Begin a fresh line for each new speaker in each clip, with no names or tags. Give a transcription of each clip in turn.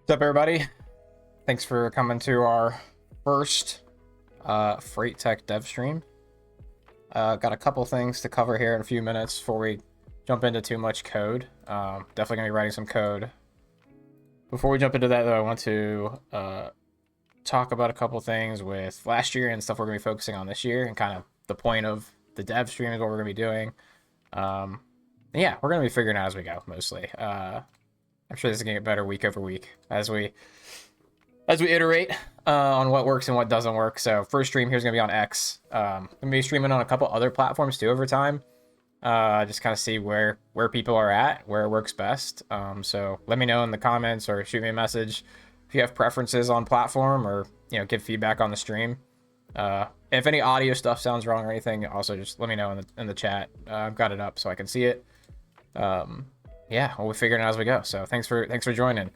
What's up, everybody? Thanks for coming to our first Freight Tech dev stream. Got a couple things to cover here in a few minutes before we jump into too much code. Definitely gonna be writing some code. Before we jump into that, though, I want to talk about a couple things with last year and stuff we're gonna be focusing on this year, and kind of the point of the dev stream is what we're gonna be doing. Yeah, we're gonna be figuring out as we go, mostly. I'm sure this is gonna get better week over week as we iterate on what works and what doesn't work. So first stream here is gonna be on X. I'm gonna be streaming on a couple other platforms too over time. Just kind of see where people are at, where it works best. So let me know in the comments or shoot me a message if you have preferences on platform, or give feedback on the stream. If any audio stuff sounds wrong or anything, also just let me know in the chat. I've got it up so I can see it. Yeah, we'll be figuring it out as we go. So thanks for joining.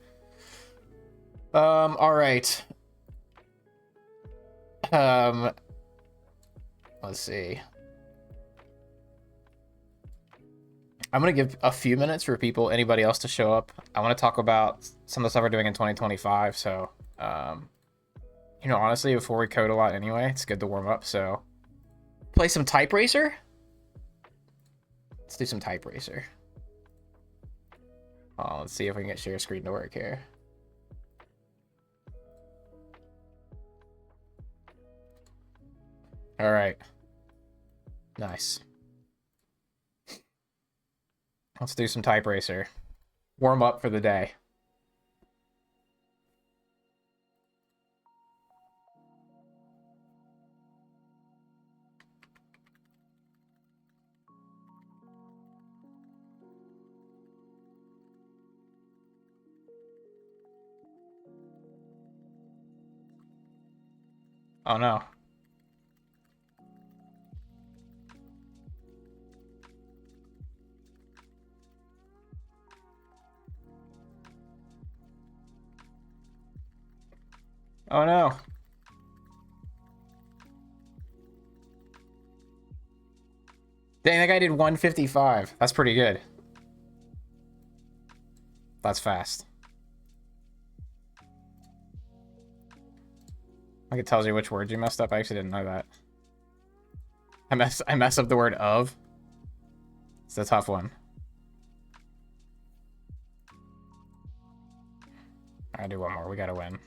All right. Let's see. I'm gonna give a few minutes for anybody else to show up. I want to talk about some of the stuff we're doing in 2025. So, honestly, before we code a lot anyway, it's good to warm up. So, play some Type Racer. Let's do some Type Racer. Let's see if we can get share screen to work here. All right. Nice. Let's do some Type Racer. Warm up for the day. Oh no. Oh no. Dang, that guy did 155. That's pretty good. That's fast. Like, it tells you which words you messed up. I actually didn't know that. I messed up the word of. It's a tough one. I'll do one more. We gotta win.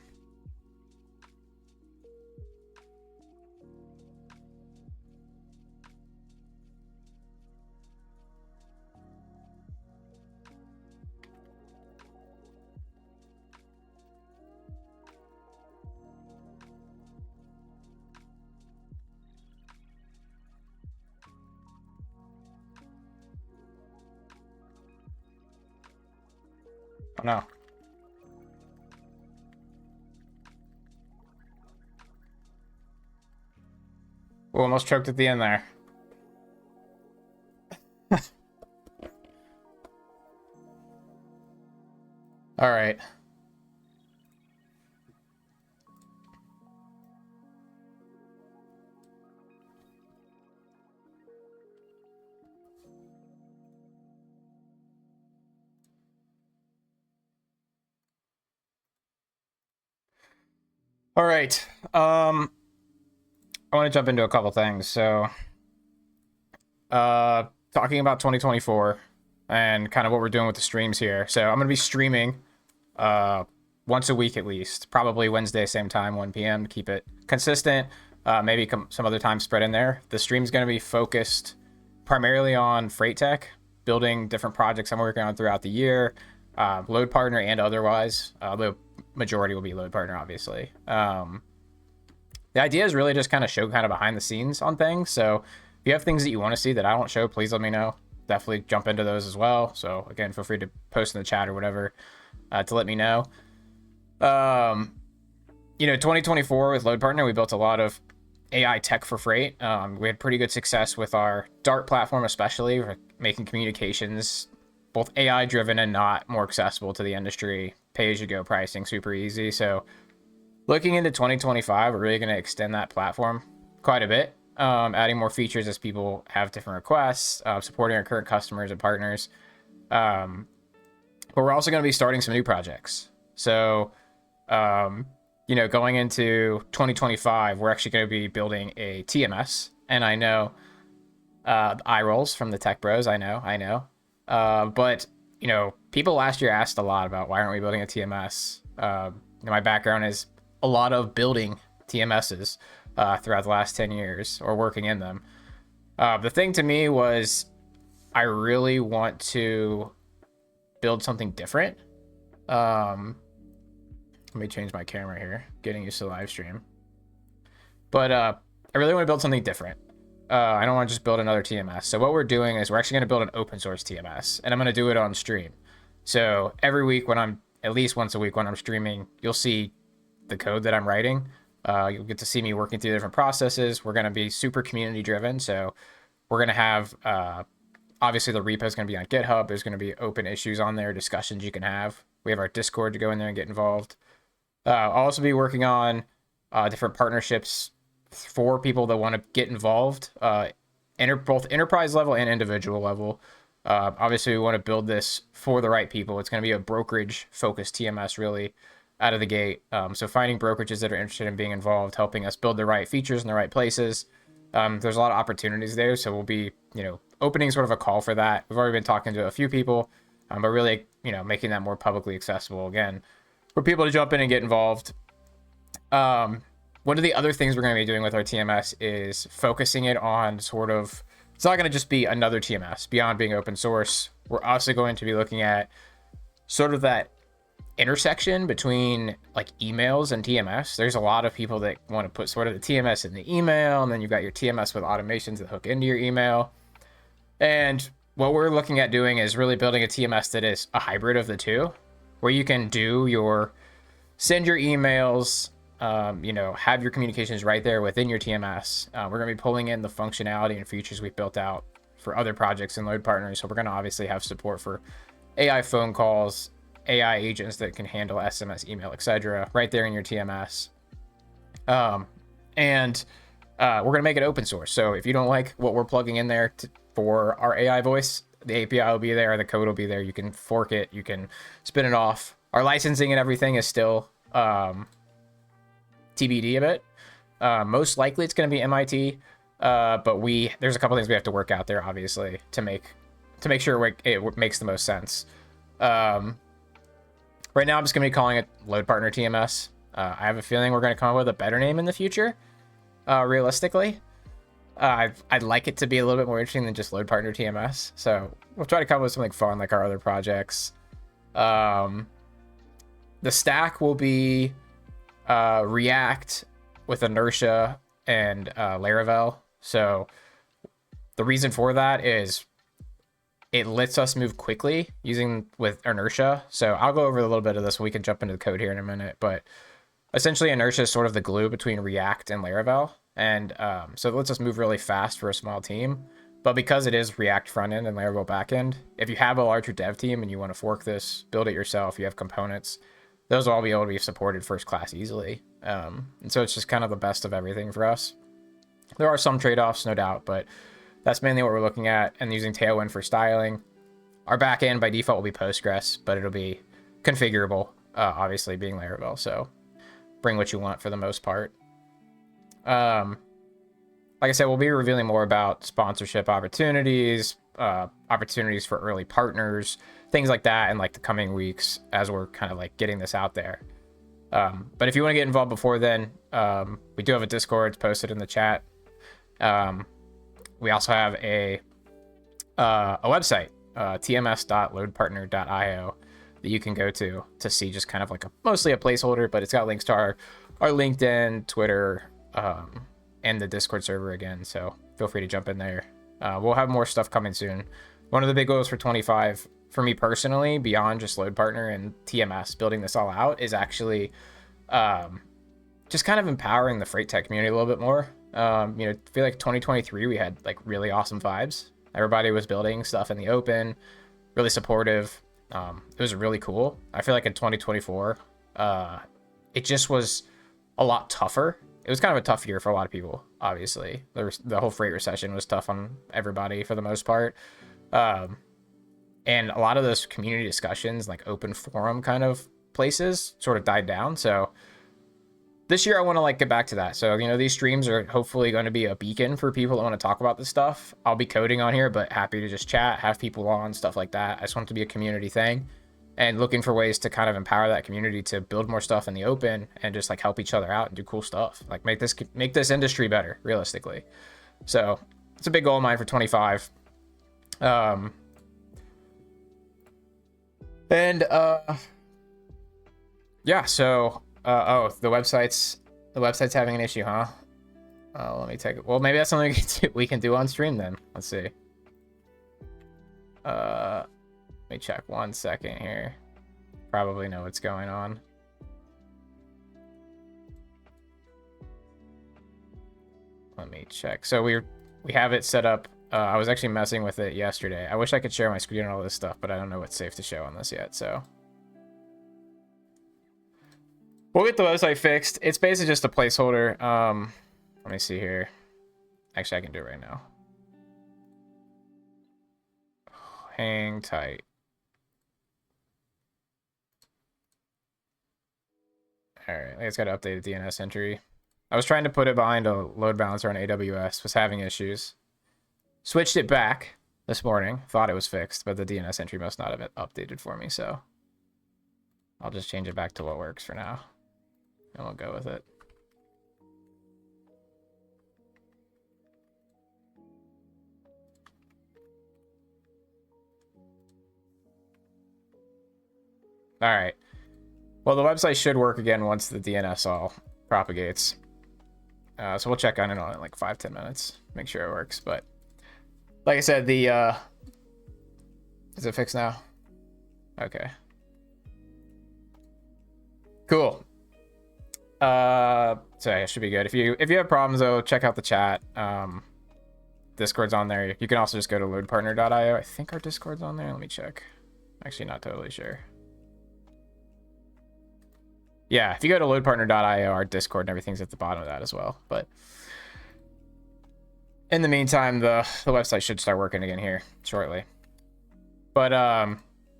Oh no. We almost choked at the end there. All right. All right. I want to jump into a couple things. So, talking about 2024 and kind of what we're doing with the streams here. So I'm going to be streaming once a week at least, probably Wednesday, same time, 1 p.m. to keep it consistent. Maybe some other time spread in there. The stream's going to be focused primarily on Freight Tech, building different projects I'm working on throughout the year, Load Partner and otherwise. The majority will be Load Partner, obviously. The idea is really just kind of behind the scenes on things. So if you have things that you want to see that I don't show, please let me know. Definitely jump into those as well. So again, feel free to post in the chat or whatever to let me know. 2024 with Load Partner, we built a lot of AI tech for freight. We had pretty good success with our Dart platform, especially making communications both AI driven and not more accessible to the industry. Pay-as-you-go pricing, super easy. So looking into 2025, we're really going to extend that platform quite a bit, adding more features as people have different requests, supporting our current customers and partners. But we're also going to be starting some new projects. So, going into 2025, we're actually going to be building a TMS. And I know eye rolls from the Tech Bros. I know. But, people last year asked a lot about why aren't we building a TMS? My background is a lot of building TMSs throughout the last 10 years or working in them. The thing to me was I really want to build something different. Let me change my camera here, getting used to live stream. But I really want to build something different. I don't want to just build another TMS. So what we're doing is we're actually going to build an open source TMS, and I'm going to do it on stream. So every week at least once a week when I'm streaming, you'll see the code that I'm writing. You'll get to see me working through different processes. We're going to be super community driven. So we're going to have, obviously the repo is going to be on GitHub. There's going to be open issues on there, discussions you can have. We have our Discord to go in there and get involved. I'll also be working on different partnerships for people that want to get involved, both enterprise level and individual level. Obviously, we want to build this for the right people. It's going to be a brokerage-focused TMS, really, out of the gate. So finding brokerages that are interested in being involved, helping us build the right features in the right places. There's a lot of opportunities there, so we'll be, opening sort of a call for that. We've already been talking to a few people, but really, making that more publicly accessible again for people to jump in and get involved. One of the other things we're going to be doing with our TMS is focusing it on it's not going to just be another TMS beyond being open source. We're also going to be looking at sort of that intersection between like emails and TMS. There's a lot of people that want to put sort of the TMS in the email, and then you've got your TMS with automations that hook into your email. And what we're looking at doing is really building a TMS that is a hybrid of the two, where you can send your emails, have your communications right there within your TMS. We're going to be pulling in the functionality and features we've built out for other projects and Load Partners. So we're going to obviously have support for AI phone calls, AI agents that can handle SMS, email, etc. right there in your TMS. And we're going to make it open source. So if you don't like what we're plugging in there for our AI voice, the API will be there, the code will be there. You can fork it, you can spin it off. Our licensing and everything is still TBD a bit. Most likely it's going to be MIT, but there's a couple things we have to work out there, obviously, to make sure it makes the most sense. Right now, I'm just going to be calling it Load Partner TMS. I have a feeling we're going to come up with a better name in the future, realistically. I'd like it to be a little bit more interesting than just Load Partner TMS, so we'll try to come up with something fun like our other projects. The stack will be React with Inertia and Laravel. So the reason for that is it lets us move quickly with Inertia. So I'll go over a little bit of this. We can jump into the code here in a minute, but essentially Inertia is sort of the glue between React and Laravel. And so it lets us move really fast for a small team. But because it is React front end and Laravel back end, if you have a larger dev team and you want to fork this, build it yourself, you have components, those will all be able to be supported first class easily. And so it's just kind of the best of everything for us. There are some trade-offs, no doubt, but that's mainly what we're looking at, and using Tailwind for styling. Our backend by default will be Postgres, but it'll be configurable, obviously being Laravel, so bring what you want for the most part. Like I said, we'll be revealing more about sponsorship opportunities, opportunities for early partners, things like that in like the coming weeks as we're kind of like getting this out there. But if you want to get involved before then, we do have a Discord. It's posted in the chat. We also have a website, tms.loadpartner.io, that you can go to see just kind of like mostly a placeholder, but it's got links to our LinkedIn, Twitter, and the Discord server again. So feel free to jump in there. We'll have more stuff coming soon. One of the big goals for 25 for me personally, beyond just Load Partner and TMS, building this all out, is actually just kind of empowering the freight tech community a little bit more. I feel like 2023, we had like really awesome vibes. Everybody was building stuff in the open, really supportive. It was really cool. I feel like in 2024, it just was a lot tougher. It was kind of a tough year for a lot of people, obviously. The whole freight recession was tough on everybody for the most part. And a lot of those community discussions, like open forum kind of places sort of died down. So this year I want to like get back to that. So, you know, these streams are hopefully going to be a beacon for people that want to talk about this stuff. I'll be coding on here, but happy to just chat, have people on, stuff like that. I just want it to be a community thing, and looking for ways to kind of empower that community to build more stuff in the open and just like help each other out and do cool stuff. Like make this industry better, realistically. So it's a big goal of mine for 25. Yeah, so oh, the website's having an issue, huh? Let me take it. Well, maybe that's something we can do on stream then. Let's see. Let me check 1 second here. Probably know what's going on. Let me check. So we have it set up. I was actually messing with it yesterday. I wish I could share my screen and all this stuff, but I don't know what's safe to show on this yet, so we'll get the website fixed. It's basically just a placeholder. Let me see here. Actually, I can do it right now. Hang tight. All right, it's got to update a DNS entry. I was trying to put it behind a load balancer on AWS, was having issues. Switched it back this morning, thought it was fixed, but the DNS entry must not have been updated for me, so I'll just change it back to what works for now, and we'll go with it. All right. Well, the website should work again once the DNS all propagates. So we'll check on it in like 5-10 minutes, make sure it works. But like I said, is it fixed now? Okay. Cool. So yeah, it should be good. If you have problems though, check out the chat. Discord's on there. You can also just go to loadpartner.io. I think our Discord's on there. Let me check. I'm actually not totally sure. Yeah, if you go to loadpartner.io, our Discord and everything's at the bottom of that as well. But in the meantime, the website should start working again here shortly. But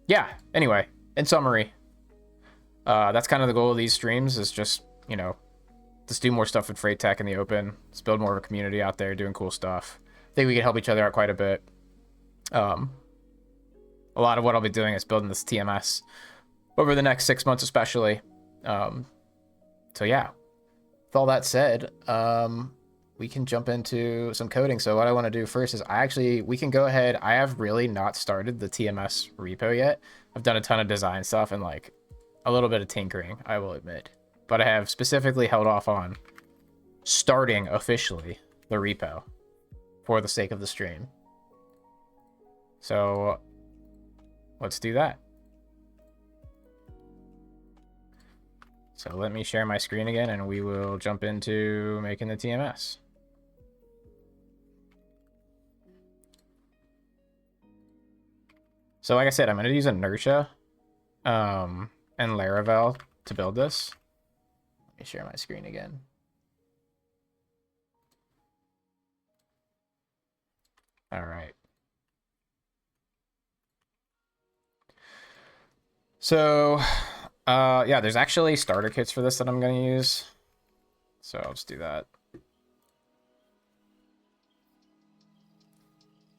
yeah, anyway, in summary, that's kind of the goal of these streams, is just, you know, just do more stuff with Freight Tech in the open. Let's build more of a community out there doing cool stuff. I think we can help each other out quite a bit. A lot of what I'll be doing is building this TMS over the next 6 months especially. So yeah, with all that said, we can jump into some coding. So what I want to do first is we can go ahead. I have really not started the TMS repo yet. I've done a ton of design stuff and like a little bit of tinkering, I will admit, but I have specifically held off on starting officially the repo for the sake of the stream. So let's do that. So let me share my screen again and we will jump into making the TMS. So like I said, I'm going to use Inertia and Laravel to build this. Let me share my screen again. All right. So yeah, there's actually starter kits for this that I'm going to use. So I'll just do that.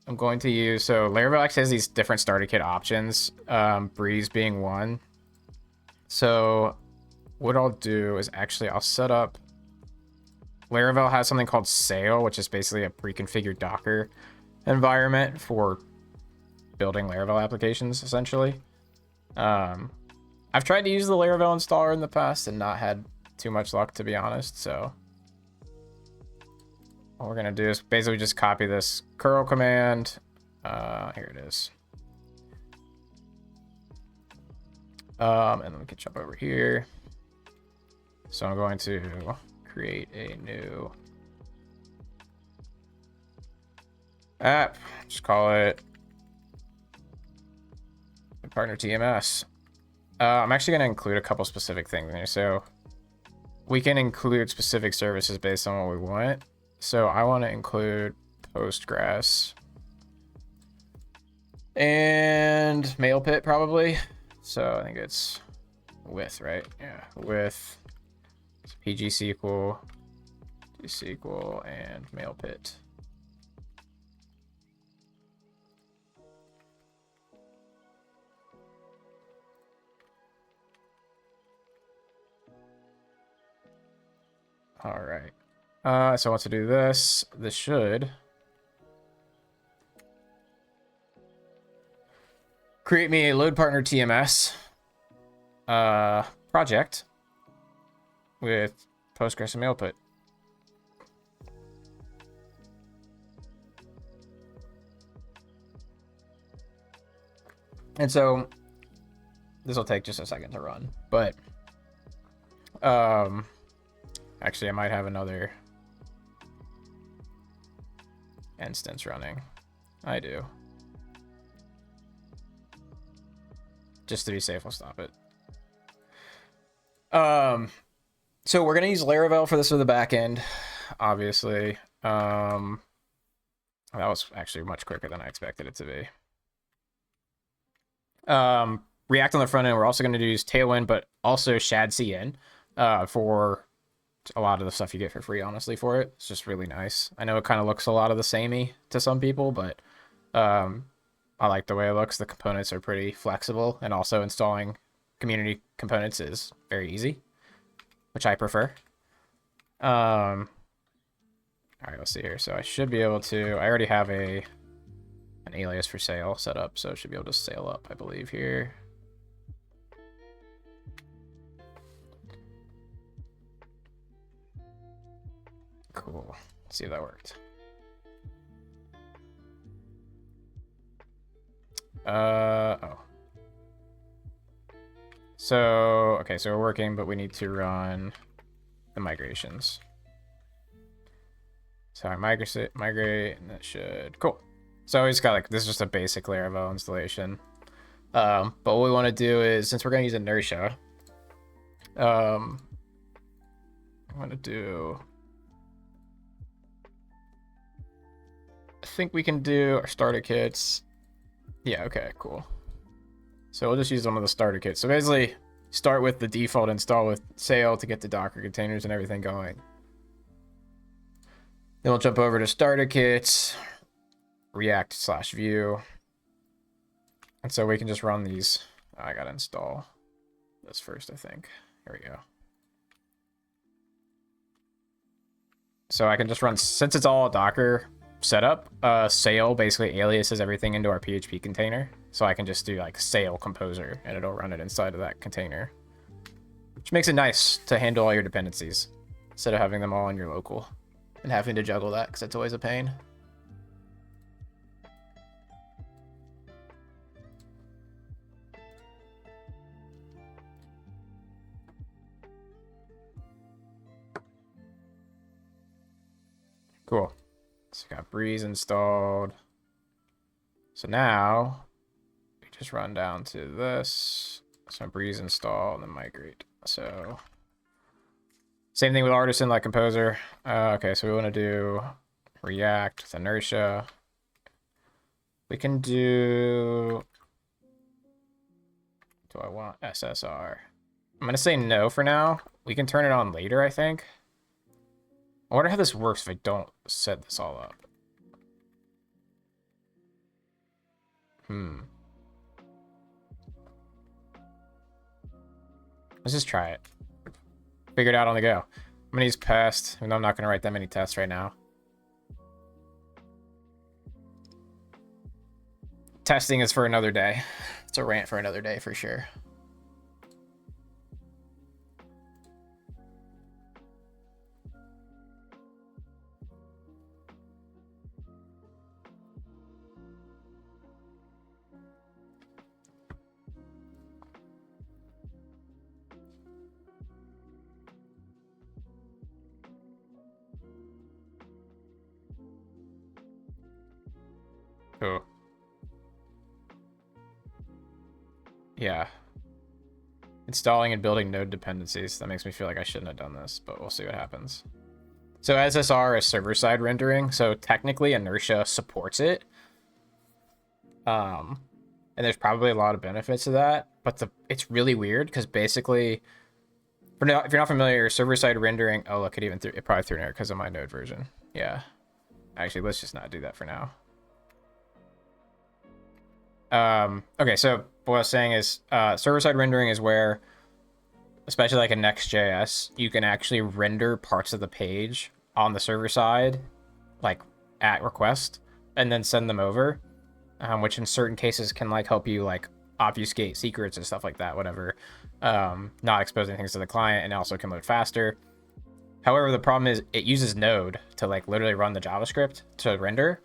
I'm going to use, so Laravel actually has these different starter kit options, Breeze being one. So what I'll do is actually I'll set up, Laravel has something called Sail, which is basically a pre-configured Docker environment for building Laravel applications, essentially. I've tried to use the Laravel installer in the past and not had too much luck, to be honest. So what we're going to do is basically just copy this curl command. Here it is. And then we can jump over here. So I'm going to create a new app. Just call it Partner TMS. I'm actually going to include a couple specific things in here. So we can include specific services based on what we want. So I want to include Postgres and MailPit probably. So I think it's with, right? Yeah, with PG-SQL, SQL, and Mailpit. All right. So I want to do this. This should create me a load partner TMS project with Postgres and Mailpit. And so this will take just a second to run, but actually I might have another instance running. I do. Just to be safe, I'll stop it. So we're gonna use Laravel for this for the back end, obviously. That was actually much quicker than I expected it to be. React on the front end, we're also going to use Tailwind, but also ShadCN for a lot of the stuff you get for free, honestly, for it. It's just really nice. I know it kind of looks a lot of the samey to some people, but I like the way it looks. The components are pretty flexible, and also installing community components is very easy, which I prefer. All right, let's see here. So I should be able to, I already have an alias for sail set up, so I should be able to sail up, I believe, here. Cool. Let's see if that worked. Oh. So, okay, so we're working, but we need to run the migrations. So I migrate, and that should, cool. So we just got like, this is just a basic Laravel installation. But what we want to do is, since we're going to use inertia, I'm going to do, I think we can do our starter kits. Yeah, okay, cool. So we'll just use one of the starter kits. So basically, start with the default install with Sail to get the Docker containers and everything going. Then we'll jump over to starter kits, React/Vue. And so we can just run these. I gotta install this first, I think. Here we go. So I can just run, since it's all Docker setup, Sail basically aliases everything into our PHP container. So I can just do like Sail Composer and it'll run it inside of that container, which makes it nice to handle all your dependencies instead of having them all on your local and having to juggle that, because it's always a pain. Cool. So we got Breeze installed. So now we just run down to this. So Breeze install and then migrate. So same thing with Artisan, like Composer. Okay, so we want to do React with inertia. We can do I want SSR? I'm going to say no for now. We can turn it on later, I think. I wonder how this works if I don't set this all up. Let's just try it. Figure it out on the go. I'm gonna use past, even though I'm not gonna write that many tests right now. Testing is for another day. It's a rant for another day for sure. Cool. Yeah. Installing and building node dependencies. That makes me feel like I shouldn't have done this, but we'll see what happens. So SSR is server-side rendering, so technically inertia supports it. And there's probably a lot of benefits to that. but it's really weird because basically, if you're not familiar, server-side rendering. Oh, look, it probably threw an error because of my Node version. Yeah. Actually, let's just not do that for now. Okay, so what I was saying is server-side rendering is where, especially like in Next.js, you can actually render parts of the page on the server side, like at request, and then send them over, which in certain cases can like help you like obfuscate secrets and stuff like that, whatever, not exposing things to the client, and also can load faster. However, the problem is it uses Node to like literally run the JavaScript to render,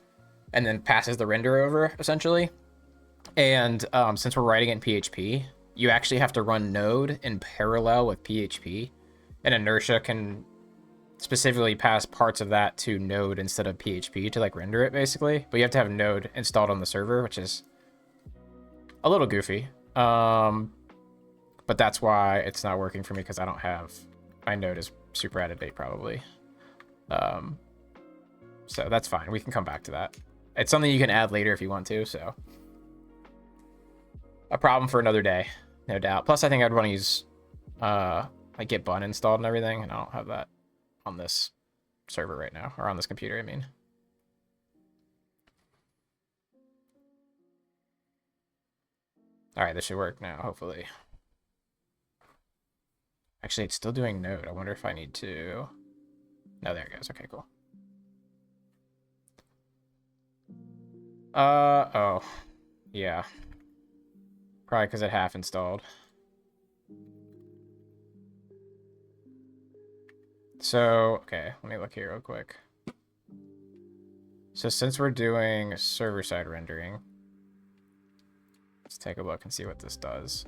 and then passes the render over essentially. And since we're writing it in PHP, you actually have to run Node in parallel with PHP, and Inertia can specifically pass parts of that to Node instead of PHP to like render it basically. But you have to have Node installed on the server, which is a little goofy. But that's why it's not working for me, because I don't have, my Node is super out of date probably. So that's fine. We can come back to that. It's something you can add later if you want to, so a problem for another day, no doubt. Plus, I think I'd want to use like get bun installed and everything, and I don't have that on this server right now, or on this computer, I mean. All right, this should work now, hopefully. Actually, it's still doing Node. I wonder if I need to... No, there it goes. Okay, cool. Oh. Yeah. Probably because it half installed. So, okay, let me look here real quick. So since we're doing server-side rendering, let's take a look and see what this does.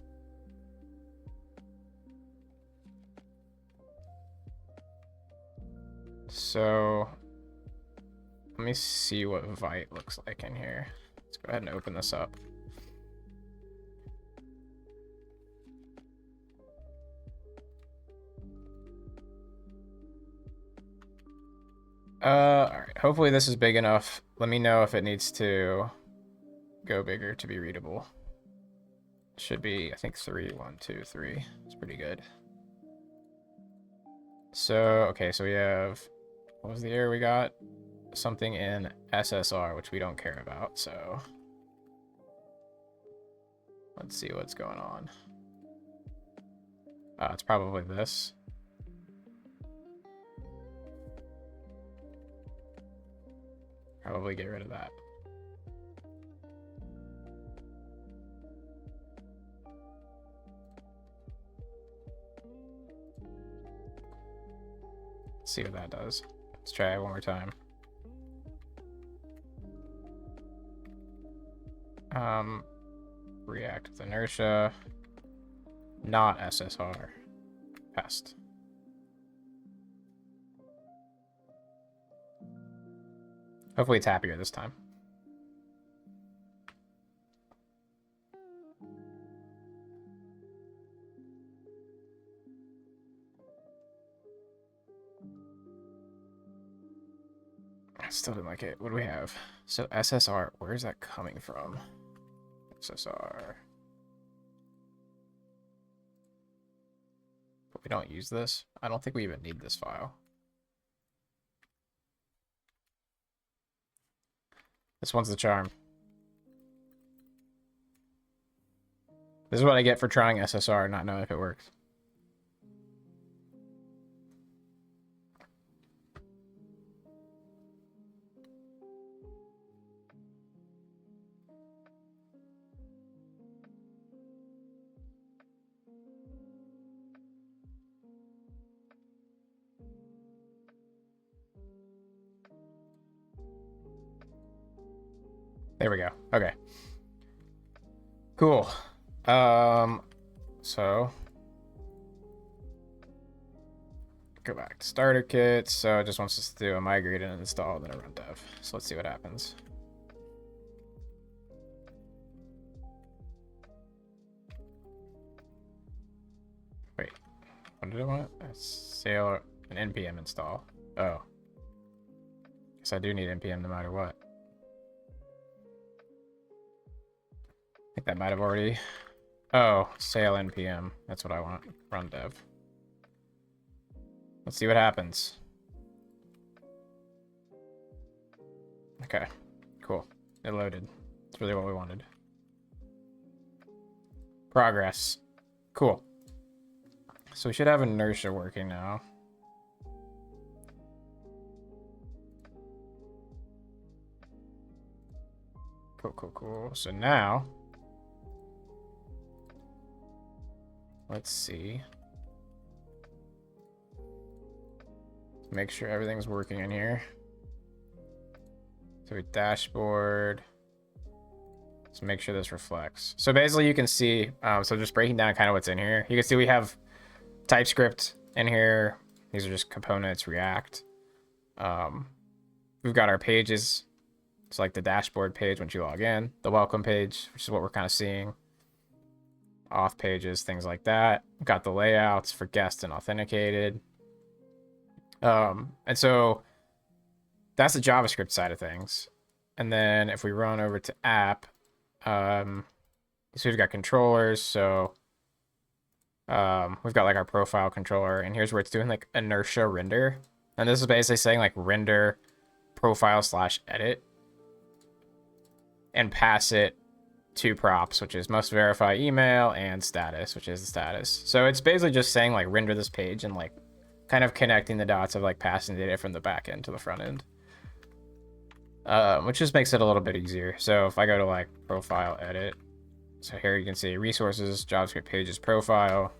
So let me see what Vite looks like in here. Let's go ahead and open this up. All right, hopefully this is big enough. Let me know if it needs to go bigger to be readable. Should be, I think 3, 1, 2, 3. It's pretty good. So, okay, so we have, what was the error we got? Something in SSR, which we don't care about, so let's see what's going on. It's probably this. Probably get rid of that. Let's see what that does. Let's try it one more time. React with inertia, not SSR. Pest. Hopefully it's happier this time. I still didn't like it. What do we have? So SSR, where is that coming from? SSR. But we don't use this. I don't think we even need this file. This one's the charm. This is what I get for trying SSR and not knowing if it works. There we go. Okay. Cool. So go back to starter kit. So it just wants us to do a migrate and install, then a run dev. So let's see what happens. Wait, what did I want? A sale, an npm install. Oh, guess I do need npm no matter what. I think that might have already Oh, sail npm. That's what I want. Run dev. Let's see what happens. Okay, cool. It loaded. That's really what we wanted. Progress. Cool. So we should have inertia working now. Cool, cool, cool. So now, let's see. Make sure everything's working in here. So we dashboard. Let's make sure this reflects. So basically you can see, so just breaking down kind of what's in here. You can see we have TypeScript in here. These are just components, React. We've got our pages. It's like the dashboard page once you log in. The welcome page, which is what we're kind of seeing. Auth pages, things like that. We've got the layouts for guest and authenticated. And so that's the JavaScript side of things. And then if we run over to app, so we've got controllers. So we've got like our profile controller, and here's where it's doing like inertia render. And this is basically saying like render profile / edit and pass it two props, which is must verify email and status, which is the status. So it's basically just saying like render this page and like kind of connecting the dots of like passing data from the back end to the front end. Which just makes it a little bit easier. So if I go to like profile edit, so here you can see resources, JavaScript pages, profile,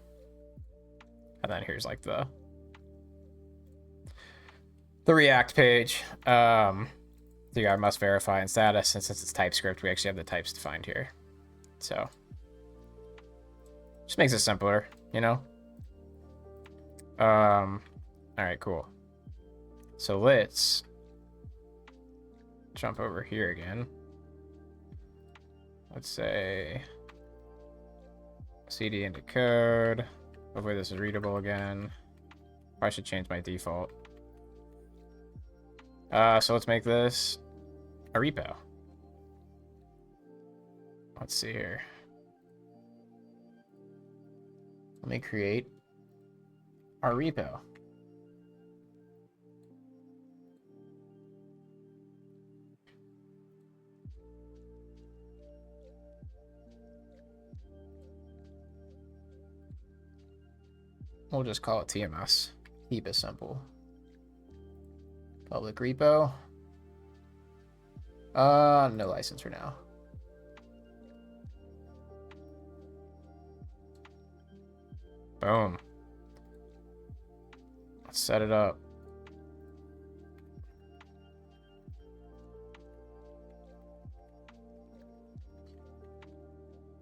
and then here's like the React page. So you got must verify and status, and since it's TypeScript, we actually have the types defined here. So just makes it simpler, you know? All right, cool. So let's jump over here again. Let's say cd into code. Hopefully this is readable again. I should change my default. So let's make this a repo. Let's see here. Let me create our repo. We'll just call it TMS. Keep it simple. Public repo. No license for now. Boom. Let's set it up.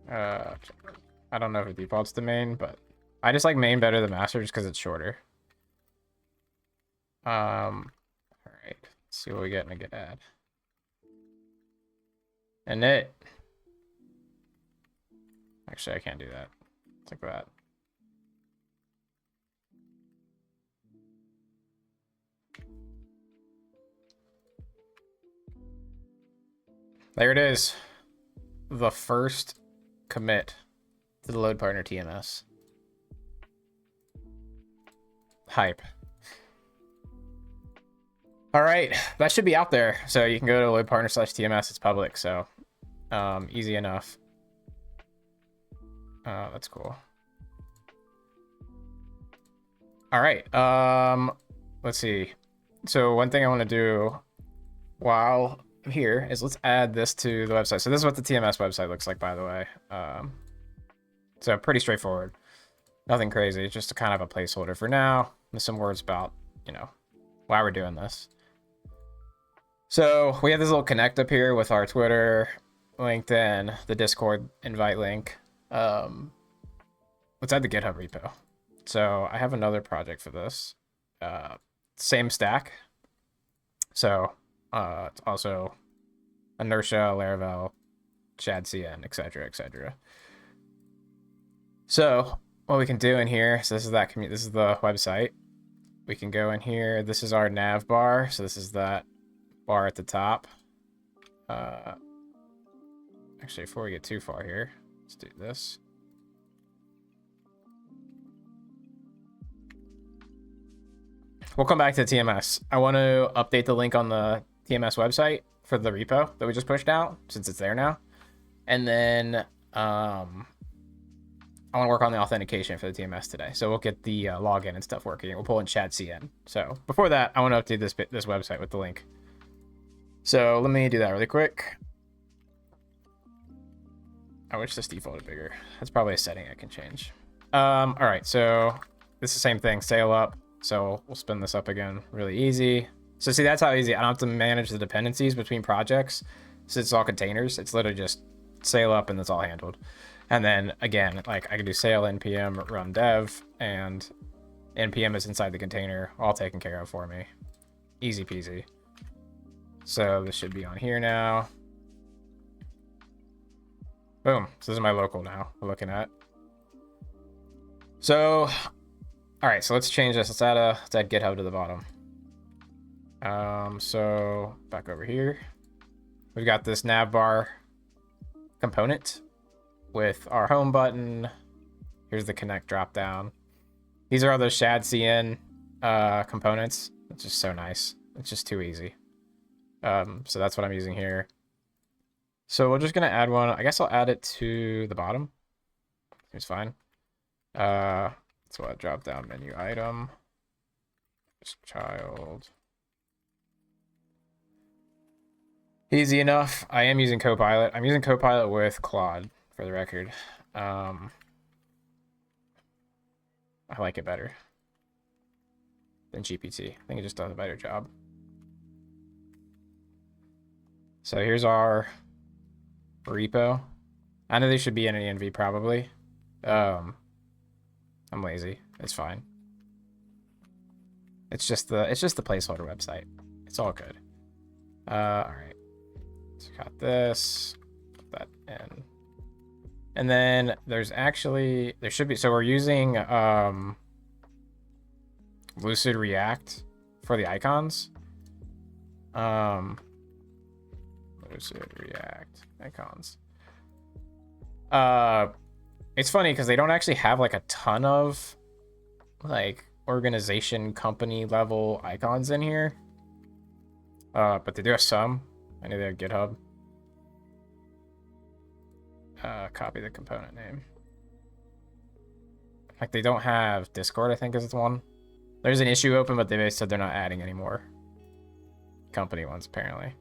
I don't know if it defaults to main, but I just like main better than master just because it's shorter. All right. Let's see what we get in a get add. Init. Actually, I can't do that. It's like that. There it is. The first commit to the load partner TMS. Hype. All right, that should be out there. So you can go to load partner /TMS. It's public, so easy enough. That's cool. All right. Let's see. So one thing I want to do while I'm here is let's add this to the website. So this is what the TMS website looks like, by the way. So pretty straightforward. Nothing crazy. It's just a kind of a placeholder for now. With some words about, you know, why we're doing this. So we have this little connect up here with our Twitter, LinkedIn, the Discord invite link. Let's add the GitHub repo. So I have another project for this. Same stack. So it's also Inertia, Laravel, ShadCN, etc., etc. So what we can do in here, so this is that this is the website. We can go in here. This is our nav bar. So this is that bar at the top. Actually, before we get too far here, let's do this. we'll come back to TMS. I want to update the link on the TMS website for the repo that we just pushed out, since it's there now. And then I want to work on the authentication for the TMS today. So we'll get the login and stuff working. We'll pull in chat CN. So before that, I want to update this website with the link. So let me do that really quick. I wish this defaulted bigger. That's probably a setting I can change. All right, so this is the same thing, sail up. So we'll spin this up again, really easy. So see, that's how easy. I don't have to manage the dependencies between projects since it's all containers. It's literally just sail up and it's all handled. And then again, like I can do sail npm run dev, and npm is inside the container, all taken care of for me. Easy peasy. So this should be on here now. Boom. So this is my local now we're looking at. So, all right, so let's change this. Let's add GitHub to the bottom. So back over here, we've got this navbar component with our home button. Here's the connect drop down. These are all those shad CN components. It's just so nice. It's just too easy. So that's what I'm using here. So we're just gonna add one. I guess I'll add it to the bottom. It's fine. So I drop down menu item. Just child. Easy enough. I am using Copilot. I'm using Copilot with Claude, for the record. I like it better than GPT. I think it just does a better job. So here's our repo. I know they should be in an env probably. I'm lazy. It's fine. It's just the placeholder website. It's all good. All right. So got this. Put that in. And then there should be, so we're using Lucid React for the icons. Lucid React icons. It's funny because they don't actually have like a ton of like organization company level icons in here. But they do have some. I know they have GitHub. Copy the component name. Like they don't have Discord, I think is the one. There's an issue open, but they said they're not adding any more company ones apparently.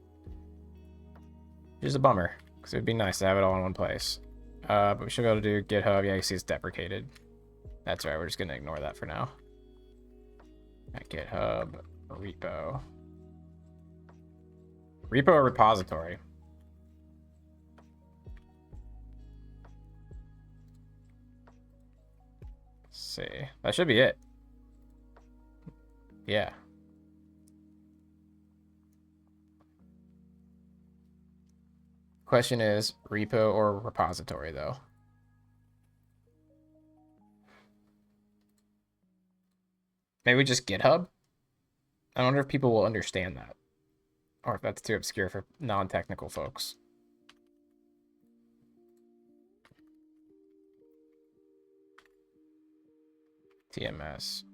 Which is a bummer, because it would be nice to have it all in one place. But we should be able to do GitHub. Yeah, you see it's deprecated. That's right, we're just gonna ignore that for now. At GitHub, repo. Repo or repository? Let's see. That should be it. Yeah. Question is repo or repository though. Maybe just GitHub? I wonder if people will understand that. Or if that's too obscure for non-technical folks. TMS.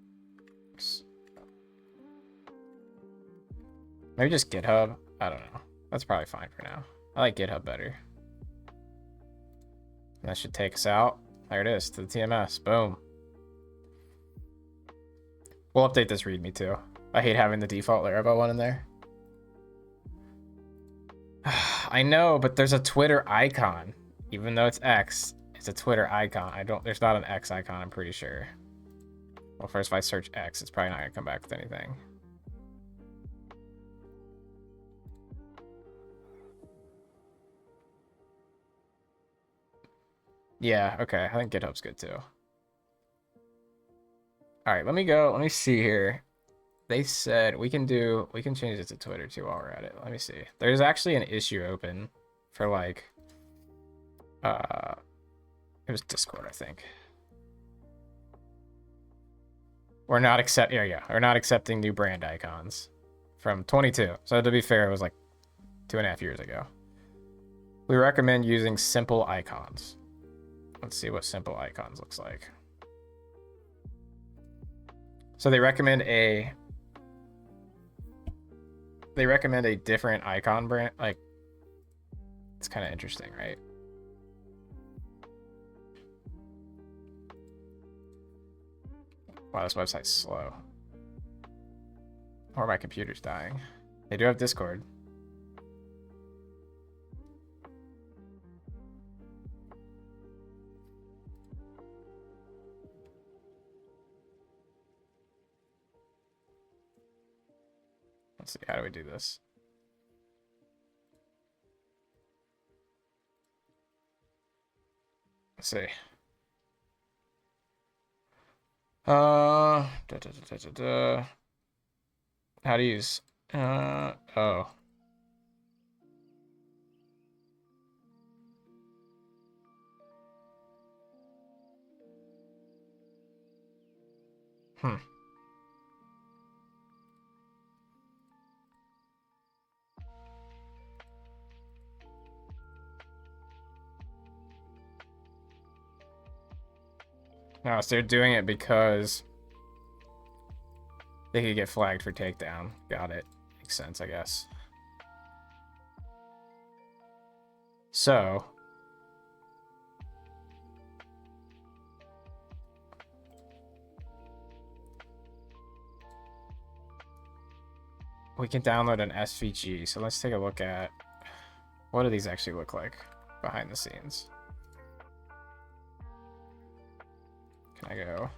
Maybe just GitHub? I don't know. That's probably fine for now. I like GitHub better. And that should take us out. There it is, to the TMS. Boom. We'll update this README too. I hate having the default Laravel one in there. I know, but there's a Twitter icon. Even though it's X, it's a Twitter icon. There's not an X icon, I'm pretty sure. Well, first if I search X, it's probably not gonna come back with anything. Yeah, okay. I think GitHub's good too. All right, let me see here. They said we can change it to Twitter too while we're at it. Let me see. There's actually an issue open for like it was Discord, I think. We're not accepting new brand icons from 22. So to be fair, it was like 2.5 years ago. We recommend using simple icons. Let's see what simple icons looks like. So they recommend a they recommend a different icon brand. Like, it's kind of interesting, right? Wow, this website's slow. Or my computer's dying. They do have Discord. Let's see, how do we do this? Let's see. How to use? Oh. Hmm. No, so they're doing it because they could get flagged for takedown. Got it. Makes sense, I guess. So we can download an SVG. So let's take a look at what do these actually look like behind the scenes. Can I go?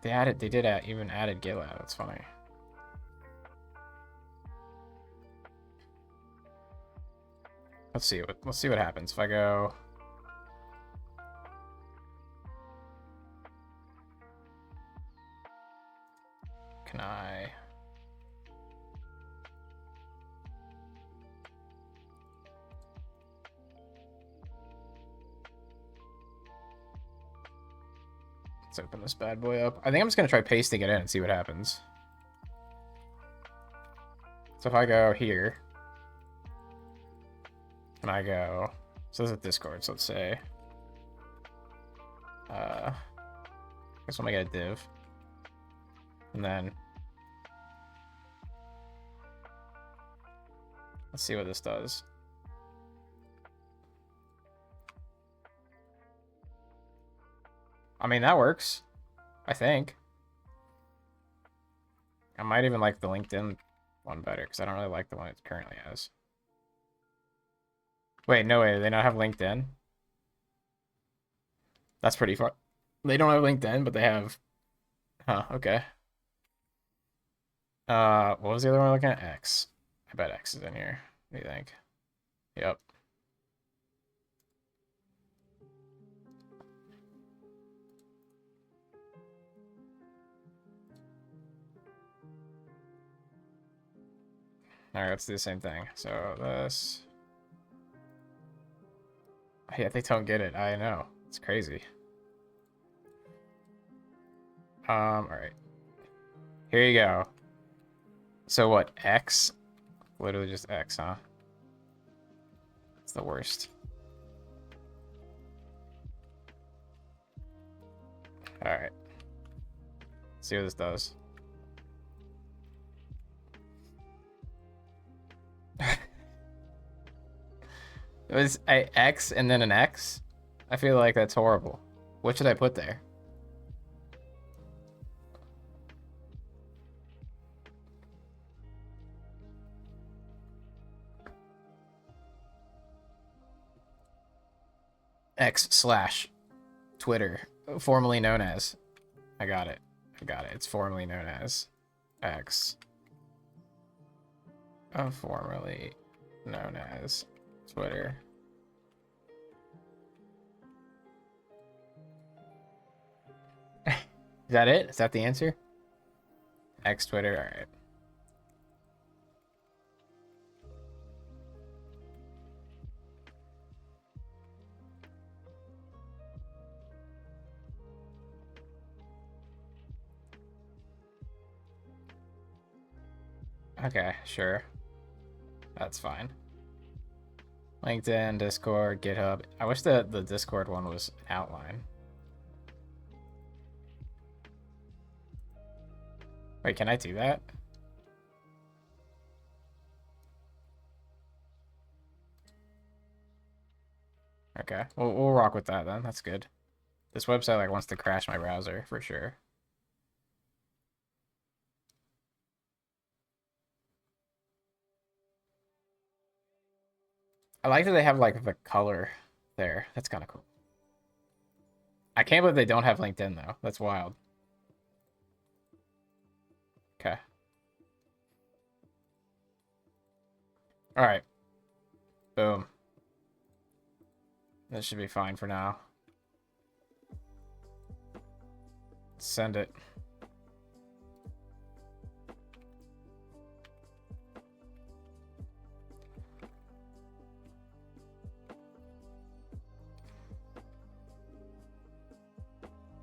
They did even added GitLab. That's funny. Let's see what happens if I go. Can I? Let's open this bad boy up. I think I'm just gonna try pasting it in and see what happens. So if I go here, and I go, so this is Discord. So let's say, I guess I'm gonna get a div, and then let's see what this does. I mean, that works, I think. I might even like the LinkedIn one better because I don't really like the one it currently has. Wait, no way. Do they not have LinkedIn? That's pretty far. They don't have LinkedIn, but they have. Huh, okay. What was the other one looking at? X. I bet X is in here. What do you think? Yep. Alright, let's do the same thing. So this. Yeah, they don't get it. I know. It's crazy. Alright. Here you go. So what? X? Literally just X, huh? It's the worst. Alright. See what this does. It was a X and then an X? I feel like that's horrible. What should I put there? X/Twitter, formerly known as. I got it. It's formerly known as X. Formerly known as Twitter. Is that it? Is that the answer? X Twitter. All right. Okay, sure. That's fine. LinkedIn, Discord, GitHub. I wish the Discord one was outline. Wait, can I do that? Okay, we'll rock with that then. That's good. This website like wants to crash my browser for sure. I like that they have like the color there. That's kind of cool. I can't believe they don't have LinkedIn though. That's wild. Okay. All right. Boom. This should be fine for now. Send it.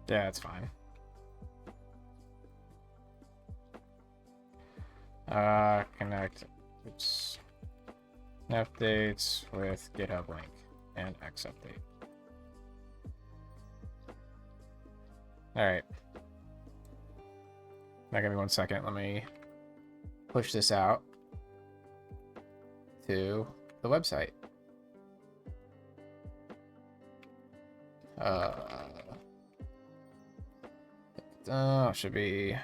Yeah, it's fine. Connect. Oops. Updates with GitHub link and X update. All right. Now, give me 1 second. Let me push this out to the website. Should be.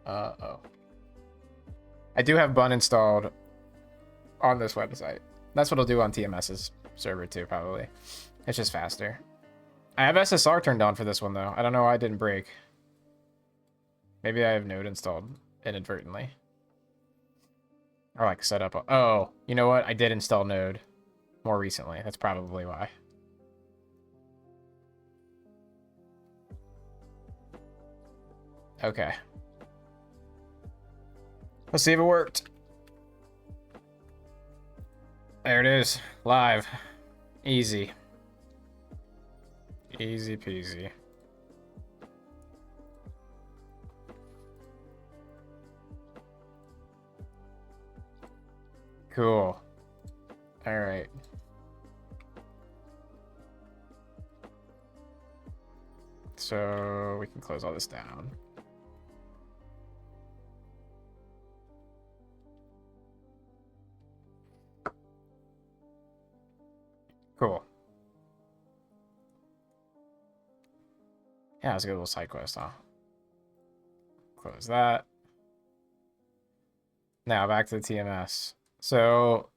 Oh. I do have Bun installed on this website. That's what I'll do on TMS's server too, probably. It's just faster. I have SSR turned on for this one though. I don't know why it didn't break. Maybe I have Node installed inadvertently. Or like set up. Oh, you know what? I did install Node more recently. That's probably why. Okay. Let's see if it worked. There it is. Live. Easy. Easy peasy. Cool. All right. So we can close all this down. Cool. Yeah, it's a good little side quest, huh? Close that. Now back to the TMS. So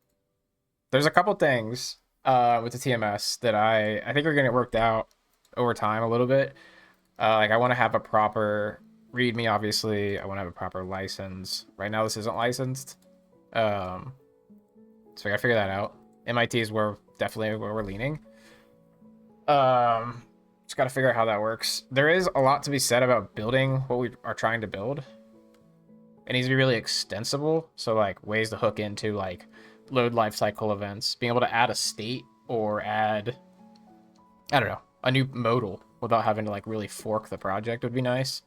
there's a couple things with the TMS that I think are gonna get worked out over time a little bit. Like I want to have a proper README, obviously. I want to have a proper license. Right now, this isn't licensed. So I gotta figure that out. MIT is definitely where we're leaning. Just gotta figure out how that works. There is a lot to be said about building what we are trying to build. It needs to be really extensible. So like ways to hook into like load lifecycle events, being able to add a state or add, I don't know, a new modal without having to like really fork the project would be nice.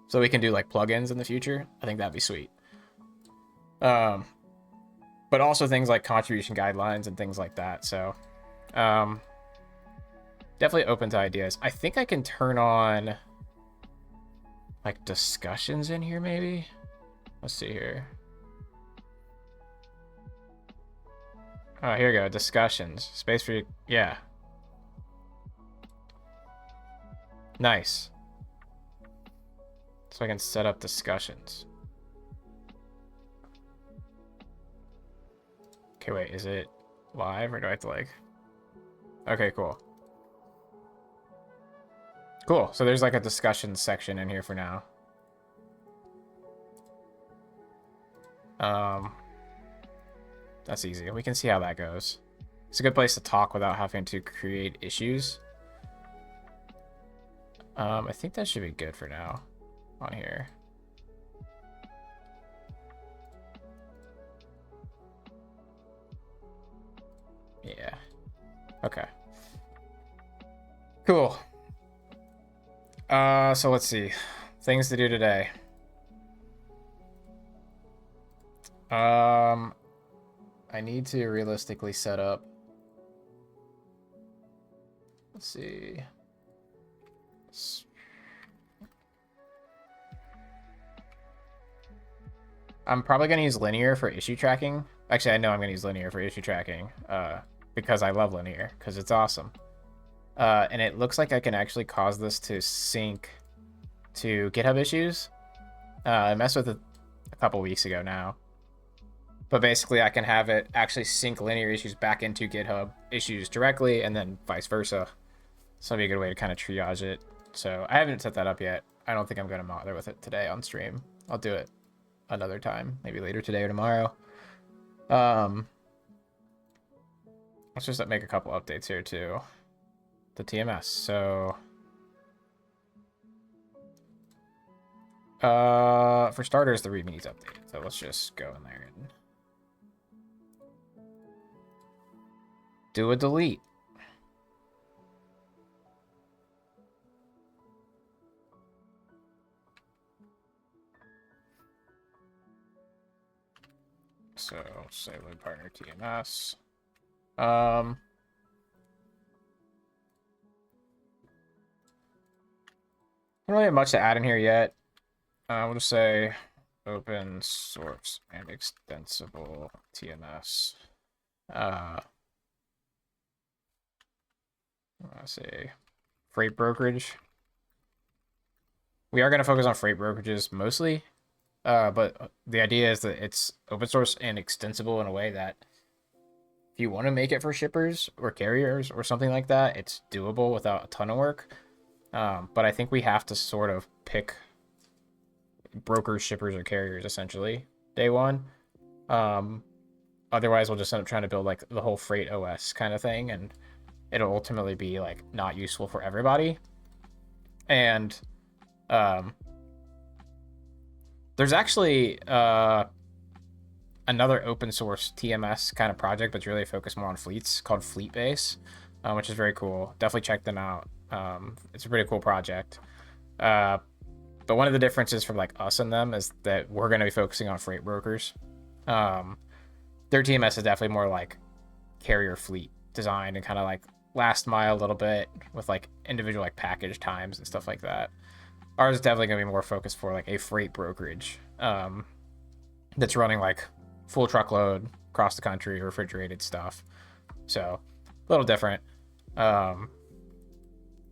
So we can do like plugins in the future. I think that'd be sweet. But also things like contribution guidelines and things like that. So definitely open to ideas. I think I can turn on like discussions in here maybe. Let's see here. Oh, here we go. Discussions. Space for, yeah. Nice. So I can set up discussions. Okay, wait, is it live or do I have to like... Okay, cool. Cool, so there's like a discussion section in here for now. That's easy. We can see how that goes. It's a good place to talk without having to create issues. I think that should be good for now on here. Yeah. Okay. Cool. So let's see. things to do today. I need to realistically set up. Let's see. I'm probably going to use linear for issue tracking. Actually, I know I'm going to use linear for issue tracking because I love linear because it's awesome. And it looks like I can actually cause this to sync to GitHub issues. I messed with it a couple weeks ago now. But basically, I can have it actually sync linear issues back into GitHub issues directly and then vice versa. So it'll be a good way to kind of triage it. So I haven't set that up yet. I don't think I'm going to bother with it today on stream. I'll do it another time, maybe later today or tomorrow. Let's just make a couple updates here too. The TMS. So for starters, the README needs updated. So let's just go in there and do a delete. So say load partner TMS. Not really have much to add in here yet. We'll just say open source and extensible TMS. Let's say freight brokerage. We are going to focus on freight brokerages mostly, but the idea is that it's open source and extensible in a way that if you want to make it for shippers or carriers or something like that, it's doable without a ton of work. But I think we have to sort of pick brokers, shippers, or carriers essentially day one. Otherwise, we'll just end up trying to build like the whole freight OS kind of thing, and it'll ultimately be like not useful for everybody. And there's actually another open source TMS kind of project, but it's really focused more on fleets called FleetBase, which is very cool. Definitely check them out. It's a pretty cool project. But one of the differences from like us and them is that we're going to be focusing on freight brokers. Their TMS is definitely more like carrier fleet design and kind of like last mile a little bit with like individual like package times and stuff like that. Ours is definitely going to be more focused for like a freight brokerage that's running like full truckload across the country, refrigerated stuff. So a little different.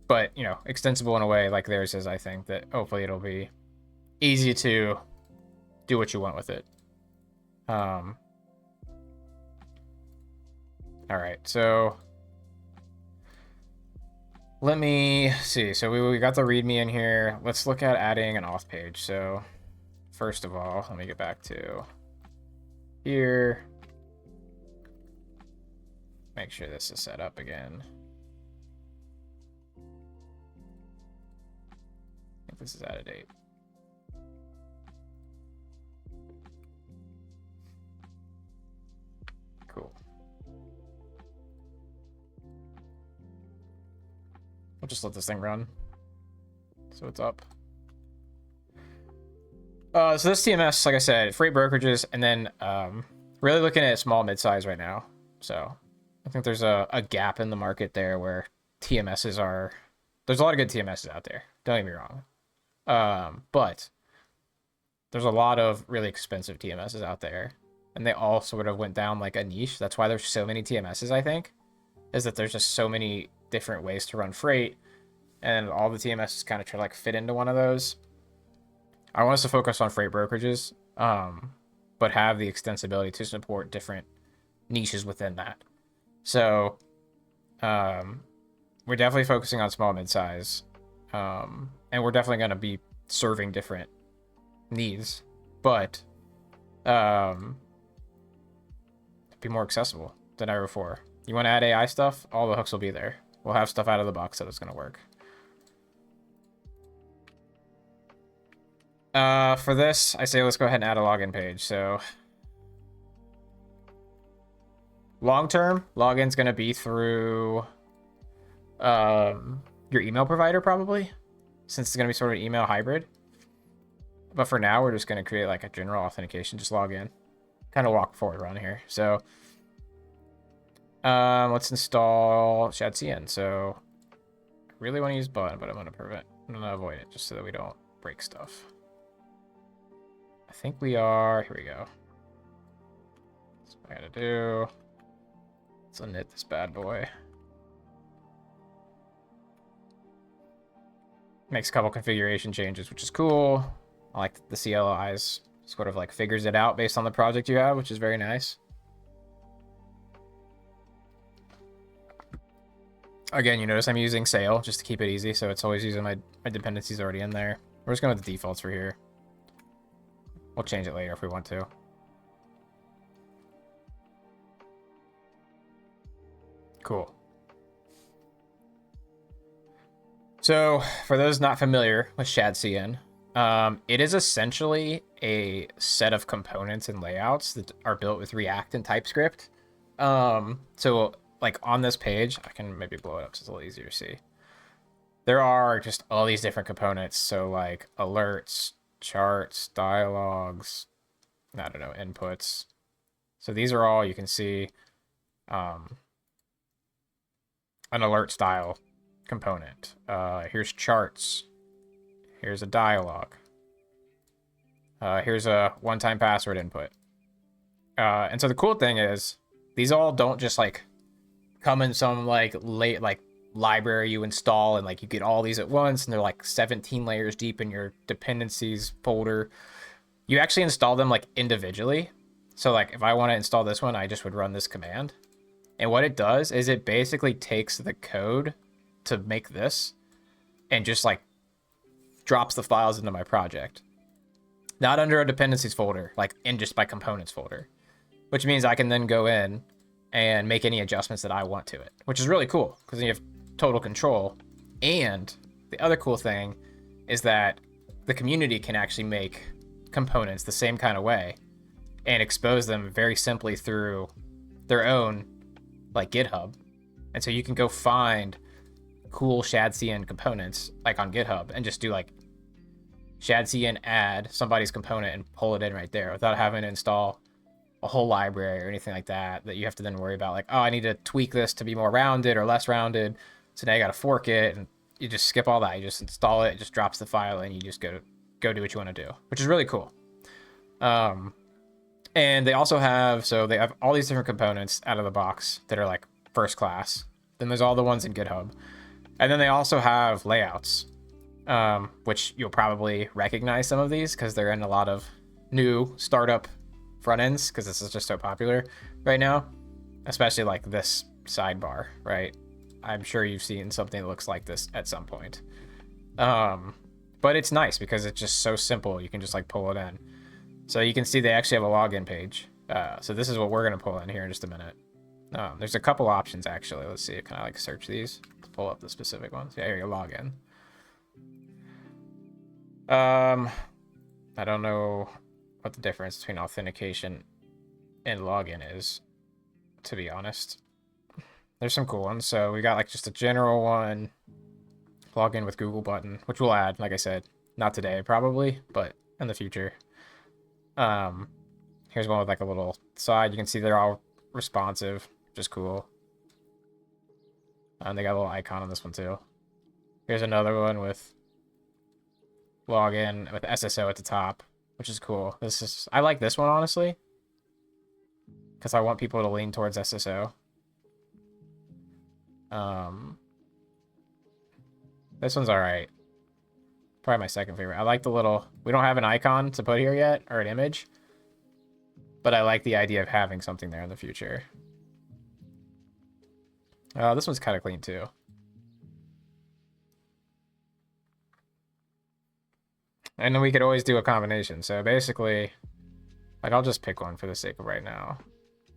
But, you know, extensible in a way like theirs is, I think, that hopefully it'll be easy to do what you want with it. All right, so let me see. So we got the README in here. Let's look at adding an auth page. So first of all, let me get back to here. Make sure this is set up again. I think this is out of date. Cool. We'll just let this thing run. So it's up. So this TMS, like I said, freight brokerages, and then really looking at small mid-size right now. So I think there's a gap in the market there where TMSs are... There's a lot of good TMSs out there. Don't get me wrong. But there's a lot of really expensive TMSs out there. And they all sort of went down like a niche. That's why there's so many TMSs, I think. Is that there's just so many different ways to run freight. And all the TMSs kind of try to like fit into one of those. I want us to focus on freight brokerages, but have the extensibility to support different niches within that. So we're definitely focusing on small mid-size, and we're definitely going to be serving different needs, but be more accessible than ever before. You want to add AI stuff? All the hooks will be there. We'll have stuff out of the box that it's going to work. For this, I say let's go ahead and add a login page. So long-term, login's going to be through your email provider probably, since it's going to be sort of an email hybrid. But for now, we're just going to create like a general authentication. Just log in. Kind of walk forward around here. So let's install ShadCN. So I really want to use button, but I'm going to avoid it just so that we don't break stuff. I think we are. Here we go. That's what I got to do. Let's unknit this bad boy. Makes a couple configuration changes, which is cool. I like the CLIs sort of like figures it out based on the project you have, which is very nice. Again, you notice I'm using Sail just to keep it easy, so it's always using my dependencies already in there. We're just going with the defaults for here. We'll change it later if we want to. Cool. So, for those not familiar with ShadCN, it is essentially a set of components and layouts that are built with React and TypeScript. So, like on this page, I can maybe blow it up so it's a little easier to see. There are just all these different components. So, like alerts, charts, dialogues, I don't know, inputs. So these are all you can see an alert style component. Here's charts. Here's a dialogue. Here's a one-time password input. And so the cool thing is these all don't just like come in some like library you install and like you get all these at once and they're like 17 layers deep in your dependencies folder. You actually install them like individually. So like if I want to install this one, I just would run this command. And what it does is it basically takes the code to make this and just like drops the files into my project. Not under a dependencies folder, like in just my components folder. Which means I can then go in and make any adjustments that I want to it, which is really cool because you have total control. And the other cool thing is that the community can actually make components the same kind of way and expose them very simply through their own like GitHub. And so you can go find cool ShadCN components like on GitHub and just do like ShadCN add somebody's component and pull it in right there without having to install a whole library or anything like that you have to then worry about like, oh, I need to tweak this to be more rounded or less rounded. So now you got to fork it and you just skip all that. You just install it, it just drops the file and you just go do what you want to do, which is really cool. And they also have, so they have all these different components out of the box that are like first class. Then there's all the ones in GitHub. And then they also have layouts, which you'll probably recognize some of these because they're in a lot of new startup front ends because this is just so popular right now, especially like this sidebar, right? I'm sure you've seen something that looks like this at some point. But it's nice because it's just so simple. You can just like pull it in. So you can see they actually have a login page. So this is what we're going to pull in here in just a minute. There's a couple options actually. Let's see. Can I like search these to pull up the specific ones? Yeah, here you go, login. I don't know what the difference between authentication and login is, to be honest. There's some cool ones. So we got like just a general one, login with Google button, which we'll add, like I said, not today probably, but in the future. Here's one with like a little side. You can see they're all responsive, which is cool. And they got a little icon on this one too. Here's another one with login with SSO at the top, which is cool. I like this one honestly, because I want people to lean towards SSO. This one's all right. Probably my second favorite. I like the little, we don't have an icon to put here yet, or an image, but I like the idea of having something there in the future. This one's kind of clean too. And then we could always do a combination. So basically, like I'll just pick one for the sake of right now.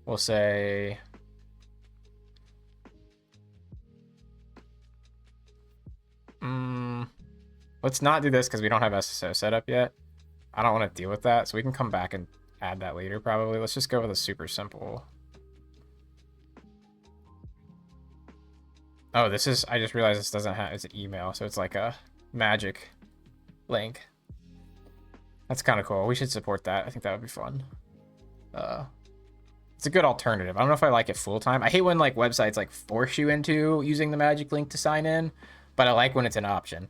We'll say, let's not do this because we don't have SSO set up yet. I don't want to deal with that, so we can come back and add that later probably. Let's just go with a super simple. Oh, this is, I just realized this doesn't have, it's an email, so it's like a magic link. That's kind of cool. We should support that. I think that would be fun. It's a good alternative. I don't know if I like it full time. I hate when like websites like force you into using the magic link to sign in, but I like when it's an option.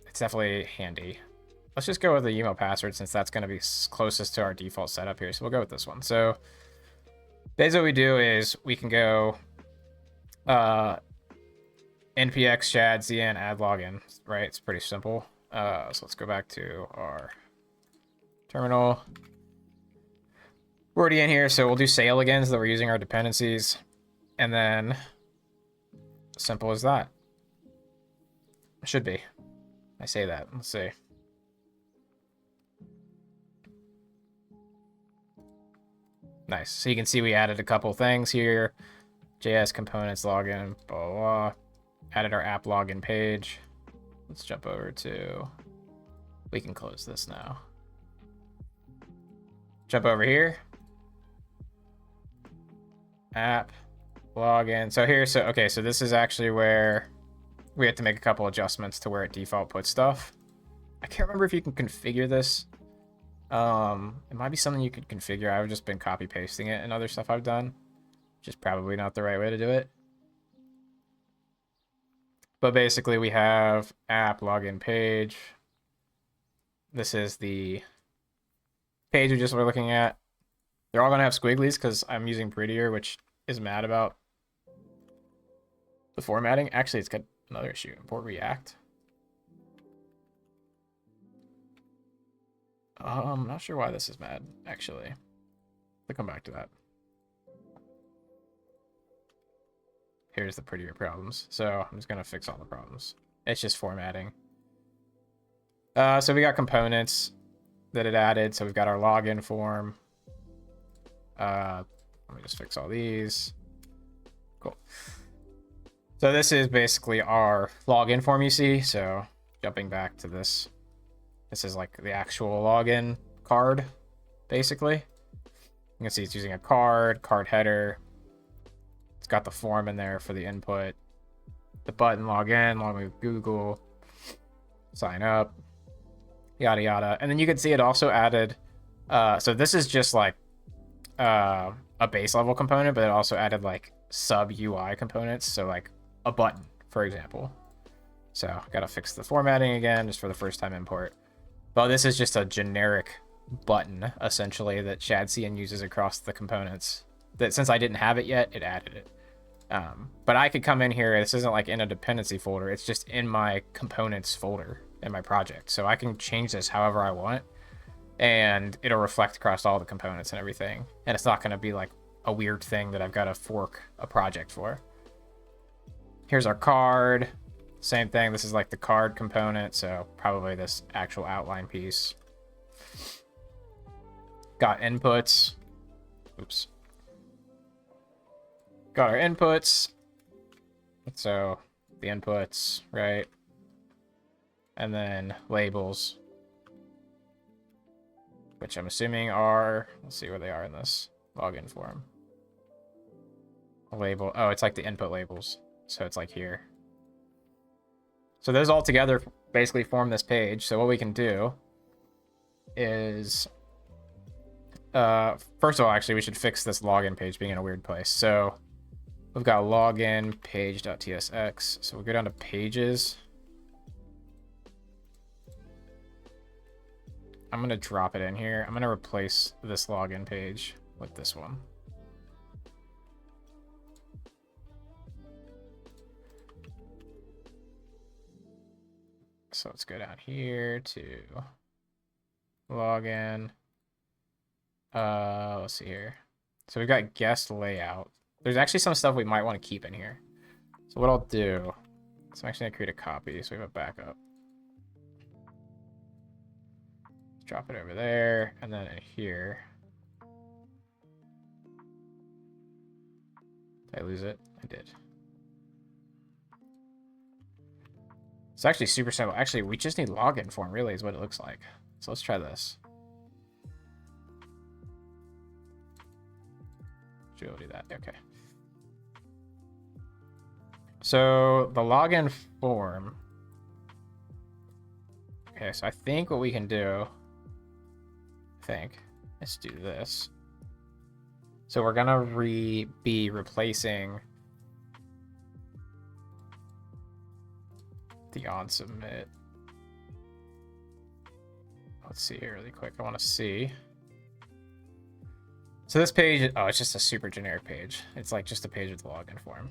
It's definitely handy. Let's just go with the email password since that's going to be closest to our default setup here. So we'll go with this one. So basically what we do is we can go npx shad cn add login, right? It's pretty simple. So let's go back to our terminal. We're already in here, so we'll do sail again so that we're using our dependencies. And then, simple as that. It should be. I say that. Let's see. Nice. So you can see we added a couple things here. JS components login, blah, blah, blah. Added our app login page. Let's jump over to... We can close this now. Jump over here. App login. So here, okay, so this is actually where we have to make a couple adjustments to where it default puts stuff. I can't remember if you can configure this. It might be something you could configure. I've just been copy pasting it and other stuff I've done, which is probably not the right way to do it. But basically we have app login page. This is the page we just were looking at. They're all gonna have squigglies because I'm using Prettier, which is mad about the formatting. Actually, it's got another issue. Import React. I'm not sure why this is mad, actually. I'll come back to that. Here's the Prettier problems. So I'm just gonna fix all the problems. It's just formatting. So we got components that it added. So we've got our login form. Let me just fix all these. Cool. So this is basically our login form you see. So jumping back to this. This is like the actual login card, basically. You can see it's using a card header. It's got the form in there for the input. The button login, log with Google, sign up, yada yada. And then you can see it also added, so this is just like a base level component, but it also added like sub UI components. So like a button, for example. So gotta fix the formatting again, just for the first time import. But this is just a generic button, essentially, that ShadCN uses across the components. That since I didn't have it yet, it added it. But I could come in here, this isn't like in a dependency folder, it's just in my components folder in my project. So I can change this however I want, and it'll reflect across all the components and everything. And it's not gonna be like a weird thing that I've got to fork a project for. Here's our card. Same thing, this is like the card component, so probably this actual outline piece. Got inputs. Oops. Got our inputs. So the inputs, right? And then labels, which I'm assuming are, let's see where they are in this login form. A label, oh, it's like the input labels. So it's like here. So those all together basically form this page. So what we can do is, first of all, actually, we should fix this login page being in a weird place. So we've got login page.tsx. So we'll go down to pages. I'm going to drop it in here. I'm going to replace this login page with this one. So let's go down here to login. Let's see here. So we've got guest layout. There's actually some stuff we might want to keep in here. So what I'll do, so I'm actually going to create a copy so we have a backup. Drop it over there, and then in here. Did I lose it? I did. It's actually super simple. Actually, we just need login form, really, is what it looks like. So let's try this. Should we'll do that. Okay. So the login form Okay, so I think what we can do, let's do this. So we're gonna be replacing the on submit. Let's see here really quick. I want to see. So this page, oh, it's just a super generic page. It's like just a page with the login form.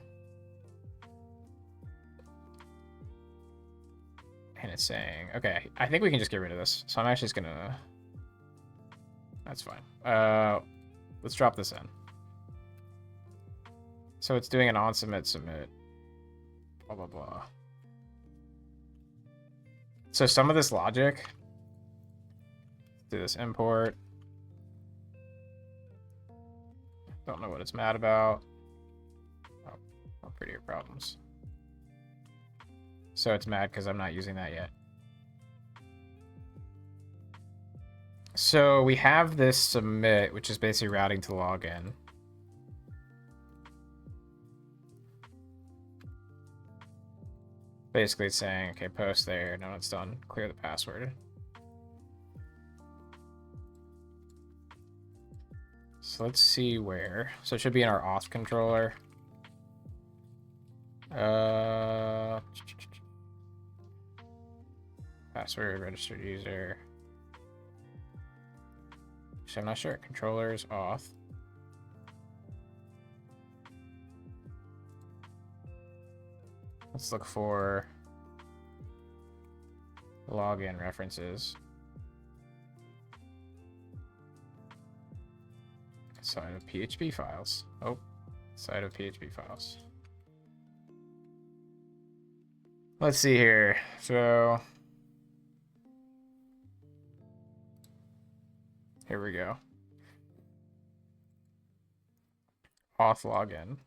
And it's saying, okay, I think we can just get rid of this. So I'm actually just gonna, that's fine. Let's drop this in. So it's doing an on submit, blah, blah, blah. So some of this logic, do this import. Don't know what it's mad about. Oh, prettier problems. So it's mad because I'm not using that yet. So we have this submit, which is basically routing to login. Basically it's saying, okay, post there. Now it's done. Clear the password. So let's see where. So it should be in our auth controller. Password, registered user. So I'm not sure. Controllers, auth. Let's look for login references. Side of PHP files. Oh, side of PHP files. Let's see here. So here we go. Auth login.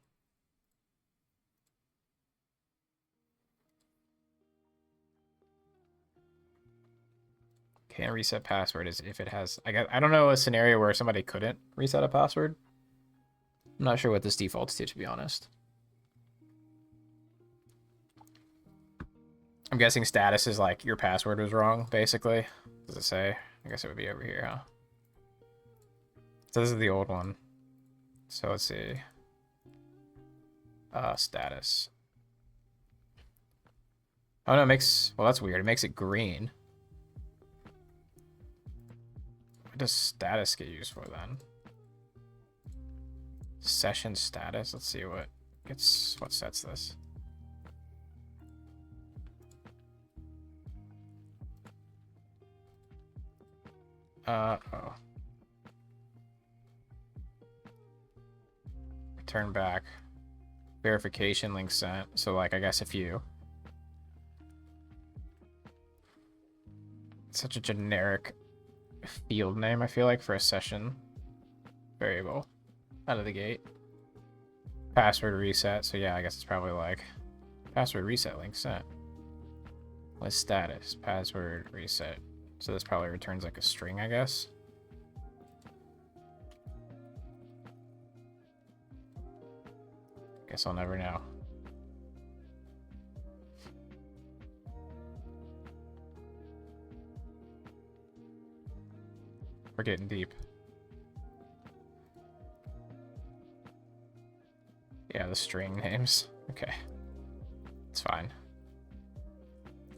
Can't reset password is if it has. I don't know a scenario where somebody couldn't reset a password. I'm not sure what this defaults to be honest. I'm guessing status is like your password was wrong, basically. Does it say? I guess it would be over here, huh? So this is the old one. So let's see. Status. Oh no, it makes, well, that's weird. It makes it green. What does status get used for then? Session status. Let's see what sets this. Oh. Return back. Verification link sent. So like, I guess if you. It's such a generic field name, I feel like, for a session variable out of the gate. Password reset. So yeah, I guess it's probably like password reset link sent. List status. Password reset. So this probably returns like a string, I guess. Guess I'll never know. We're getting deep. Yeah, the string names. Okay. It's fine.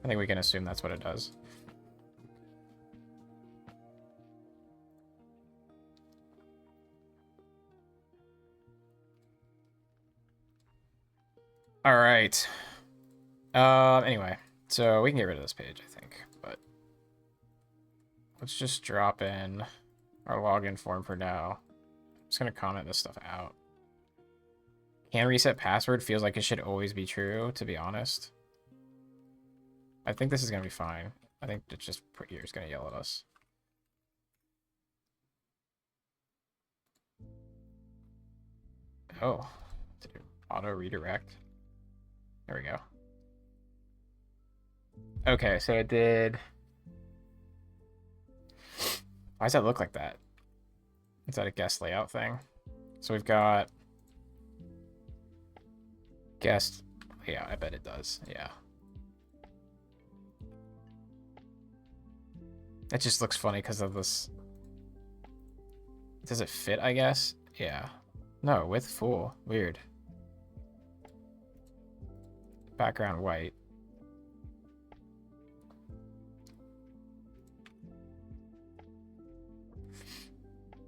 I think we can assume that's what it does. All right. Anyway, so we can get rid of this page, I think, but let's just drop in our login form for now. I'm just gonna comment this stuff out. Can reset password feels like it should always be true, to be honest. I think this is gonna be fine. I think it's just here is gonna yell at us. Oh, auto redirect. There we go. Okay, so it did. Why does that look like that? Is that a guest layout thing? So we've got guest layout. I bet it does. Yeah. It just looks funny because of this. Does it fit, I guess? Yeah. No, with full. Weird. Background white.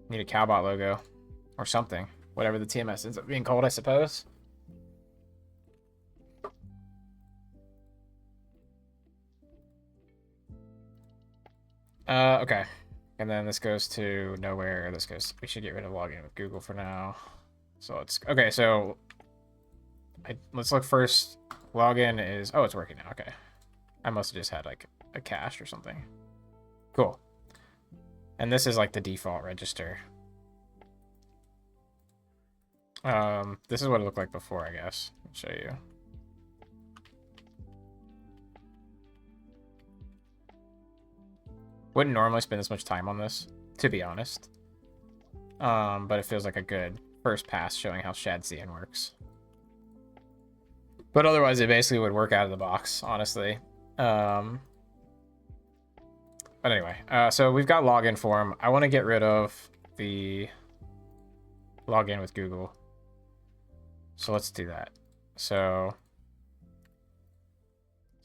Need a Cowbot logo. Or something. Whatever the TMS ends up being called, I suppose. Okay. And then this goes to nowhere. This goes... We should get rid of login with Google for now. So let's... Okay, so... let's look first. Login is... Oh, it's working now. Okay. I must have just had, like, a cache or something. Cool. And this is, like, the default register. This is what it looked like before, I guess. I'll show you. Wouldn't normally spend this much time on this, to be honest. But it feels like a good first pass showing how Shadcyan works. But otherwise, it basically would work out of the box, honestly. But anyway, so we've got login form. I want to get rid of the login with Google. So let's do that. So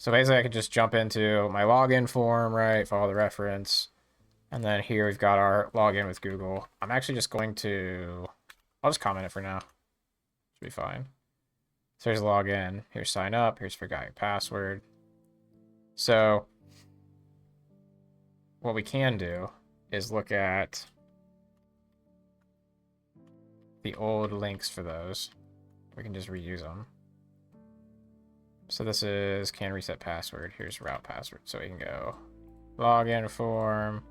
basically I could just jump into my login form, right? Follow the reference. And then here we've got our login with Google. I'm actually just going to... I'll just comment it for now. Should be fine. So here's login. Here's sign up. Here's forgot your password. So what we can do is look at the old links for those. We can just reuse them. So this is can reset password. Here's route password. So we can go login form.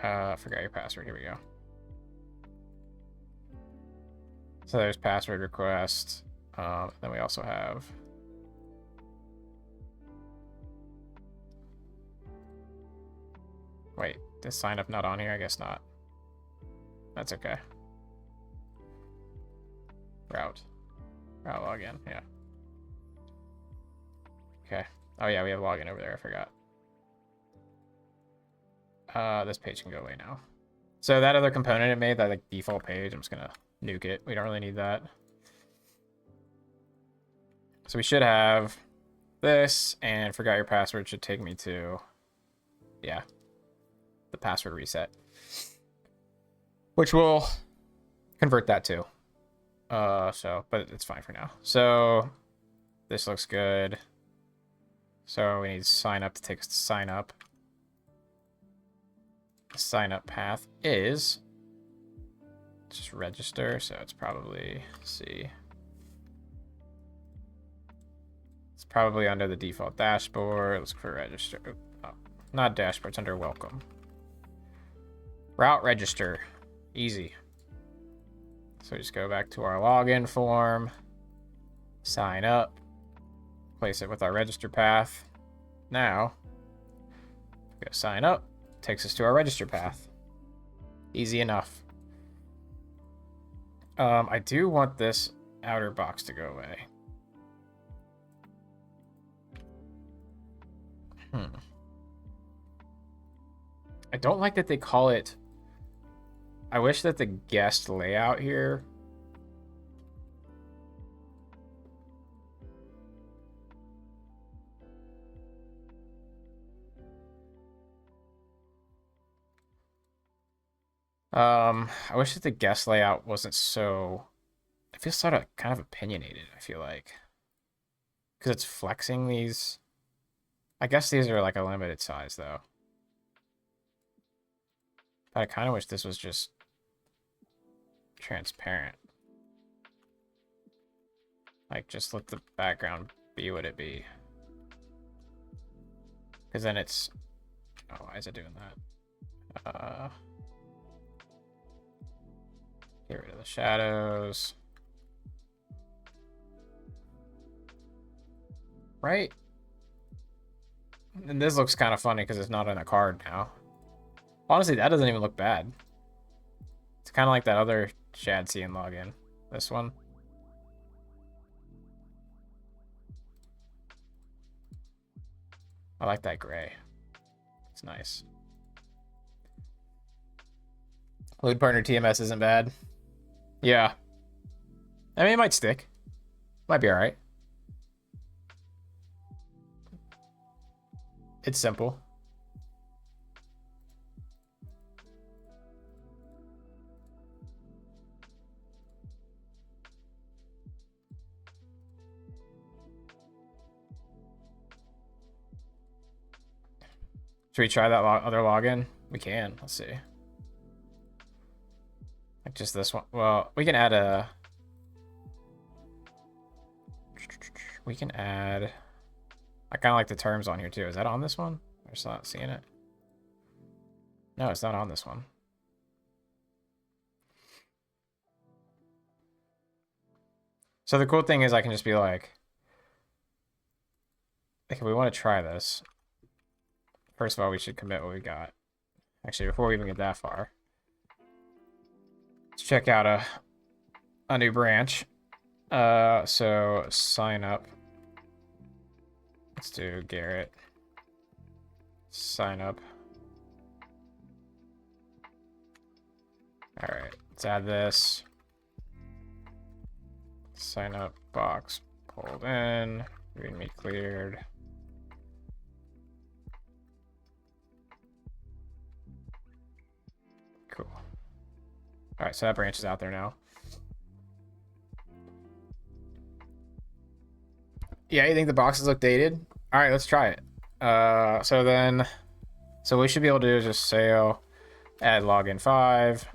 Forgot your password. Here we go. So there's password request. Then we also have wait, this sign up not on here? I guess not. That's okay. Route login, yeah. Okay. Oh yeah, we have login over there, I forgot. This page can go away now. So that other component it made, that like default page, I'm just gonna nuke it. We don't really need that. So we should have this, and forgot your password should take me to, yeah, the password reset, which will convert that too. But it's fine for now. So this looks good. So we need sign up to take us to sign up. The sign up path is just register, so it's probably, let's see. It's probably under the default dashboard. Let's look for register. Oh, not dashboard, it's under welcome. Route register. Easy. So just go back to our login form, sign up, place it with our register path. Now, go sign up, takes us to our register path. Easy enough. I do want this outer box to go away. I don't like that they call it... I wish that the guest layout here... I wish that the guest layout wasn't so... It feels sort of kind of opinionated, I feel like. Because it's flexing these... I guess these are like a limited size, though. But I kind of wish this was just transparent. Like, just let the background be what it be. Because then it's... Oh, why is it doing that? Get rid of the shadows. Right? And this looks kind of funny because it's not in a card now. Honestly, that doesn't even look bad. It's kind of like that other Shadcyan login. This one. I like that gray. It's nice. Load partner TMS isn't bad. Yeah. I mean, it might stick. Might be alright. It's simple. Should we try that other login? We can. Let's see. Like just this one. Well, we can add a... We can add... I kind of like the terms on here too. Is that on this one? I'm just not seeing it. No, it's not on this one. So the cool thing is I can just be like, if we want to try this, first of all, we should commit what we got. Actually, before we even get that far, let's check out a new branch. So sign up. Let's do Garrett. Sign up. All right, let's add this. Sign up box pulled in. README cleared. Cool. All right, so that branch is out there now. Yeah, you think the boxes look dated? All right, let's try it. So we should be able to do is just sail, add login 5.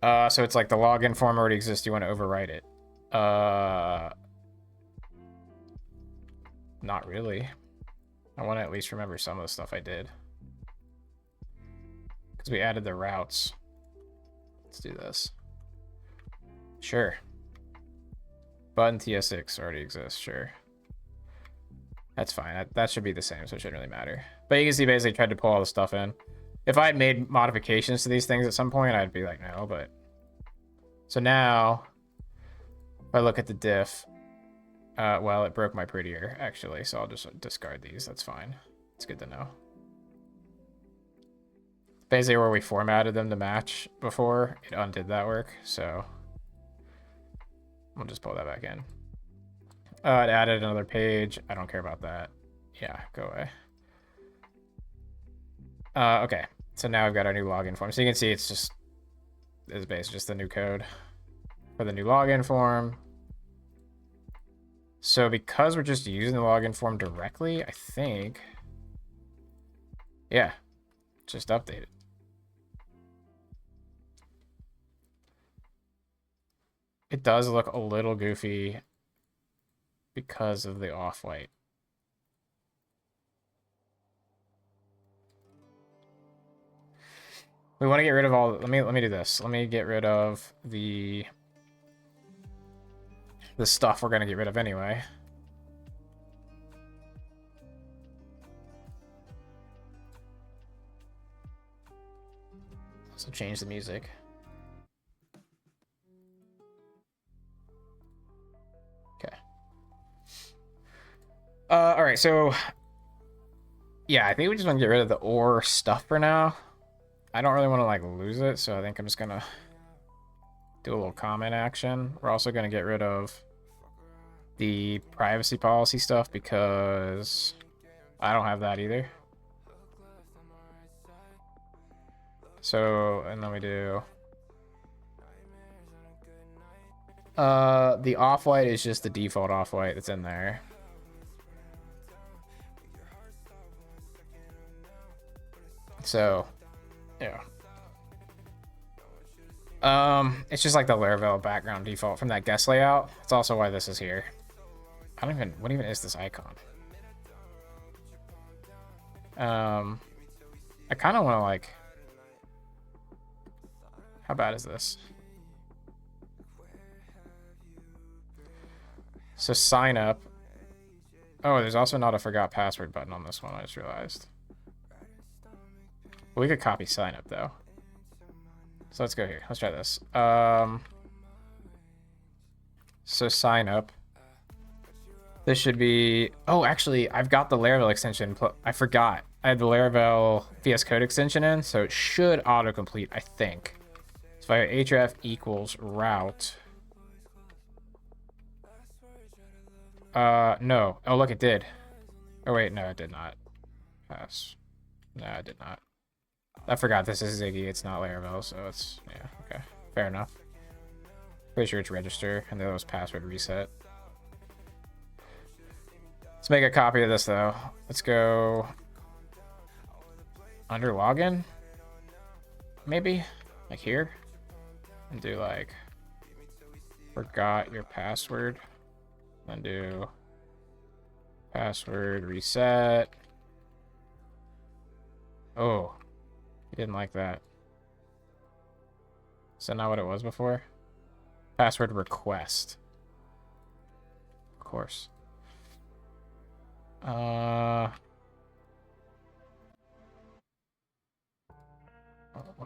So it's like the login form already exists. You want to overwrite it? Not really. I want to at least remember some of the stuff I did. Because we added the routes. Let's do this. Sure. Button TS6 already exists, sure. That's fine. That should be the same, so it shouldn't really matter. But you can see basically tried to pull all the stuff in. If I had made modifications to these things at some point, I'd be like, no, but... So now, if I look at the diff, well, it broke my prettier, actually, so I'll just discard these. That's fine. It's good to know. Basically where we formatted them to match before, it undid that work, so... We'll just pull that back in. It added another page. I don't care about that. Yeah, go away. Okay, so now I've got our new login form. So you can see it's basically just the new code for the new login form. So because we're just using the login form directly, I think, yeah, just update it. It does look a little goofy because of the off-white. We want to get rid of all... Let me do this. Let me get rid of the stuff we're going to get rid of anyway. So change the music. Okay. All right, so yeah, I think we just want to get rid of the or stuff for now. I don't really want to like lose it, so I think I'm just gonna do a little comment action. We're also gonna get rid of the privacy policy stuff because I don't have that either. So, and then we do the off-white is just the default off-white that's in there. So, yeah. It's just like the Laravel background default from that guest layout. It's also why this is here. I don't even, what even is this icon? I kind of want to like, how bad is this? So sign up. Oh, there's also not a forgot password button on this one, I just realized. We could copy sign up though. So let's go here. Let's try this. So sign up. This should be... Oh, actually, I've got the Laravel extension. I forgot. I had the Laravel VS Code extension in, so it should autocomplete, I think. So if I href equals route... no. Oh, look, it did. Oh, wait, no, it did not. Pass. No, it did not. I forgot this is Ziggy, it's not Laravel, so it's... Yeah, okay. Fair enough. Pretty sure it's register, and then it was password reset. Let's make a copy of this, though. Let's go... under login? Maybe? Like here? And do, like... forgot your password. Then do... password reset. Oh. You didn't like that. Is that not what it was before? Password request. Of course. What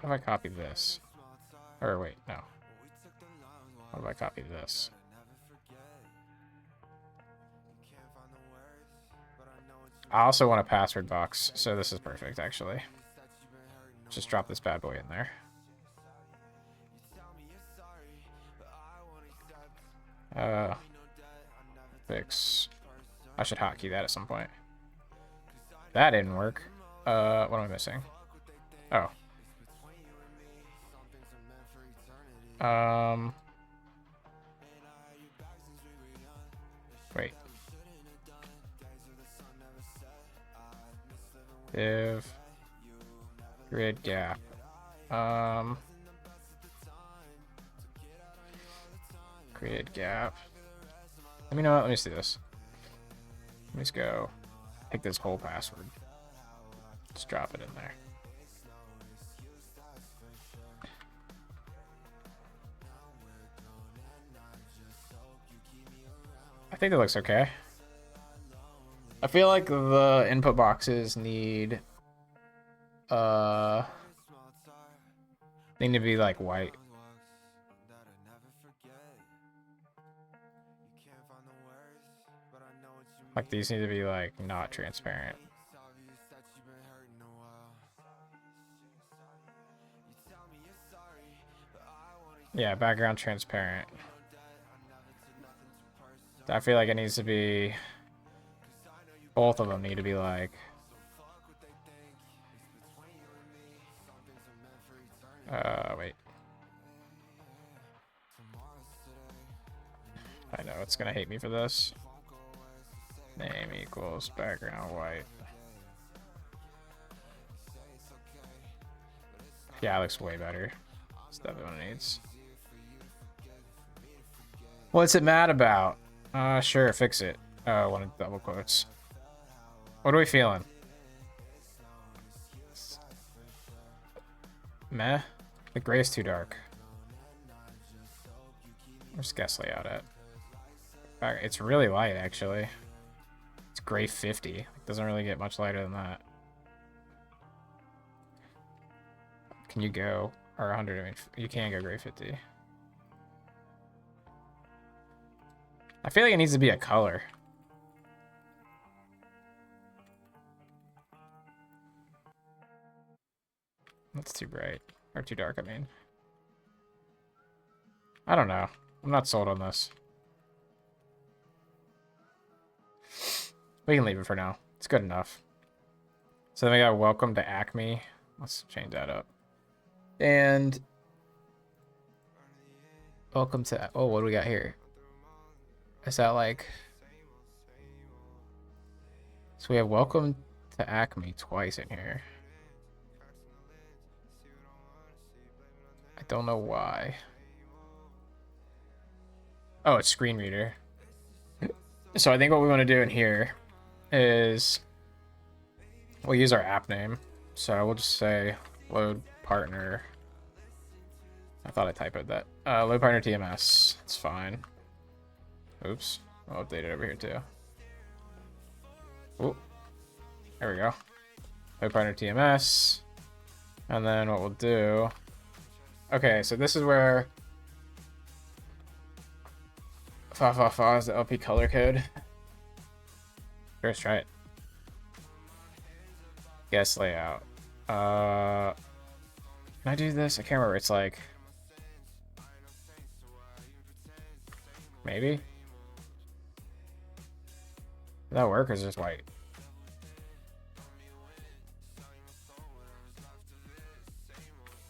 if I copy this? Or wait, no. What if I copy this? I also want a password box, so this is perfect, actually. Just drop this bad boy in there. Fix. I should hotkey that at some point. That didn't work. What am I missing? Oh. Wait. Div. Grid gap. Grid gap. Let me know. Let me see this. Let me just go take this whole password. Just drop it in there. I think it looks okay. I feel like the input boxes need to be like white. Like these need to be like not transparent. Yeah, background transparent. I feel like it needs to be... both of them need to be like... wait. I know, it's gonna hate me for this. Name equals background white. Yeah, it looks way better. Stuff everyone needs. What's it mad about? Sure, fix it. Oh, one of double quotes. What are we feeling? Meh? The gray is too dark. Where's guest layout at? It's really light, actually. It's gray 50. It doesn't really get much lighter than that. Can you go... or 100, I mean, you can go gray 50. I feel like it needs to be a color. That's too bright. Or too dark, I mean. I don't know. I'm not sold on this. We can leave it for now. It's good enough. So then we got welcome to Acme. Let's change that up. And welcome to... oh, what do we got here? Is that like... so we have welcome to Acme twice in here. I don't know why. Oh, it's screen reader. So I think what we want to do in here is we'll use our app name. So we'll just say load partner. I thought I typed that. Load partner TMS. It's fine. Oops. I'll update it over here too. Ooh. There we go. Load partner TMS. And then what we'll do... okay, so this is where... Fa fa fa is the LP color code. Let's try it. Guest layout. Can I do this? I can't remember. It's like maybe. Does that work or is it just white?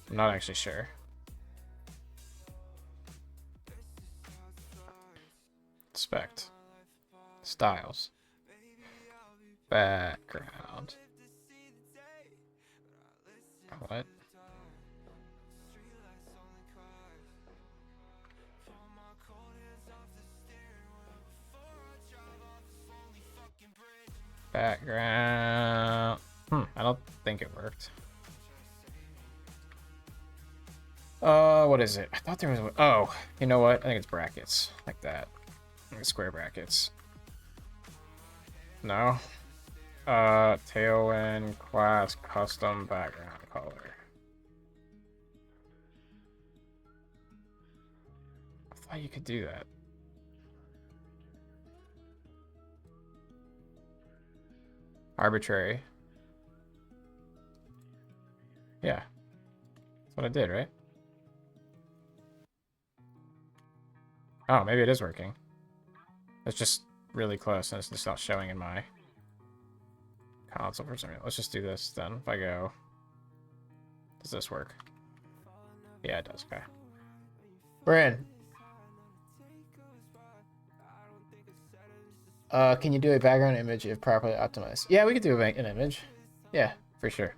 I'm not actually sure. Inspect. Styles. Background. What? Background. I don't think it worked. What is it? I thought there was. Oh, you know what? I think it's brackets like that. Like square brackets. No. Tailwind class custom background color. I thought you could do that. Arbitrary. Yeah. That's what I did, right? Oh, maybe it is working. It's just really close and it's just not showing in my console for some reason. Let's just do this then. If I go, does this work? Yeah, it does. Okay. We're in. Can you do a background image if properly optimized? Yeah, we could do an image. Yeah, for sure.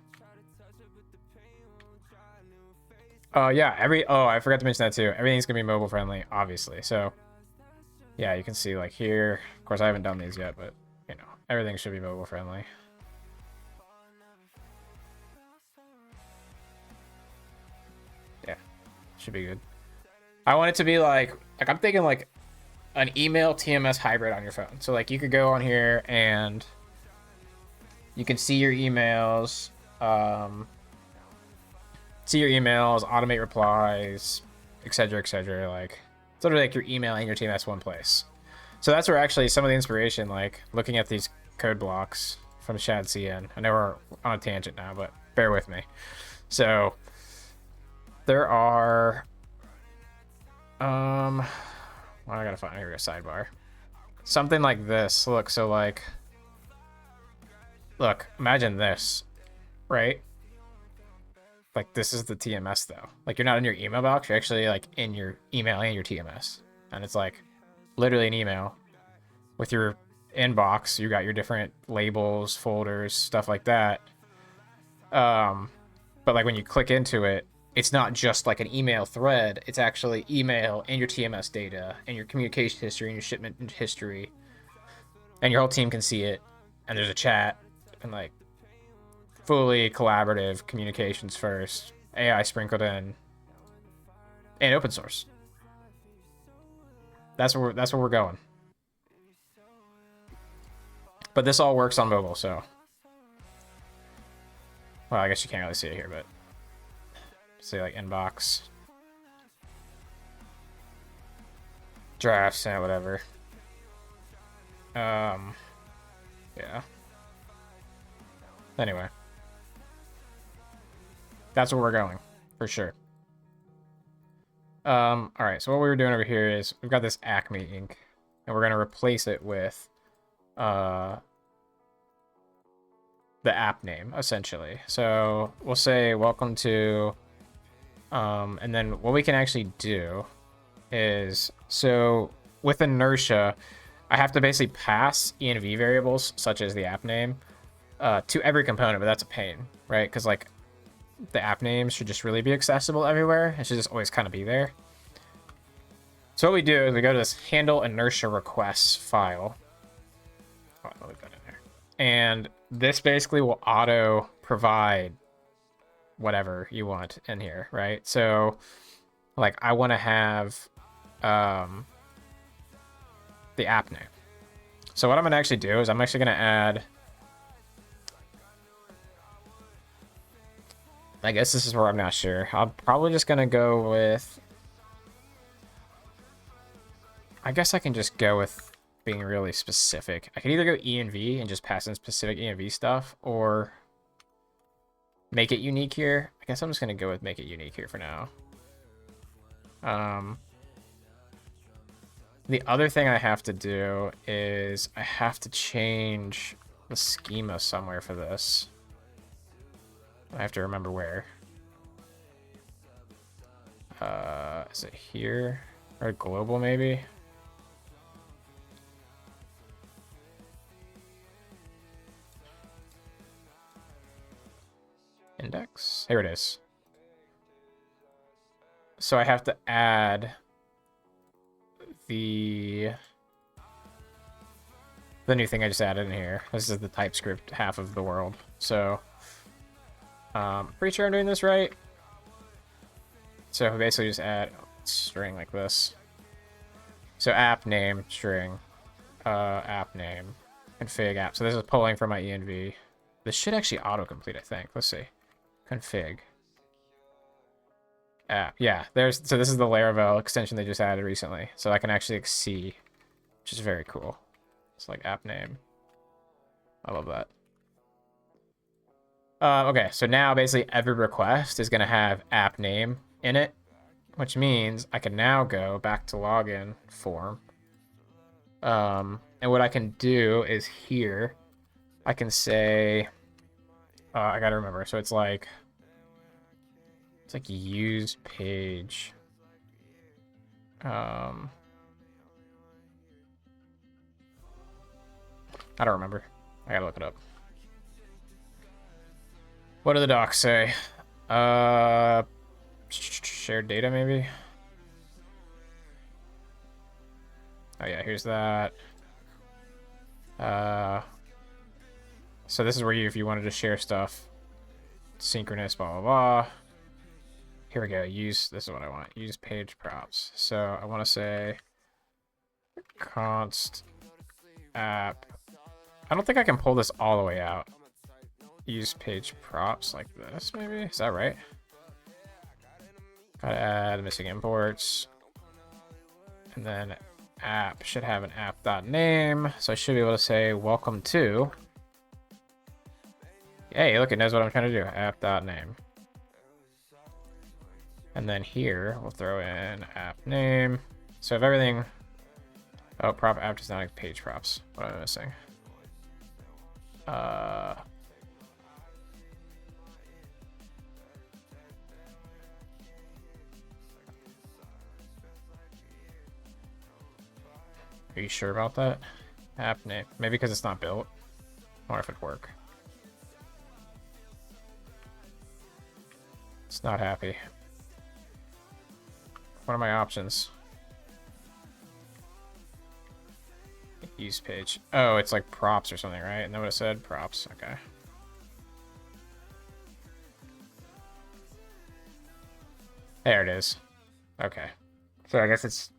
Yeah, I forgot to mention that too. Everything's gonna be mobile friendly, obviously. So yeah, you can see like here. Of course, I haven't done these yet, but you know, everything should be mobile friendly. Yeah, should be good. I want it to be like I'm thinking like an email TMS hybrid on your phone. So like you could go on here and you can see your emails, automate replies, etc., etc. Like sort of like your email and your TMS one place. So that's where actually some of the inspiration, like looking at these code blocks from ShadCN. I know we're on a tangent now, but bear with me. So there are, well, I gotta find here a sidebar. Something like this. Look, so like, look, imagine this, right? Like this is the TMS though. Like you're not in your email box, you're actually like in your email and your TMS. And it's like literally an email with your inbox. You got your different labels, folders, stuff like that. But like when you click into it, it's not just like an email thread. It's actually email and your TMS data and your communication history and your shipment history. And your whole team can see it. And there's a chat and like fully collaborative communications first, AI sprinkled in, and open source. That's where we're going. But this all works on mobile, so well, I guess you can't really see it here, but say like inbox, drafts, and whatever. Yeah. Anyway, that's where we're going for sure. All right. So what we were doing over here is we've got this Acme ink, and we're gonna replace it with the app name essentially. So we'll say welcome to, and then what we can actually do is, so with inertia, I have to basically pass env variables such as the app name to every component, but that's a pain, right? Because like the app names should just really be accessible everywhere. It should just always kind of be there. So what we do is we go to this handle inertia requests file. Oh, I'll leave that in there. And this basically will auto provide whatever you want in here, right? So like I want to have the app name. So what I'm gonna actually do is I'm actually gonna add, I guess this is where I'm not sure. I'm probably just gonna go with, I guess I can just go with being really specific. I can either go env and just pass in specific env stuff, or make it unique here. I guess I'm just going to go with make it unique here for now. The other thing I have to do is I have to change the schema somewhere for this. I have to remember where. Is it here? Or global, maybe? Index? Here it is. So I have to add the new thing I just added in here. This is the TypeScript half of the world. So pretty sure I'm doing this right. So we basically just add string like this. So app name string, app name, config app. So this is pulling from my env. This should actually autocomplete, I think. Let's see. Config app. Yeah, so this is the Laravel extension they just added recently. So I can actually see, which is very cool. It's like app name. I love that. Okay, so now basically every request is going to have app name in it, which means I can now go back to login form. And what I can do is here, I can say, I gotta remember. So it's like use page. I don't remember. I gotta look it up. What do the docs say? Shared data, maybe? Oh yeah, here's that. So this is where if you wanted to share stuff, synchronous, blah, blah, blah. Here we go. This is what I want. Use page props. So I want to say const app. I don't think I can pull this all the way out. Use page props like this, maybe? Is that right? Gotta add missing imports. And then app should have an app.name. So I should be able to say welcome to. Hey, look, it knows what I'm trying to do. App.name. And then here, we'll throw in app name. So if everything... Oh, prop app does not have page props. What am I missing? Are you sure about that? App name. Maybe because it's not built. I wonder if it'd work. It's not happy. What are my options? Use page. Oh, it's like props or something, right? Isn't that what it said? Props. Okay. There it is. Okay. So I guess it's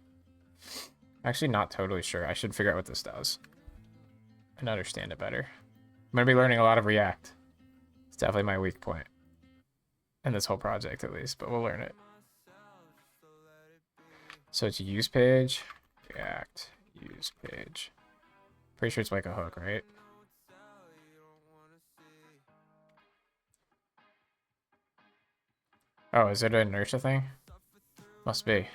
actually not totally sure. I should figure out what this does and understand it better. I'm going to be learning a lot of React. It's definitely my weak point in this whole project, at least, but we'll learn it. So it's use page, React, use page. Pretty sure it's like a hook, right? Oh, is it an inertia thing? Must be.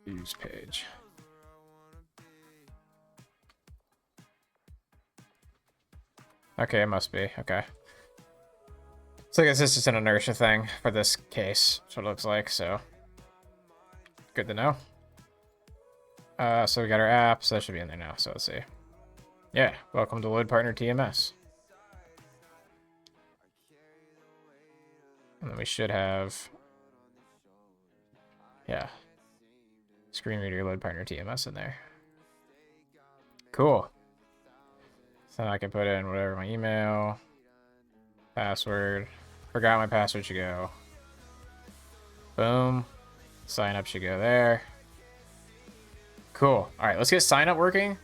Use page. Okay, it must be. Okay. So I guess this is an inertia thing for this case. That's what it looks like, so good to know. So we got our app, so that should be in there now. So let's see. Yeah, welcome to Load Partner TMS. And then we should have, yeah, Screen Reader Load Partner TMS in there. Cool. So now I can put in whatever, my email, password. Forgot my password should go. Boom. Sign up should go there. Cool. All right, let's get sign up working.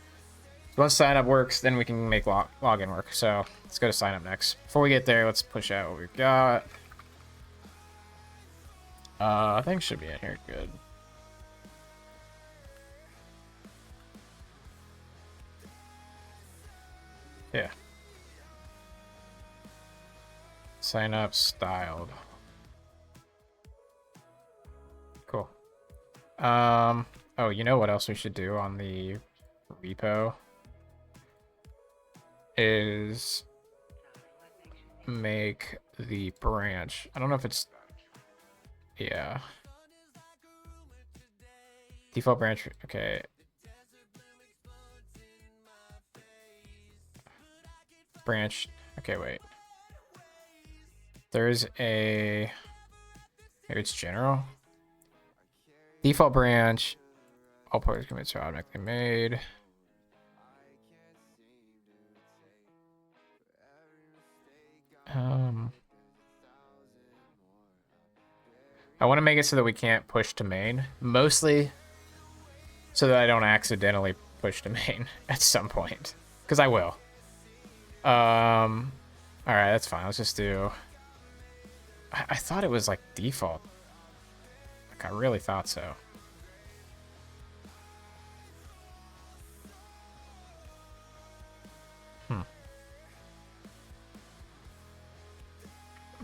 Once sign up works, then we can make login work. So let's go to sign up next. Before we get there, let's push out what we've got. I think should be in here good. Yeah. Sign up styled. Cool. Oh, you know what else we should do on the repo is make the branch. I don't know if it's, yeah. Default branch, okay. Branch, okay, wait. There's a, maybe it's general. Default branch, all parts commits are automatically made. I want to make it so that we can't push to main, mostly so that I don't accidentally push to main at some point, because I will. All right, that's fine. Let's just do. I thought it was like default. Like I really thought so.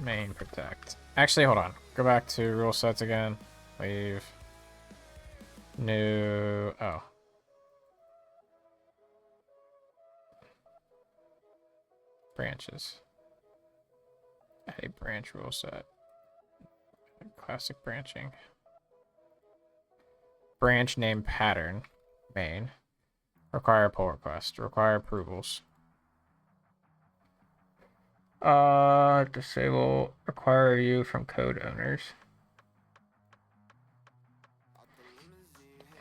Main protect. Actually, hold on. Go back to rule sets again. Leave. New. Oh. Branches. Add a branch rule set. Classic branching. Branch name pattern. Main. Require pull request. Require approvals. Disable require review from code owners.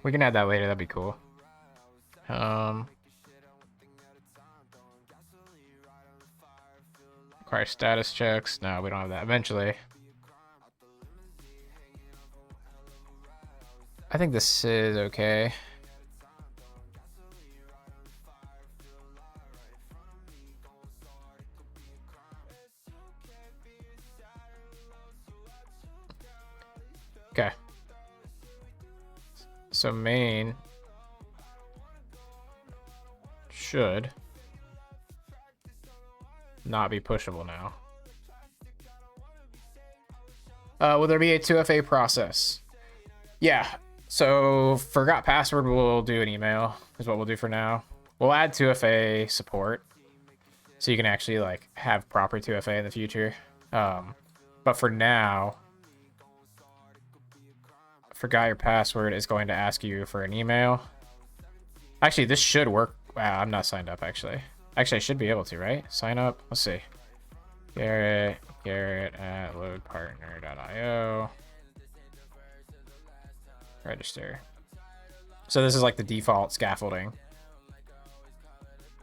We can add that later, that'd be cool. Require status checks. No, we don't have that. Eventually. I think this is okay. Okay. So main should not be pushable now. Will there be a 2FA process? Yeah. So forgot password, we'll do an email is what we'll do for now. We'll add 2FA support so you can actually like have proper 2FA in the future. But for now, forgot your password is going to ask you for an email. Actually, this should work. Wow, I'm not signed up actually. Actually, I should be able to, right? Sign up. Let's see. Garrett at loadpartner.io. Register. So this is like the default scaffolding.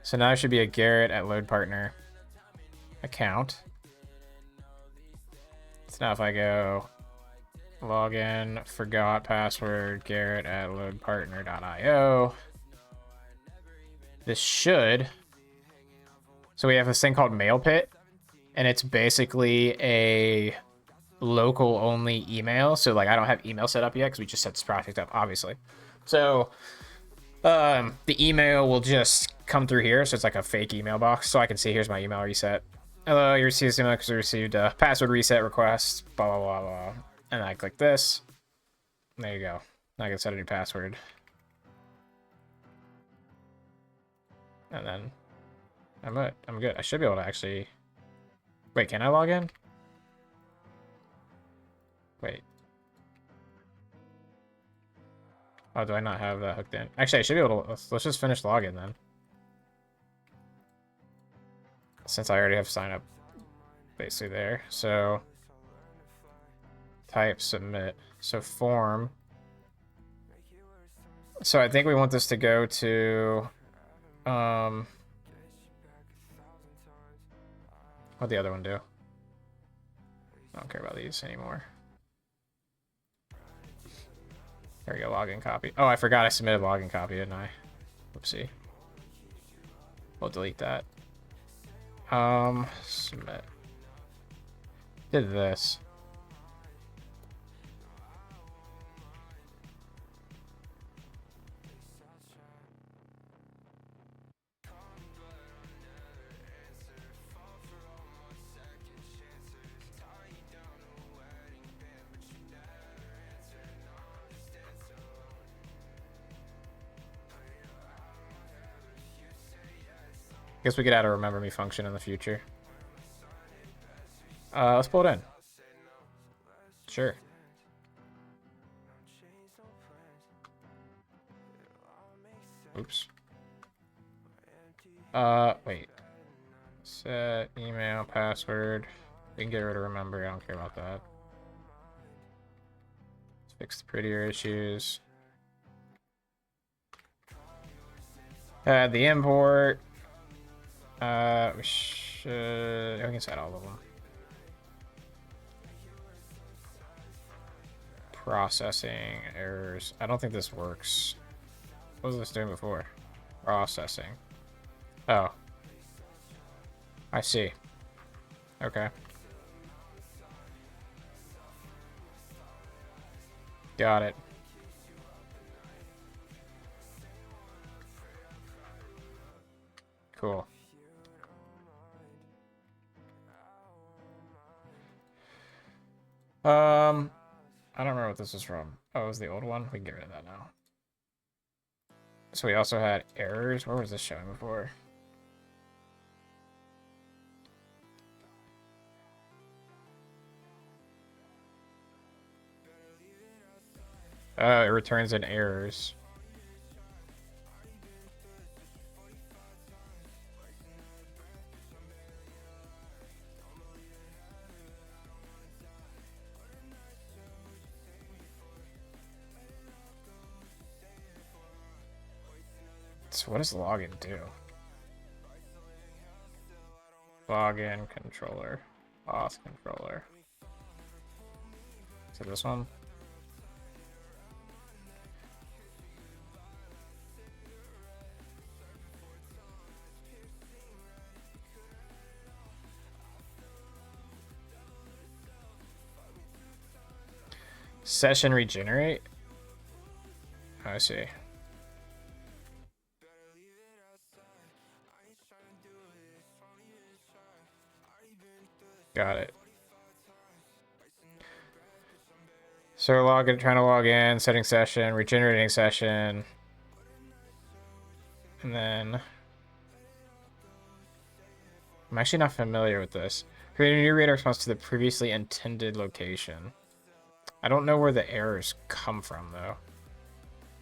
So now there should be a Garrett at loadpartner account. So now if I go login, forgot password, Garrett at loadpartner.io. This should. So we have this thing called MailPit, and it's basically a local only email. So like I don't have email set up yet because we just set this project up, obviously. So the email will just come through here. So it's like a fake email box. So I can see here's my email reset. Hello, you received this email because you received a password reset request, blah, blah, blah, blah. And I click this. There you go. Now I can set a new password. And then I'm good. I should be able to actually... Wait, can I log in? Wait. Oh, do I not have that hooked in? Actually, I should be able to... Let's just finish login then. Since I already have sign up basically there. So type submit. So form. So I think we want this to go to what'd the other one do? I don't care about these anymore. There we go, login copy. Oh, I forgot I submitted login copy, didn't I? Oopsie. We'll delete that. Submit. Did this. Guess we could add a remember me function in the future. Let's pull it in. Sure. Oops. Wait. Set email, password. We can get rid of remember. I don't care about that. Let's fix the prettier issues. Add the import. We can set all of them. Processing errors. I don't think this works. What was this doing before? Processing. Oh. I see. Okay. Got it. Cool. I don't remember what this is from. Oh, it was the old one? We can get rid of that now. So we also had errors. Where was this showing before? It returns in errors. So what does login do? Login controller. Auth controller. Is it this one? Session regenerate? I see. Got it. So login, trying to log in, setting session, regenerating session. And then I'm actually not familiar with this. Create a new radar response to the previously intended location. I don't know where the errors come from though.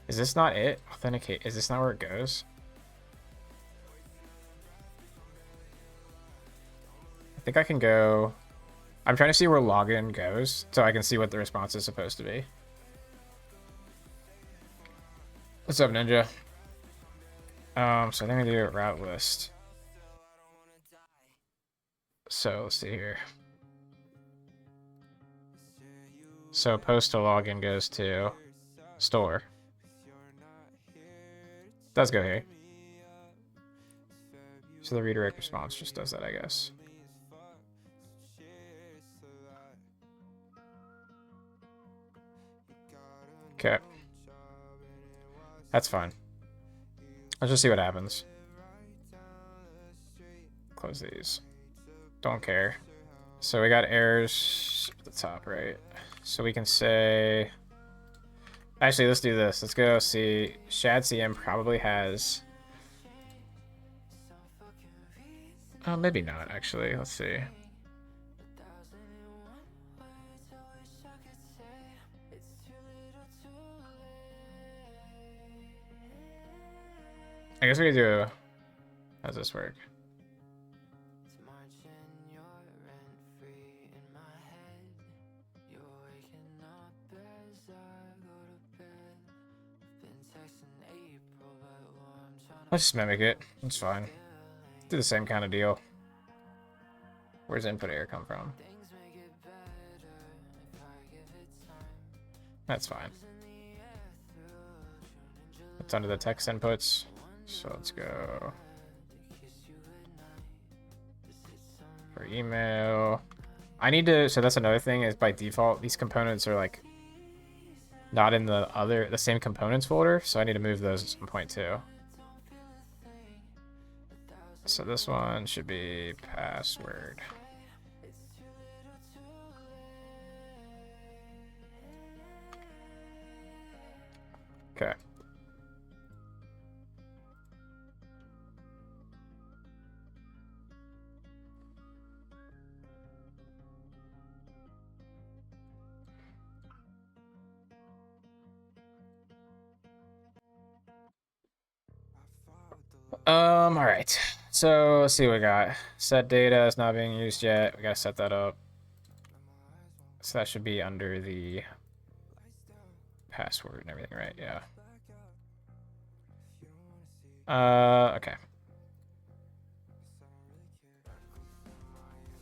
Is this not it? Authenticate. Is this not where it goes? I think I can go. I'm trying to see where login goes so I can see what the response is supposed to be. What's up, Ninja? So I think I do a route list. So let's see here. So postal login goes to store. Does go here. So the redirect response just does that, I guess. Okay. That's fine. Let's just see what happens. Close these. Don't care. So we got errors at the top, right? So we can say... Actually, let's do this. Let's go see. ShadCM probably has... Oh, maybe not, actually. Let's see. I guess we could do... How does this work? Let's just mimic it. It's fine. Do the same kind of deal. Where's input error come from? That's fine. It's under the text inputs. So let's go for email. I need to, so that's another thing is by default, these components are like not in the same components folder. So I need to move those at some point too. So this one should be password. Okay. All right. So let's see what we got. Set data is not being used yet. We gotta set that up. So that should be under the password and everything, right? Yeah. Okay.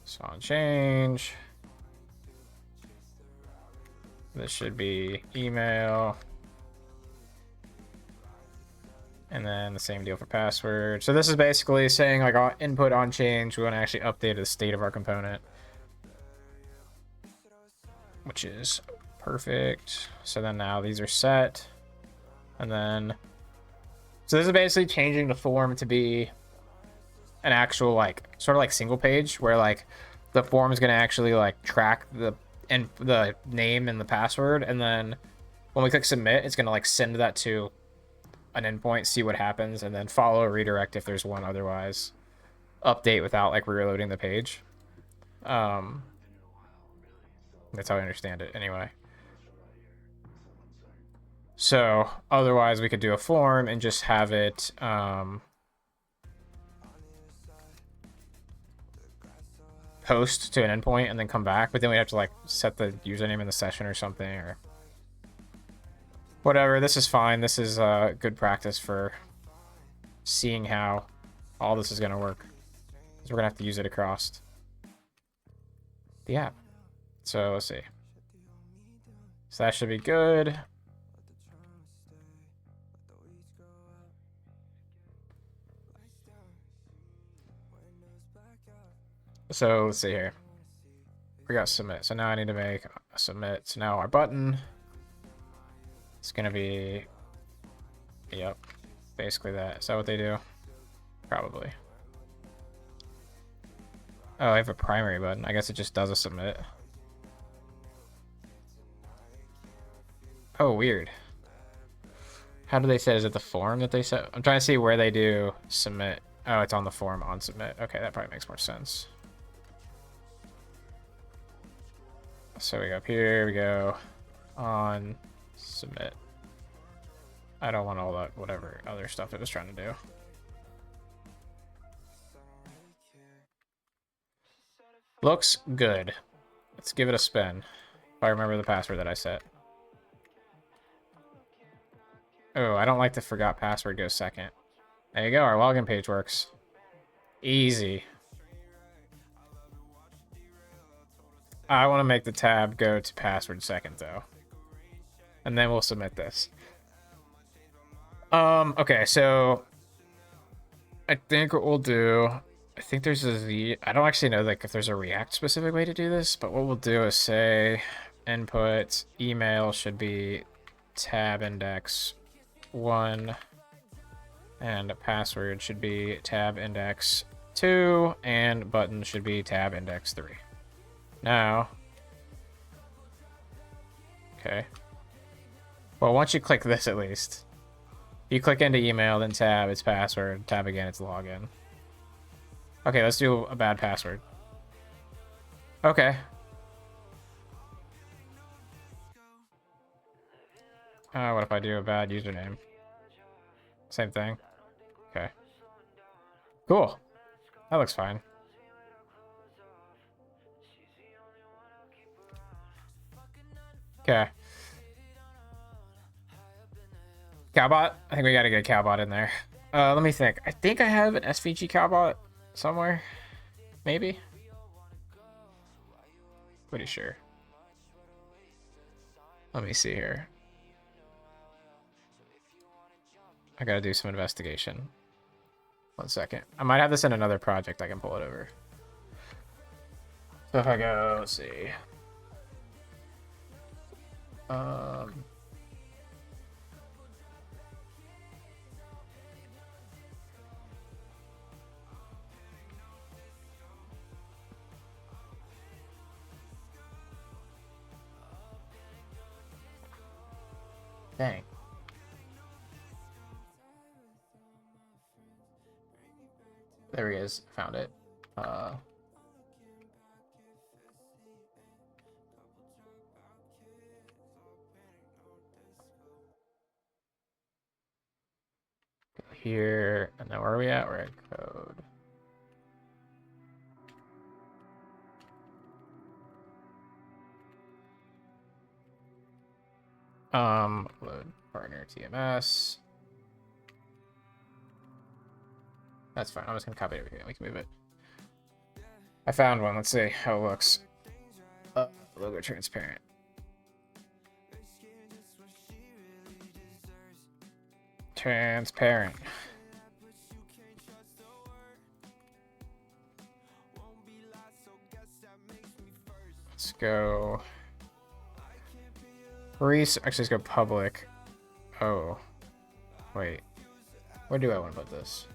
So on change. This should be email. And then the same deal for password. So this is basically saying like our input on change, we want to actually update the state of our component, which is perfect. So then now these are set. And then, so this is basically changing the form to be an actual like sort of like single page where like the form is going to actually like track the name and the password. And then when we click submit, it's going to like send that to an endpoint, see what happens, and then follow a redirect if there's one. Otherwise, update without like reloading the page. That's how I understand it anyway. So otherwise we could do a form and just have it post to an endpoint and then come back, but then we have to like set the username in the session or something or whatever. This is fine. This is good practice for seeing how all this is going to work, because we're going to have to use it across the app. So let's see. So that should be good. So let's see here. We got submit. So now I need to make a submit. So now our button is going to be, yep, basically that. Is that what they do? Probably. Oh, I have a primary button. I guess it just does a submit. Oh, weird. How do they say? Is it the form that they set? I'm trying to see where they do submit. Oh, it's on the form on submit. Okay, that probably makes more sense. So we go up here, we go on submit. I don't want all that whatever other stuff it was trying to do. Looks good. Let's give it a spin. If I remember the password that I set. Oh, I don't like the forgot password go second. There you go, our login page works. Easy. I want to make the tab go to password second though. And then we'll submit this. Okay, so I think what we'll do, I think there's I don't actually know like if there's a React specific way to do this, but what we'll do is say input email should be tab index 1 and password should be tab index 2 and button should be tab index 3. Now, okay. Well, once you click this at least, you click into email, then tab, it's password, tab again, it's login. Okay, let's do a bad password. Okay. What if I do a bad username? Same thing. Okay. Cool. That looks fine. Okay. Cowbot? I think we gotta get Cowbot in there. Let me think. I think I have an SVG Cowbot somewhere. Maybe? Pretty sure. Let me see here. I gotta do some investigation. 1 second. I might have this in another project. I can pull it over. So if I go, let's see. Dang. There he is. Found it. here, and then where are we at? We're at code. Load partner TMS. That's fine. I'm just gonna copy everything. We can move it. I found one. Let's see how it looks. Logo transparent. Transparent. Let's go. Actually, let's go public. Oh, wait. Where do I want to put this?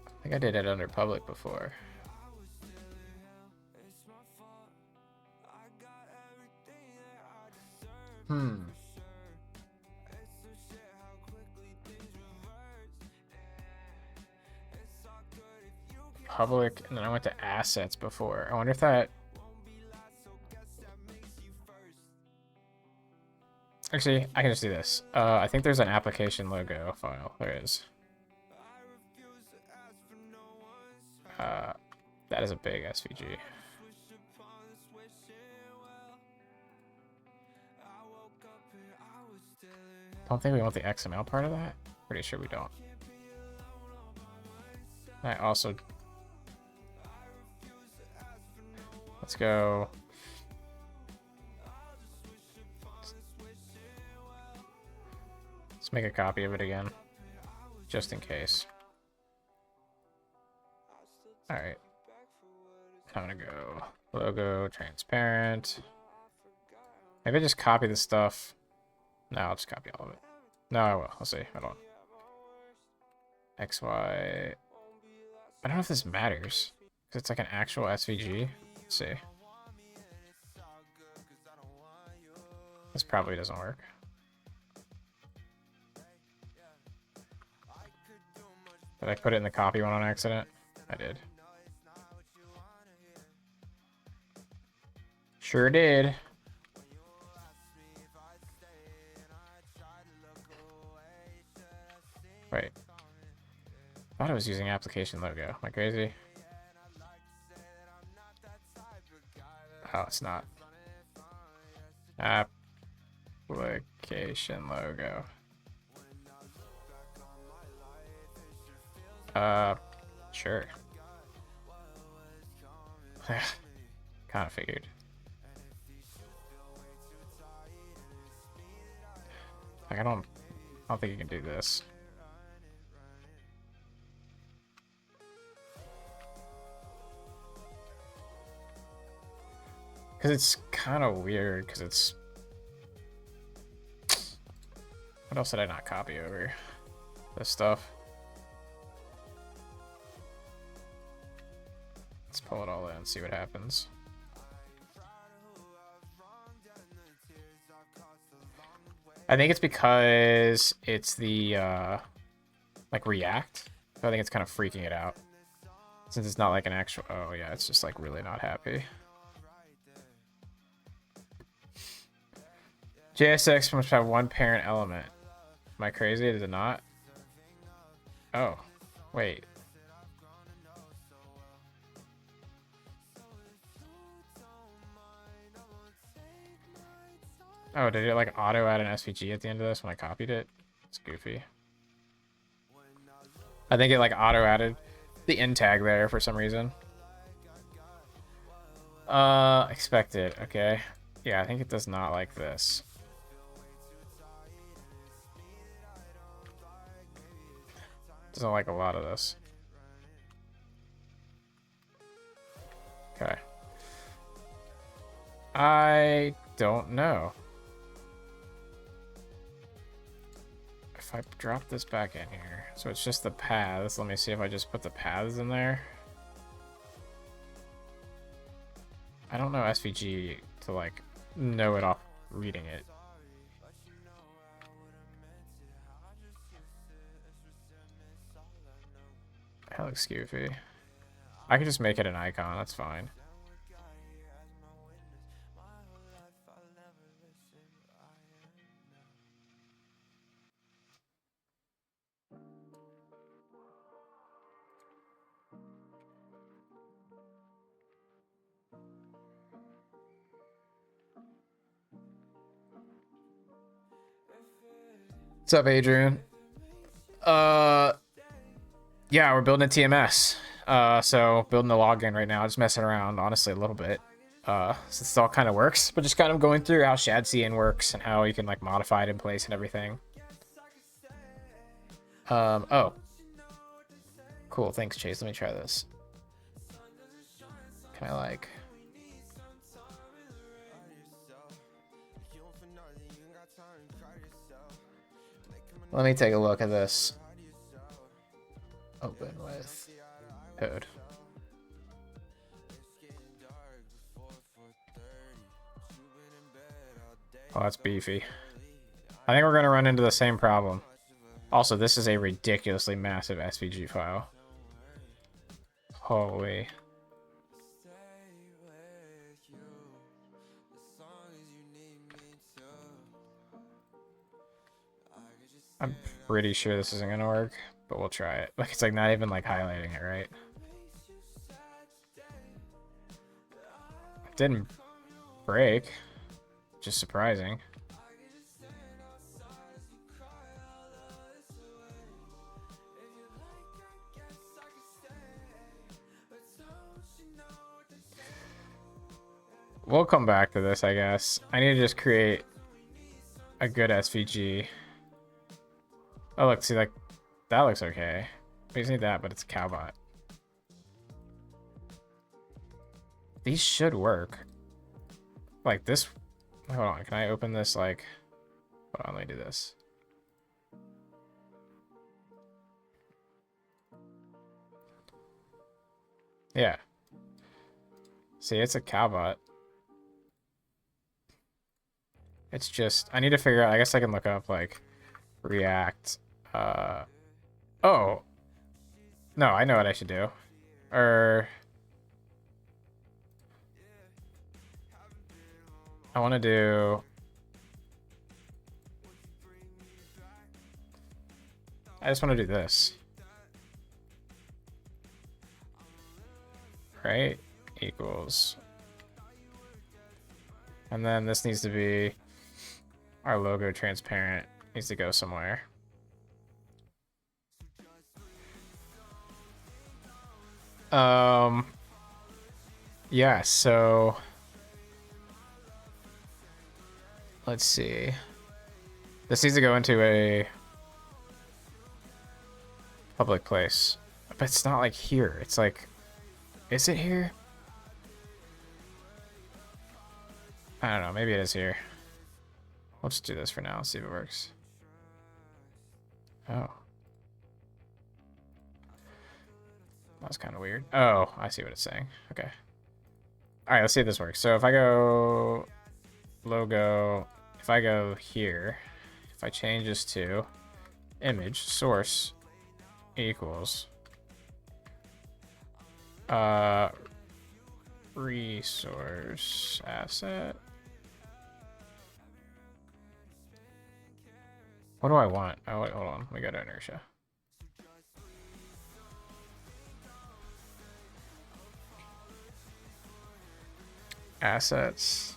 I think I did it under public before. Public, and then I went to assets before. I wonder if that... Actually, I can just do this. I think there's an application logo file. There is. That is a big SVG. Don't think we want the XML part of that. Pretty sure we don't. I also... Let's go... Let's make a copy of it again, just in case. Alright. I'm gonna go logo, transparent. Maybe I just copy the stuff. No, I'll just copy all of it. No, I will. I'll see. Hold on. XY. I don't know if this matters, because it's like an actual SVG. Let's see. This probably doesn't work. Did I put it in the copy one on accident? I did. Sure did. Wait. I thought I was using application logo. Am I crazy? Oh, it's not. Application logo. Sure. Kind of figured. Like, I don't think you can do this. Because it's kind of weird, because it's... What else did I not copy over? This stuff. Let's pull it all in and see what happens. I think it's because it's the, like, React. So I think it's kind of freaking it out. Since it's not like an actual... Oh, yeah, it's just, like, really not happy. JSX must have one parent element. Am I crazy? Is it not? Oh, wait. Oh, did it like auto add an SVG at the end of this when I copied it? It's goofy. I think it like auto added the end tag there for some reason. Expected. Okay. Yeah, I think it does not like this. Doesn't like a lot of this. Okay. I don't know. If I drop this back in here, so it's just the paths. Let me see if I just put the paths in there. I don't know SVG to like know it off reading it. That looks goofy. I can just make it an icon, that's fine. What's up, Adrian? Uh, yeah, we're building a TMS. So building a login right now, just messing around, honestly, a little bit. Since it all kind of works, but just kind of going through how ShadCN works and how you can like modify it in place and everything. Oh, cool. Thanks, Chase. Let me try this. Can I like? Let me take a look at this. Open with code. Oh, that's beefy. I think we're going to run into the same problem. Also, this is a ridiculously massive SVG file. Holy. I'm pretty sure this isn't going to work, but we'll try it. Like, it's like not even like highlighting it, right? It didn't break, which is surprising. We'll come back to this, I guess. I need to just create a good SVG. Oh, look, see, like, that looks okay. We just need that, but it's a cowbot. These should work. Like this. Hold on, can I open this, like... Hold on, let me do this. Yeah. See, it's a cowbot. It's just, I need to figure out, I guess I can look up, like, React. Oh. No, I know what I should do. I want to do... I just want to do this. Right? Equals. And then this needs to be our logo transparent. Needs to go somewhere. Yeah, so let's see. This needs to go into a public place. But it's not like here. It's like, is it here? I don't know, maybe it is here. We'll just do this for now, see if it works. Oh. That's kind of weird. Oh, I see what it's saying. Okay. All right, let's see if this works. So if I go logo, if I go here, if I change this to image source equals resource asset. What do I want? Oh, wait, hold on. Let me go to inertia. Assets.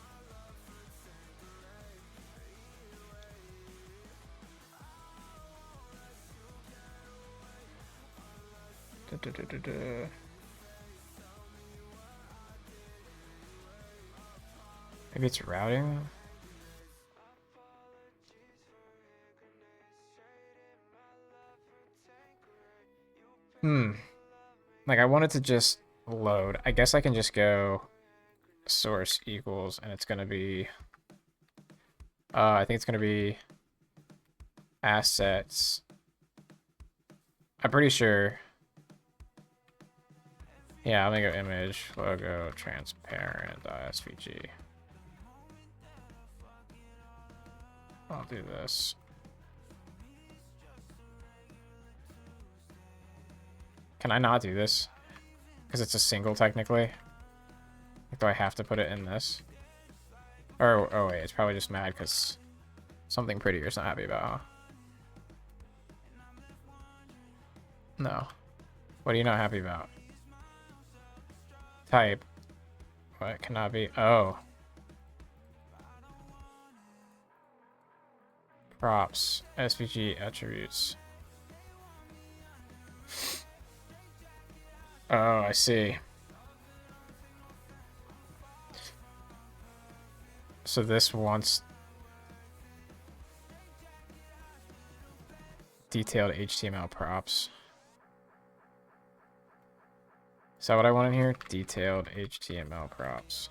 Maybe it's routing. Like I wanted to just load. I guess I can just go source equals and it's gonna be I think it's gonna be assets. I'm pretty sure. Yeah, I'm gonna go image logo transparent svg. I'll do this. Can I not do this? Because it's a single technically. Like, do I have to put it in this? Or, oh wait, it's probably just mad because something prettier is not happy about, huh? No. What are you not happy about? Type. What cannot be? Oh. Props, SVG attributes. Oh, I see. So this wants detailed HTML props. Is that what I want in here? Detailed HTML props.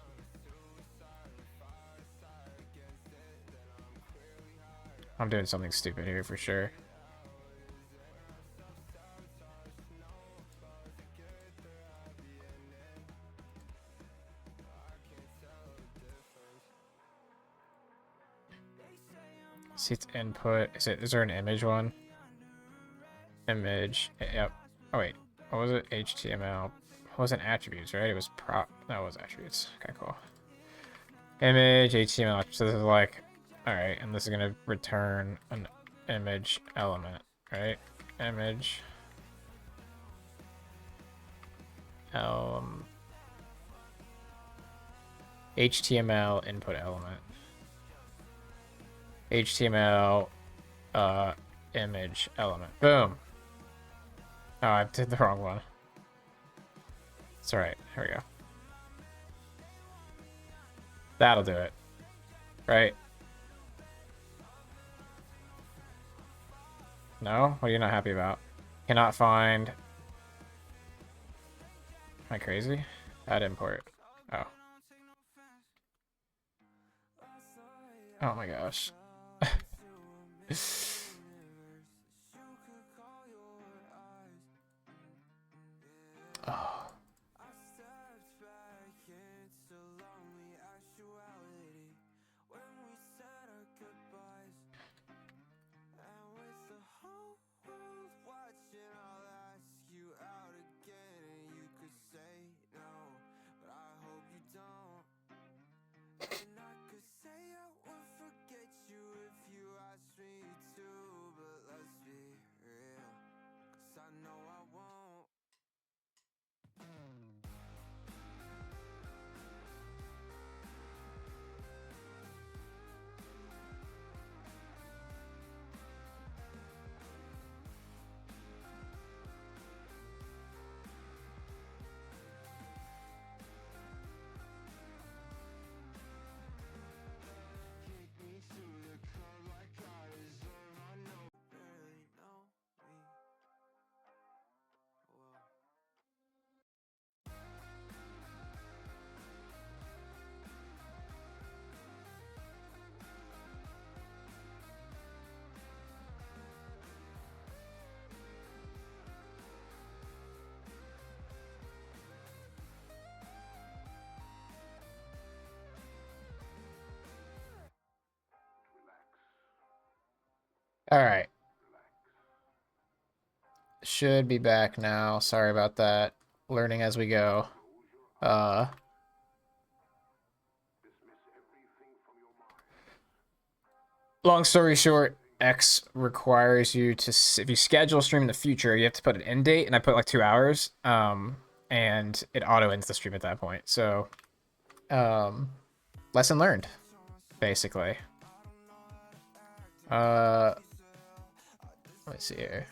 I'm doing something stupid here for sure. See, it's input. Is there an image one? Image. Yep. Oh wait. What was it? HTML. It wasn't attributes, right? It was prop. No, it was attributes. Okay, cool. Image, HTML. So this is like, all right, and this is gonna return an image element, right? Image. HTML input element. HTML image element. Boom. Oh, I did the wrong one. It's alright. Here we go. That'll do it. Right? No? What are you not happy about? Cannot find... Am I crazy? Add import. Oh. Oh my gosh. Oh. All right. Should be back now. Sorry about that. Learning as we go. Long story short, X requires you to, if you schedule a stream in the future, you have to put an end date, and I put like 2 hours, and it auto ends the stream at that point. So, lesson learned, basically. Let me see here.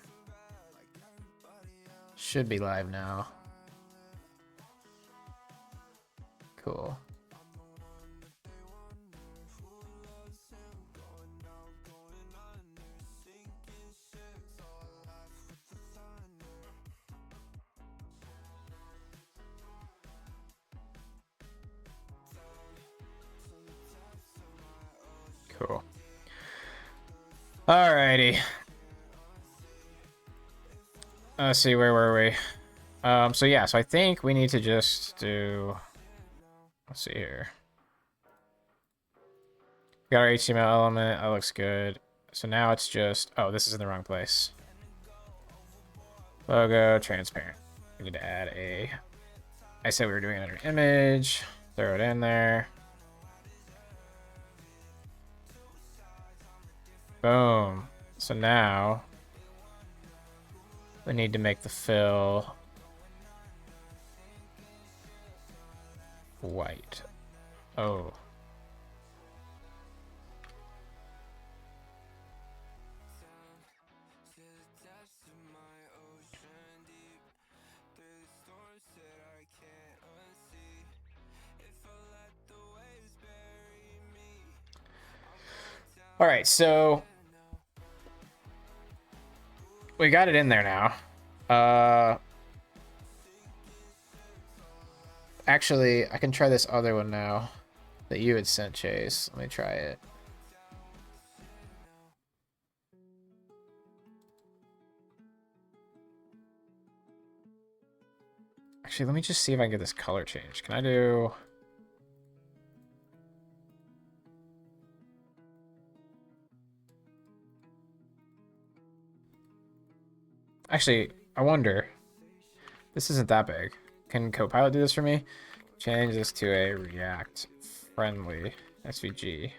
Should be live now. Cool. Cool. Alrighty. Let's see, where were we? So yeah, so I think we need to just do... Let's see here. Got our HTML element. That looks good. So now it's just... Oh, this is in the wrong place. Logo, transparent. We need to add a... I said we were doing it under image. Throw it in there. Boom. So now... we need to make the fill... white. Oh. All right, so we got it in there now. Actually, I can try this other one now that you had sent, Chase. Let me try it. Actually, let me just see if I can get this color changed. Can I do... Actually, I wonder. This isn't that big. Can Copilot do this for me? Change this to a React-friendly SVG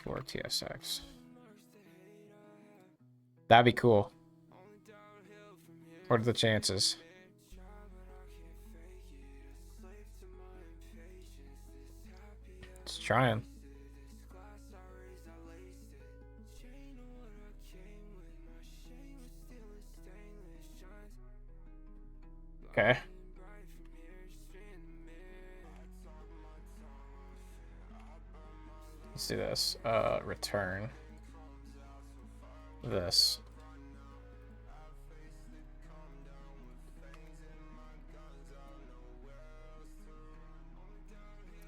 for TSX. That'd be cool. What are the chances? It's trying. Okay. Let's do this. Return this.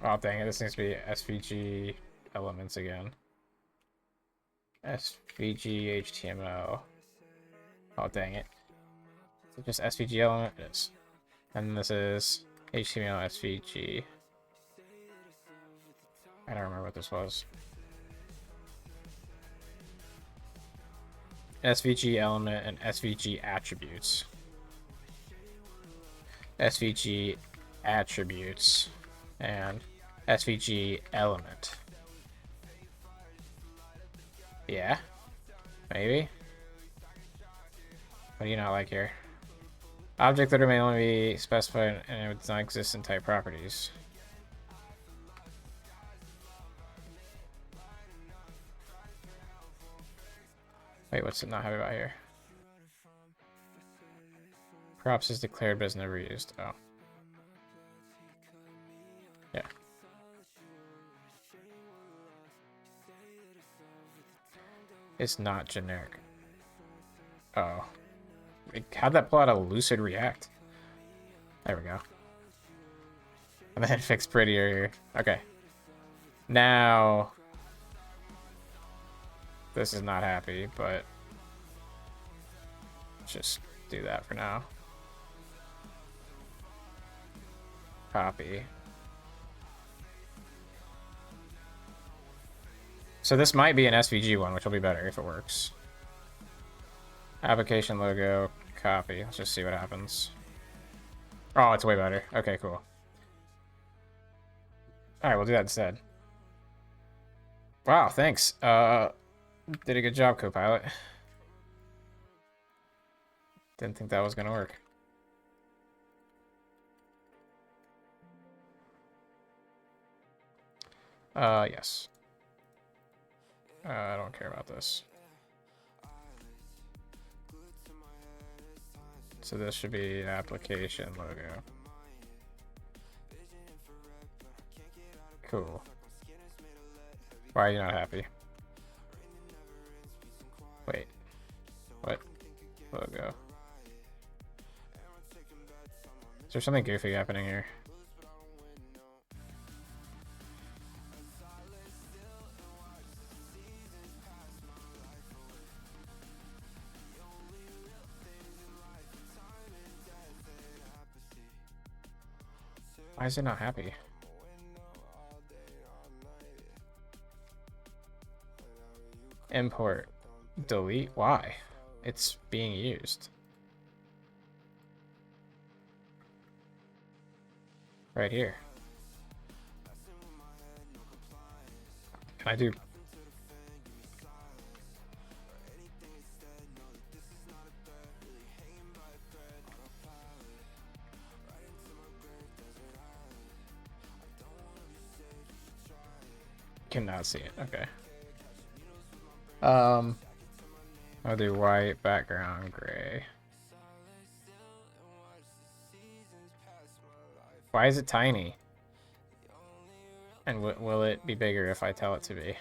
Oh, dang it. This needs to be SVG elements again. SVG HTML. Oh, dang it. Is it just SVG element? It is. And this is HTML SVG. I don't remember what this was. SVG element and SVG attributes. SVG attributes and SVG element. Yeah, maybe. What do you not like here? Object that may only be specified and it does not exist in type properties. Wait, what's it not happy about here? Props is declared but is never used. Oh. Yeah. It's not generic. Oh. How'd that pull out a Lucid React? There we go. And then fix prettier. Okay. Now... This is not happy, but... Just do that for now. Copy. So this might be an SVG one, which will be better if it works. Application logo, copy. Let's just see what happens. Oh, it's way better. Okay, cool. Alright, we'll do that instead. Wow, thanks. Did a good job, Copilot. Didn't think that was gonna work. Yes. I don't care about this. So this should be application logo. Cool. Why are you not happy? Wait. What? Logo. Is there something goofy happening here? Why is it not happy? Import. Delete? Why? It's being used. Right here. Can I do... Cannot see it. Okay. I'll do white background gray. Why is it tiny? And will it be bigger if I tell it to be?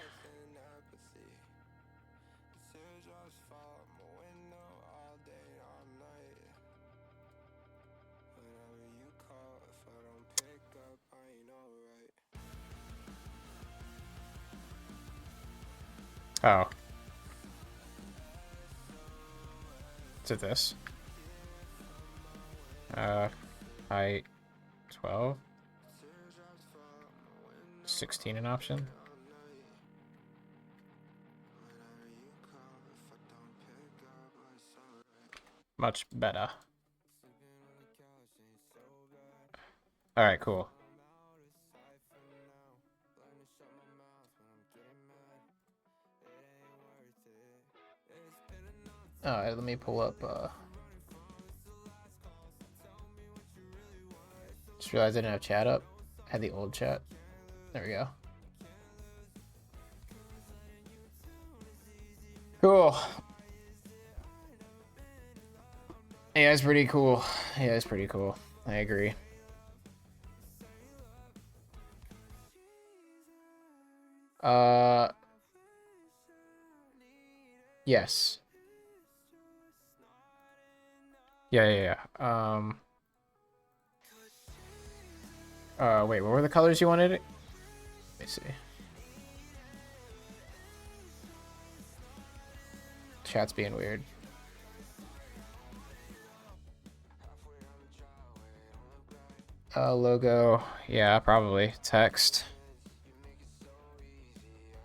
Oh. Is it this? Height 12. 16 an option. Much better. Alright, cool. Alright, let me pull up, just realized I didn't have chat up. I had the old chat. There we go. Cool. Yeah, it's pretty cool. Yeah, it's pretty cool. I agree. Yes. Yeah. Wait, what were the colors you wanted? Let me see. Chat's being weird. Logo. Yeah, probably. Text.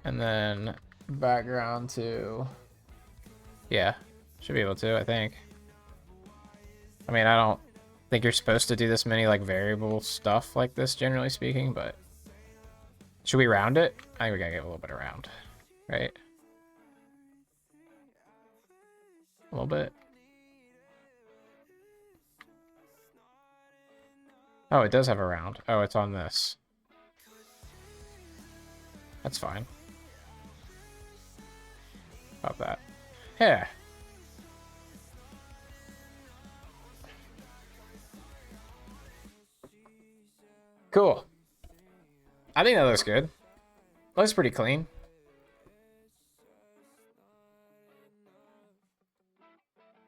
And then background to... Yeah, should be able to, I think. I mean, I don't think you're supposed to do this many, like, variable stuff like this, generally speaking, but... Should we round it? I think we gotta give a little bit of round, right? A little bit. Oh, it does have a round. Oh, it's on this. That's fine. About that. Yeah. Cool. I think that looks good. Looks pretty clean.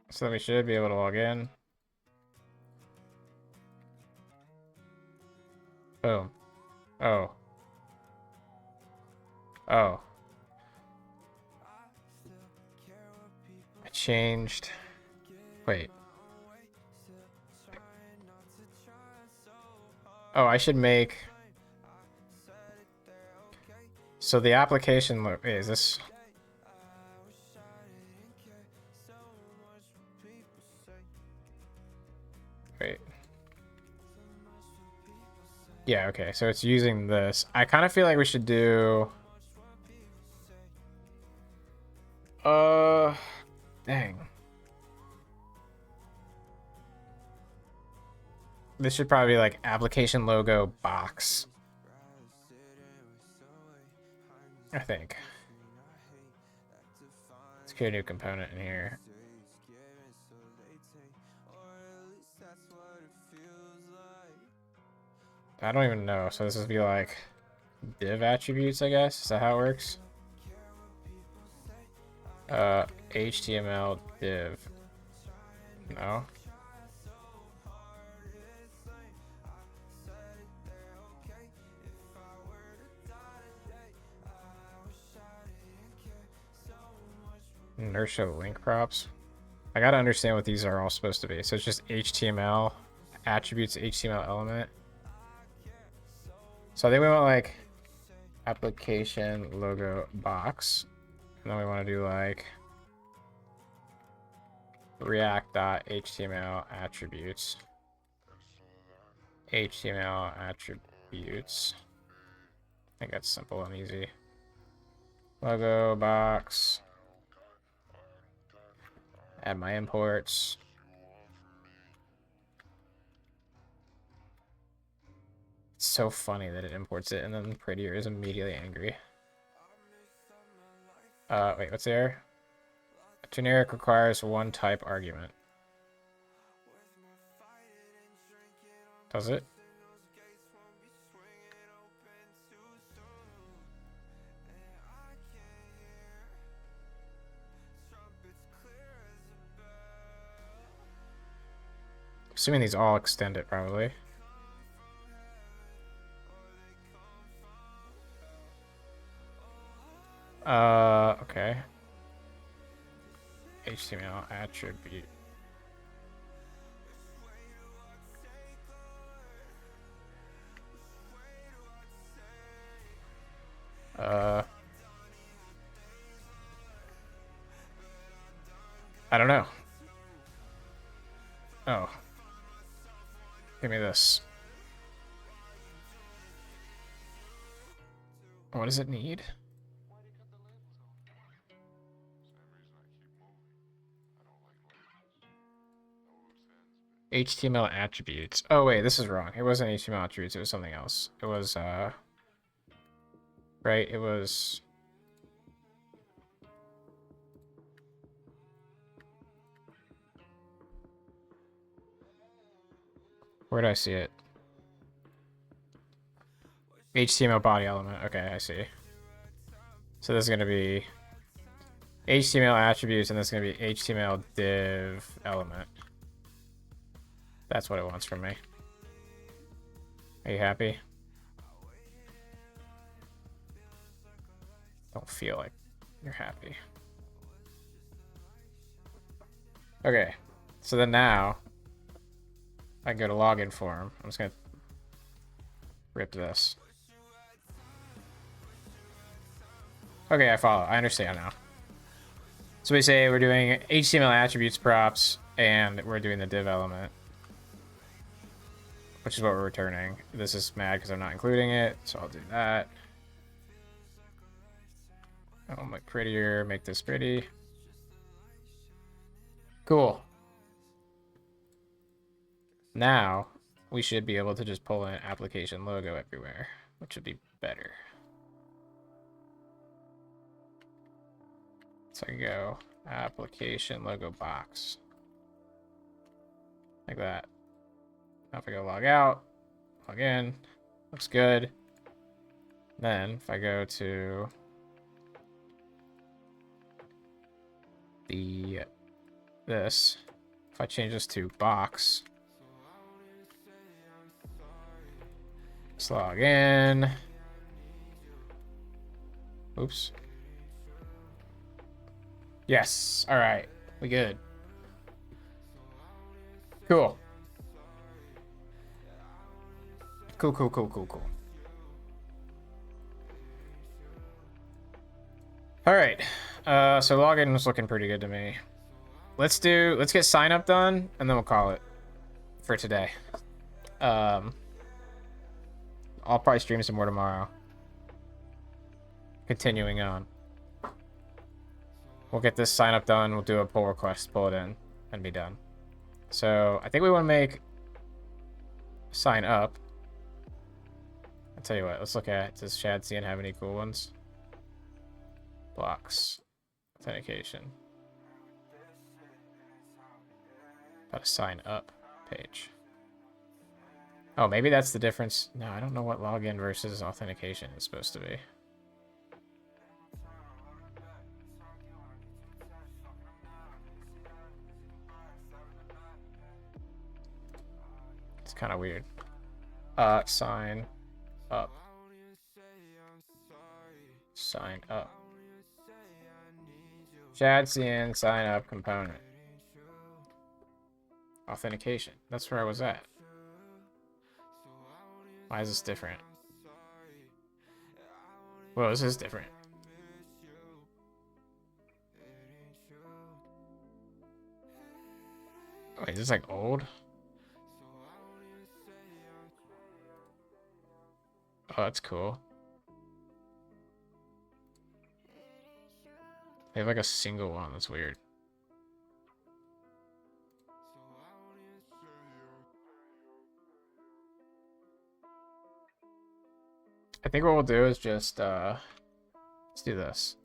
So we should be able to log in. Boom. Oh. Oh. I changed. Wait. Oh, I should make... So the application... Wait, is this... Wait. Yeah, okay, so it's using this. I kind of feel like we should do... Dang. This should probably be like application logo box. I think. Let's create a new component in here. I don't even know. So this would be like div attributes, I guess. Is that how it works? HTML div. No. Inertia link props. I gotta understand what these are all supposed to be. So it's just HTML attributes, HTML element. So I think we want like application logo box, and then we want to do like react.html attributes. HTML attributes. I think that's simple and easy. Logo box. Add my imports. It's so funny that it imports it and then Prettier is immediately angry. Wait, what's there? Generic requires one type argument. Does it? Assuming these all extend it, probably. Okay. HTML attribute. I don't know. Oh. Give me this. What does it need? HTML attributes. Oh wait, this is wrong. It wasn't HTML attributes, it was something else. It was right, it was where did I see it? HTML body element. Okay, I see. So this is gonna be HTML attributes, and this is gonna be HTML div element. That's what it wants from me. Are you happy? Don't feel like you're happy. Okay, so then now I can go to login form. I'm just gonna rip this. Okay, I follow. I understand now. So we say we're doing HTML attributes props, and we're doing the div element, which is what we're returning. This is mad because I'm not including it, so I'll do that. I'll make prettier, make this pretty. Cool. Now we should be able to just pull an application logo everywhere, which would be better. So I can go application logo box. Like that. Now if I go log out, log in, looks good. Then if I go to this, if I change this to box, let's log in. Oops. Yes. All right. We good. Cool. Cool. All right. So login was looking pretty good to me. Let's get sign up done, and then we'll call it for today. I'll probably stream some more tomorrow. Continuing on. We'll get this sign up done. We'll do a pull request, pull it in, and be done. So I think we want to make sign up. I'll tell you what. Let's look at, does Shadcn have any cool ones? Blocks. Authentication. Got a sign up page. Oh, maybe that's the difference. No, I don't know what login versus authentication is supposed to be. It's kind of weird. Sign up. Sign up. Shadcn sign up component. Authentication. That's where I was at. Why is this different? Well, this is different. Wait, is this like old? Oh, that's cool. They have like a single one. That's weird. I think what we'll do is just let's do this.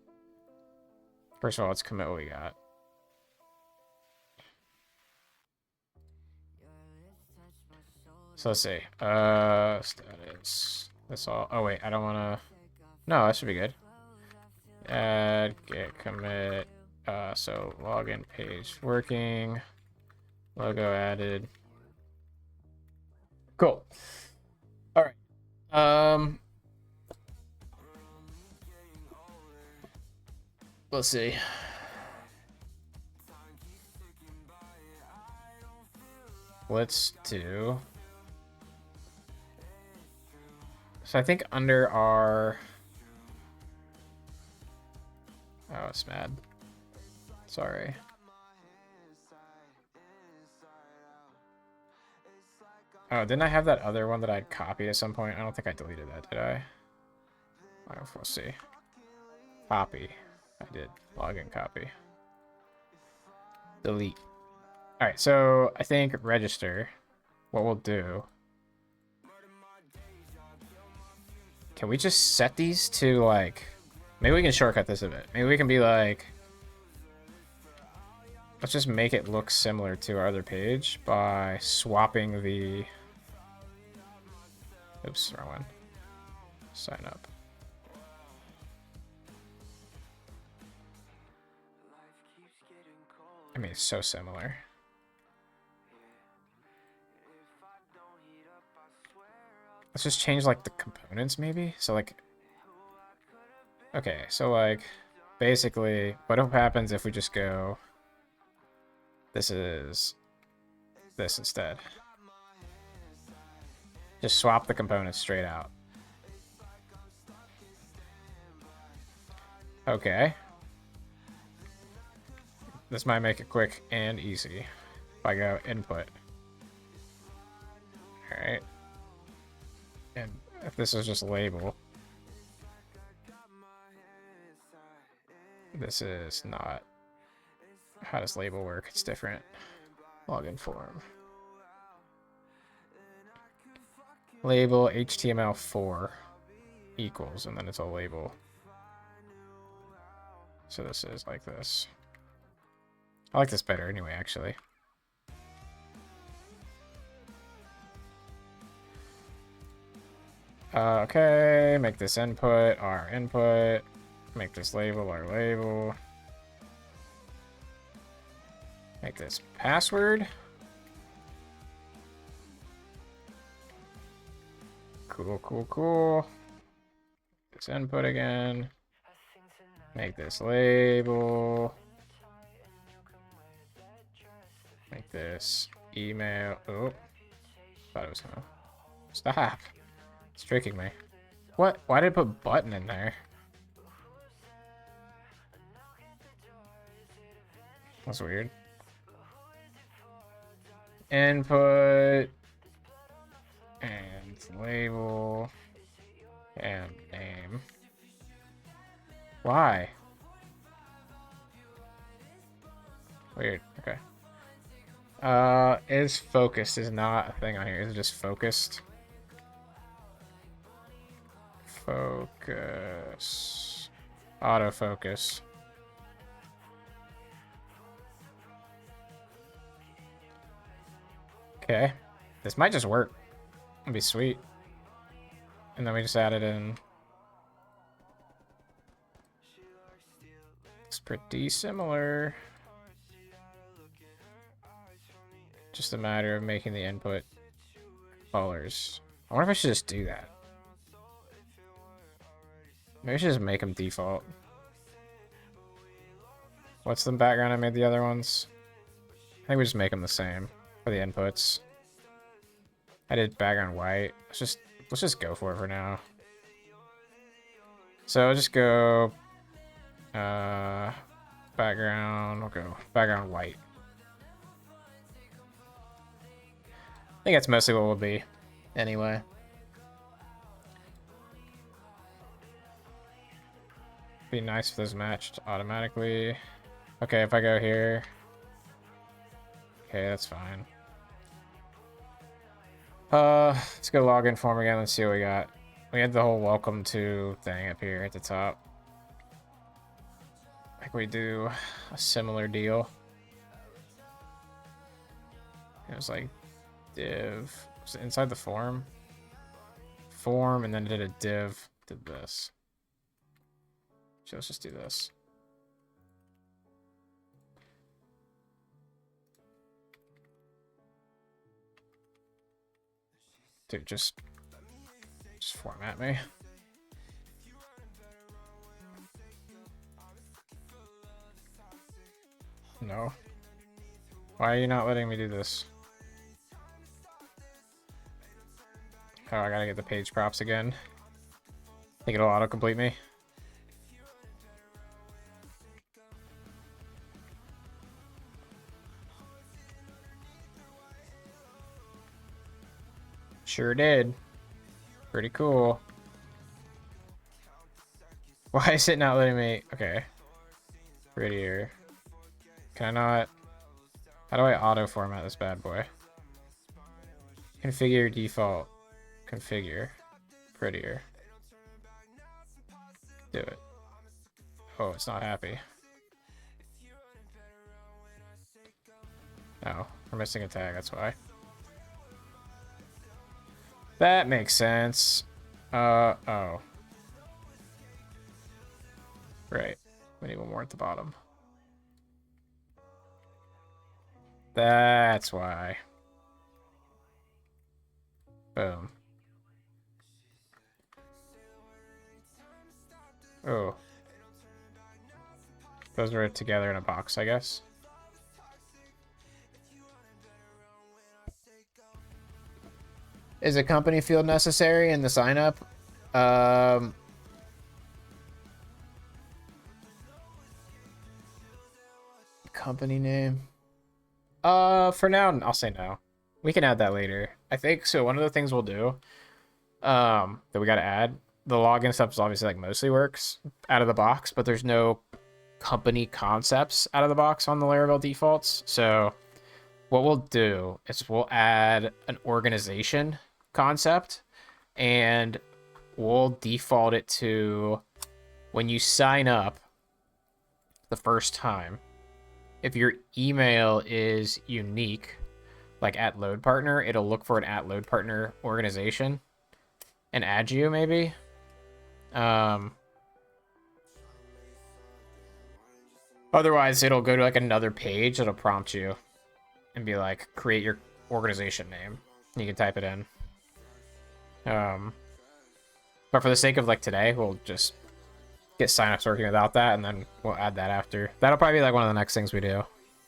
First of all, let's commit what we got. So let's see. Status. That's all. Oh wait, I don't want to. No, that should be good. Add get commit. So login page working. Logo added. Cool. All right. Let's see. Let's do. So I think under our. Oh, it's mad. Sorry. Oh, didn't I have that other one that I'd copied at some point? I don't think I deleted that, did I? Oh, we'll see. Copy. I did. Login copy. Delete. Alright, so I think register. What we'll do. Can we just set these to like. Maybe we can shortcut this a bit. Maybe we can be like. Let's just make it look similar to our other page by swapping the. Oops, wrong one. Sign up. I mean, it's so similar. Let's just change like the components maybe. So like. Okay, so like basically what happens if we just go. This is this instead. Just swap the components straight out. Okay. This might make it quick and easy. If I go input. Alright. And if this is just label. This is not. How does label work? It's different. Login form. Label HTML4 equals, and then it's a label. So this is like this. I like this better anyway, actually. Okay, make this input our input. Make this label our label. Make this password. Cool, cool, cool. This input again. Make this label. Make this email. Oh, thought it was gonna stop. It's tricking me. What? Why did I put button in there? That's weird. Input and label and name. Why? Weird. Okay. Is focused is not a thing on here. Is it just focused? Focus. Autofocus. Okay. This might just work. It'd be sweet. And then we just add it in. It's pretty similar. Just a matter of making the input colors. I wonder if I should just do that. Maybe I should just make them default. What's the background I made the other ones? I think we just make them the same for the inputs. I did background white. Let's just go for it for now. So I'll just go background. We'll go background white. I think that's mostly what we'll be. Anyway. Be nice if those matched automatically. Okay, if I go here. Okay, that's fine. Let's go login form again. Let's see what we got. We had the whole welcome to thing up here at the top. I think we do a similar deal. It was like div. Was it inside the form? Form, and then did a div. Did this. So let's just do this. Dude, just format me. No. Why are you not letting me do this? Oh, I gotta get the page props again. Think it'll autocomplete me. Sure did. Pretty cool. Why is it not letting me? Okay. Prettier. Can I not? How do I auto format this bad boy? Configure default. Configure. Prettier. Do it. Oh, it's not happy. No, we're missing a tag, that's why. That makes sense. Oh. Right. We need one more at the bottom. That's why. Boom. Oh. Those are together in a box, I guess. Is a company field necessary in the sign up? Company name. For now, I'll say no. We can add that later. I think so. One of the things we'll do, that we gotta add, the login stuff is obviously like mostly works out of the box, but there's no company concepts out of the box on the Laravel defaults. So what we'll do is we'll add an organization concept, and we'll default it to when you sign up the first time. If your email is unique, like @loadpartner, it'll look for an @loadpartner organization and add you, maybe. Otherwise, it'll go to like another page that'll prompt you and be like, create your organization name. You can type it in. But for the sake of like today, we'll just get signups working without that, and then we'll add that after. That'll probably be like one of the next things we do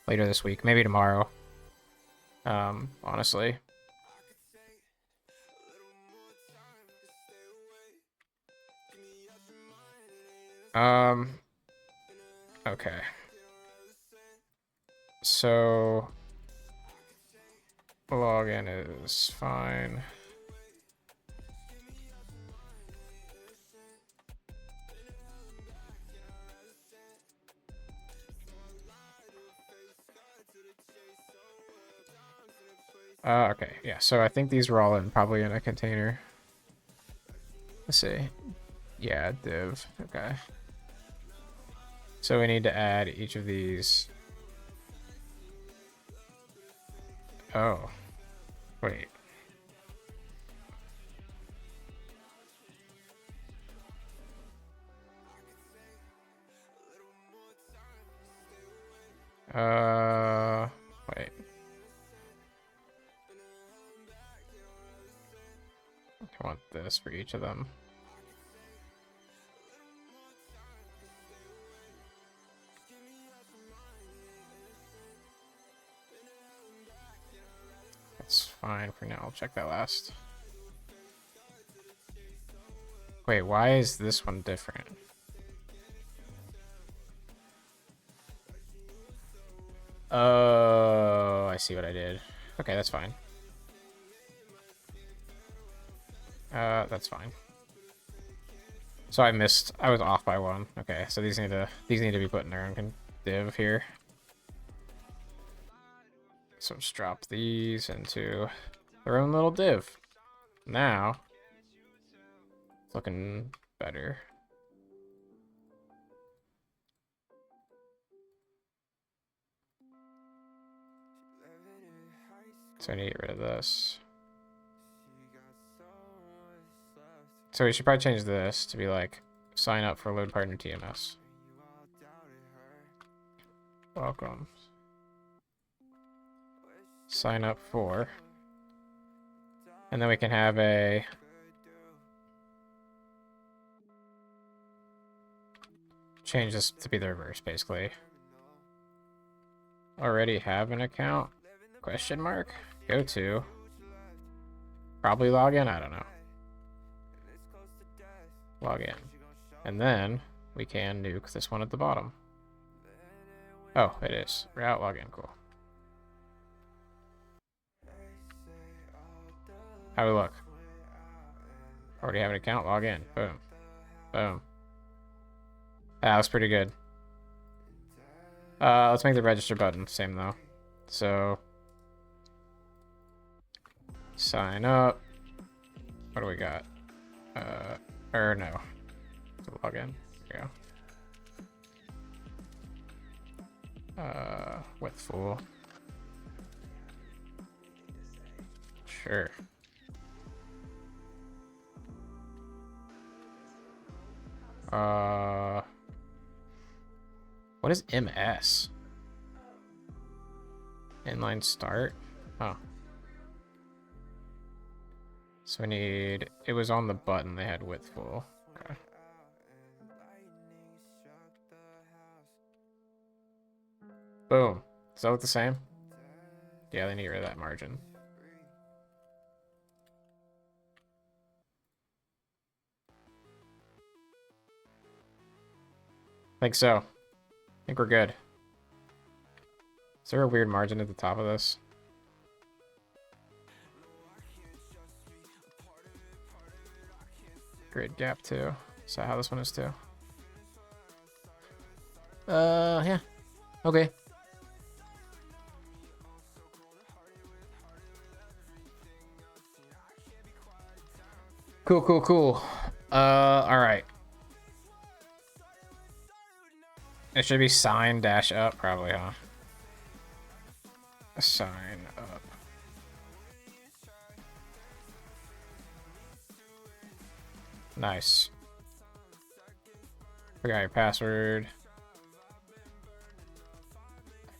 later this week, maybe tomorrow. Honestly. Okay. So login is fine. Okay, yeah, so I think these were all probably in a container. Let's see. Yeah, div. Okay. So we need to add each of these. Oh. Wait. Wait. I want this for each of them. That's fine for now. I'll check that last. Wait, why is this one different? Oh, I see what I did. Okay, that's fine. That's fine. So I was off by one. Okay, so these need to be put in their own div here. So just drop these into their own little div. Now, it's looking better. So I need to get rid of this. So we should probably change this to be like, sign up for Load Partner TMS. Welcome. Sign up for. And then we can have a change this to be the reverse, basically. already have an account? Question mark? Go to. Probably log in, I don't know. Log in. And then we can nuke this one at the bottom. Oh, it is. Route login, cool. How we look? Already have an account, log in. Boom. Boom. That was pretty good. Let's make the register button same though. So sign up. What do we got? Or no. Log in. There we go. With full. Sure. What is MS? Inline start? Oh. So we need, it was on the button they had width full. Okay. Boom. Does that look the same? Yeah, they need to get rid of that margin. I think so. I think we're good. Is there a weird margin at the top of this? Grid gap too. Is that how this one is too? Yeah. Okay. Cool. Alright. It should be sign dash up, probably, huh? Sign up. Nice. Forgot your password.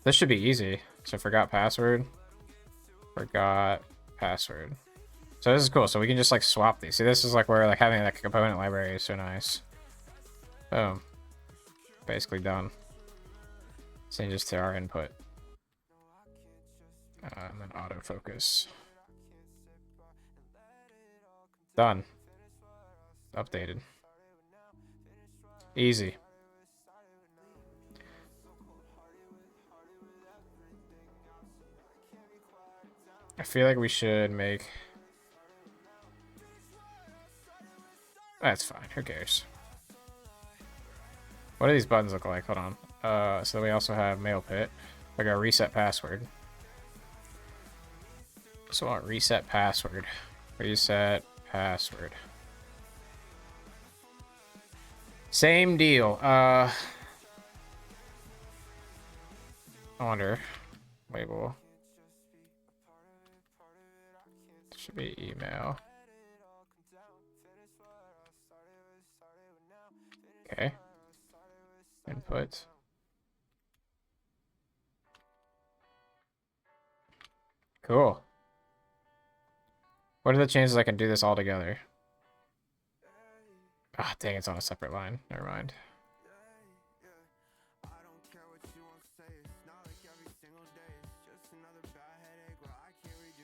This should be easy. So forgot password. Forgot password. So this is cool. So we can just like swap these. See, this is like where like having that component library is so nice. Boom. Basically done. Changes to our input. And then autofocus. Done. Updated. Easy. I feel like we should make... That's fine. Who cares? What do these buttons look like? Hold on. So we also have mail pit. I got reset password. So I want reset password. Reset password. Same deal. I wonder. Label. Should be email. Okay. Input. Cool. What are the chances I can do this all together? Ah, dang, it's on a separate line. Never mind.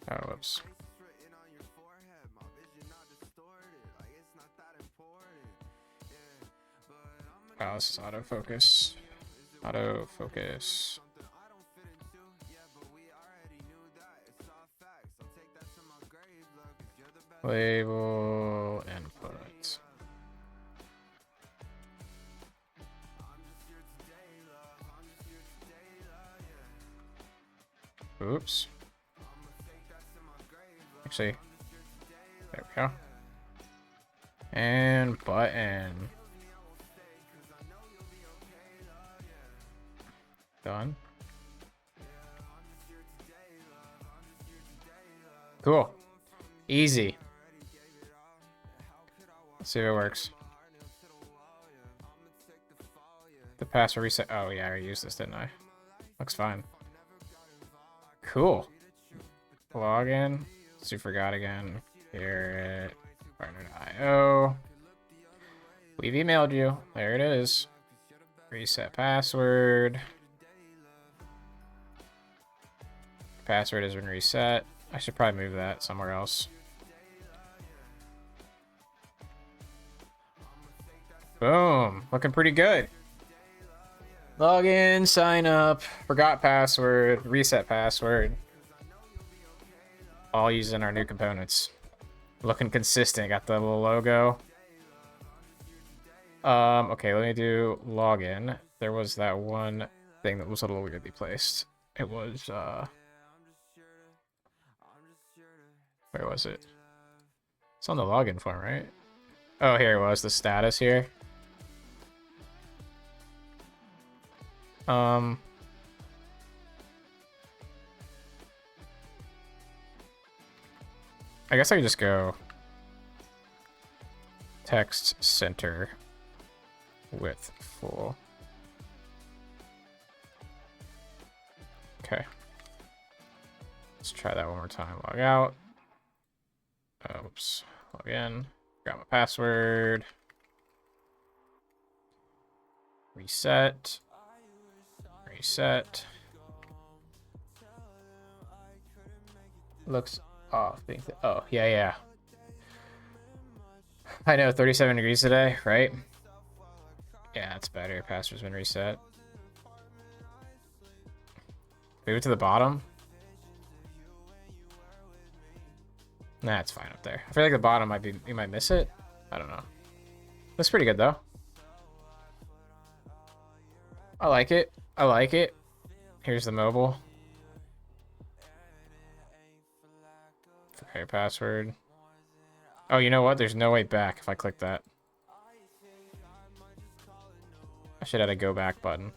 Oh, whoops. Oh, this is autofocus. Autofocus. Label input. Oops. Actually, there we go. And button. Done. Cool. Easy. Let's see if it works. The password reset. Oh, yeah, I already used this, didn't I? Looks fine. Cool. Login. So you forgot again. Here at partner.io. We've emailed you. There it is. Reset password. password has been reset. I should probably move that somewhere else. Boom. Looking pretty good. Login, sign up, forgot password, reset password. All using our new components. Looking consistent. Got the little logo. Okay, let me do login. There was that one thing that was a little weirdly placed. It was, where was it? It's on the login form, right? Oh, here it was, the status here. I guess I could just go text center width full. Okay. Let's try that one more time. Log out. Oops. Log in. Got my password. Reset. Reset. Looks off. Oh, yeah. I know, 37 degrees today, right? Yeah, it's better. Password's been reset. Move it to the bottom. Nah, it's fine up there. I feel like the bottom might be, you might miss it. I don't know. Looks pretty good though. I like it. I like it. Here's the mobile. Okay, password. Oh, you know what? There's no way back if I click that. I should add a go back button.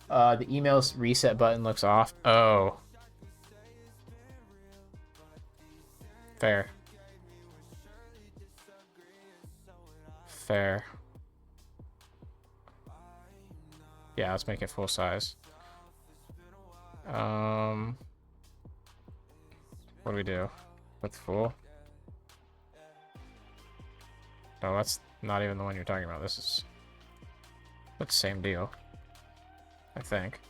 The email's reset button looks off. Oh. Fair. Fair. Yeah, let's make it full size. What do we do? With full? No, that's not even the one you're talking about. This is... That's the same deal. I think.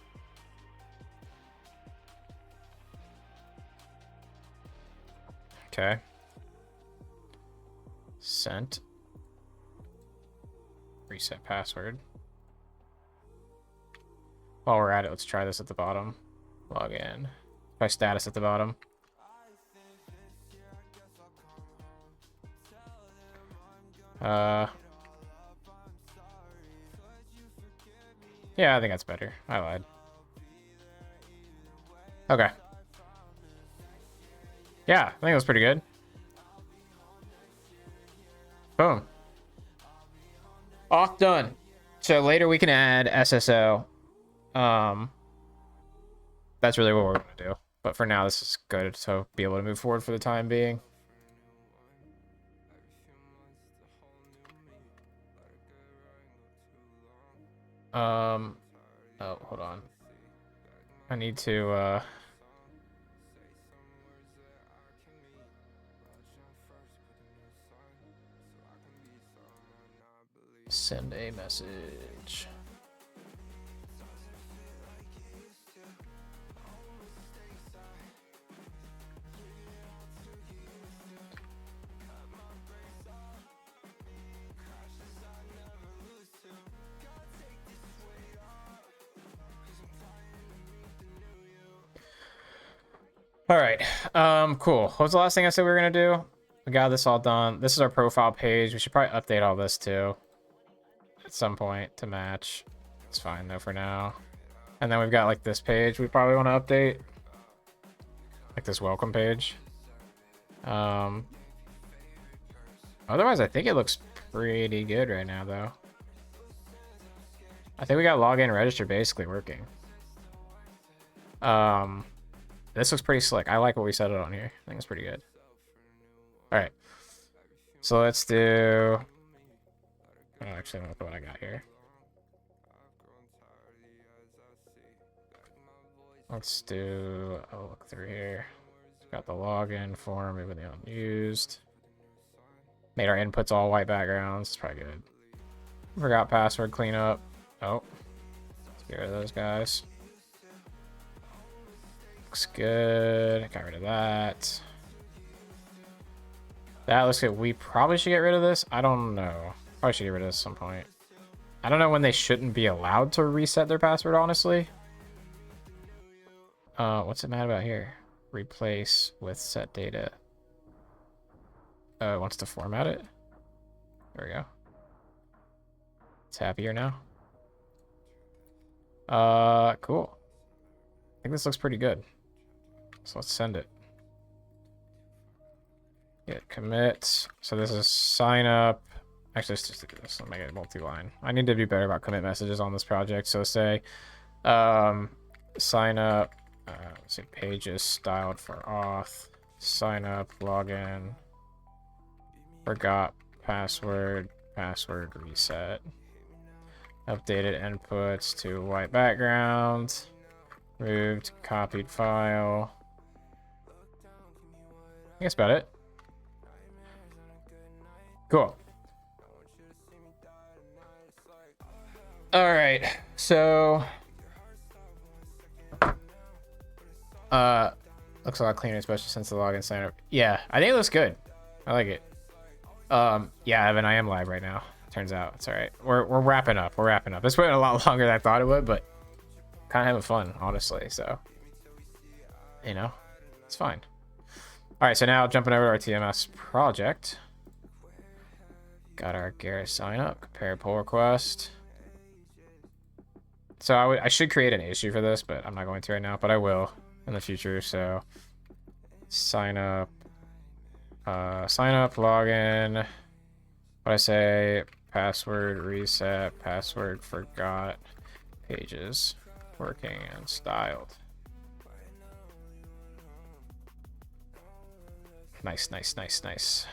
Okay. Sent. Reset password. While we're at it, let's try this at the bottom. Log in. Try status at the bottom. Yeah, I think that's better. I lied. Okay. Yeah, I think it was pretty good. Boom. Auth done. So later we can add SSO. That's really what we're going to do. But for now, this is good to be able to move forward for the time being. Oh, hold on. I need to, send a message. All right. Cool. What was the last thing I said we were gonna do? We got this all done. This is our profile page. We should probably update all this too at some point to match. It's fine though for now. And then we've got like this page we probably want to update, like this welcome page. Otherwise, I think it looks pretty good right now though. I think we got login and register basically working. This looks pretty slick. I like what we set it on here. I think it's pretty good. All right. So let's do... Oh, actually, look what I got here. Let's do a look through here. Got the login form, everything unused. Made our inputs all white backgrounds. It's probably good. Forgot password cleanup. Oh. Let's get rid of those guys. looks good. Got rid of that. That looks good. We probably should get rid of this. I don't know. Probably should get rid of this at some point. I don't know when they shouldn't be allowed to reset their password, honestly. What's it mad about here? Replace with set data. It wants to format it. There we go. It's happier now. Cool. I think this looks pretty good. So let's send it. Git commit. So this is sign up. Actually, let's just do this. Let's make it multi-line. I need to be better about commit messages on this project. So say, sign up. Let's say pages styled for auth. Sign up, login. Forgot password. Password reset. Updated inputs to white background. Moved copied file. I guess about it. Cool. All right. So, looks a lot cleaner, especially since the login sign up. Yeah, I think it looks good. I like it. Yeah, Evan, I am live right now. Turns out it's all right. We're wrapping up. We're wrapping up. This went a lot longer than I thought it would, but kind of having fun, honestly. So, you know, it's fine. All right. So now jumping over to our TMS project. Got our Garrus sign up. Compare pull request. So I should create an issue for this, but I'm not going to right now. But I will in the future. So sign up, login. What I say? Password reset. Password forgot. Pages working and styled. Nice, nice, nice, nice.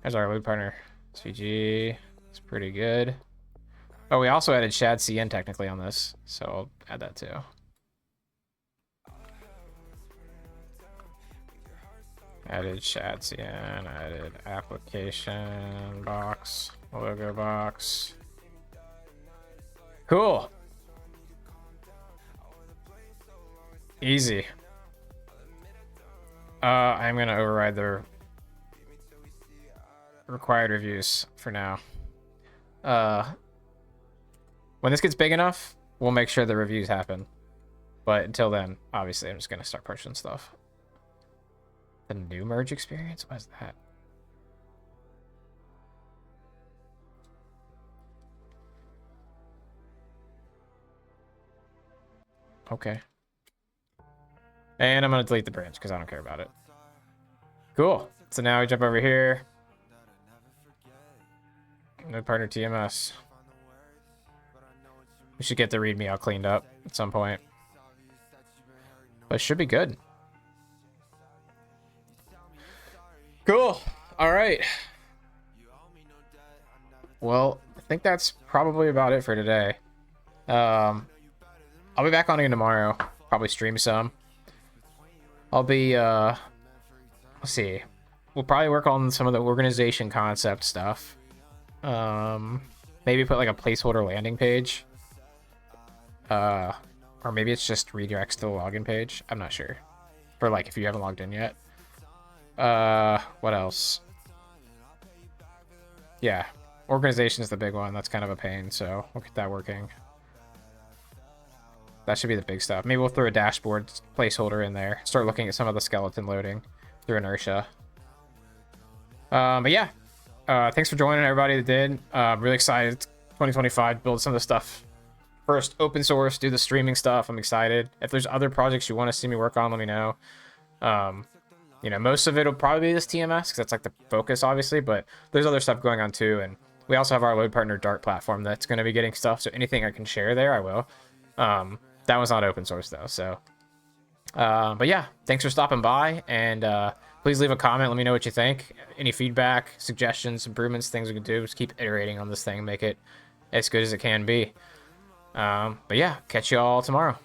There's our load partner. SVG. It's pretty good. Oh, we also added Shad CN technically on this, so I'll add that too. Added Shad CN, added application box, logo box. Cool. Easy. I'm gonna override the required reviews for now. When this gets big enough, we'll make sure the reviews happen. But until then, obviously, I'm just gonna start pushing stuff. The new merge experience? What is that? Okay. And I'm gonna delete the branch because I don't care about it. Cool. So now we jump over here. Node partner TMS. We should get the README all cleaned up at some point. But it should be good. Cool. All right. Well, I think that's probably about it for today. I'll be back on again tomorrow. Probably stream some. I'll be, let's see. We'll probably work on some of the organization concept stuff. Maybe put like a placeholder landing page. Or maybe it's just redirects to the login page. I'm not sure. For like if you haven't logged in yet. What else? Yeah. Organization is the big one. That's kind of a pain, so we'll get that working. That should be the big stuff. Maybe we'll throw a dashboard placeholder in there. Start looking at some of the skeleton loading through inertia. But yeah. Thanks for joining, everybody that did. Really excited. 2025, build some of the stuff. First, open source, do the streaming stuff. I'm excited. If there's other projects you want to see me work on, let me know. You know, most of it will probably be this TMS because that's like the focus, obviously. But there's other stuff going on too, and we also have our load partner Dart platform that's going to be getting stuff. So anything I can share there, I will. That one's not open source though. So, but yeah, thanks for stopping by, and please leave a comment. Let me know what you think. Any feedback, suggestions, improvements, things we can do. Just keep iterating on this thing, make it as good as it can be. But yeah, catch you all tomorrow.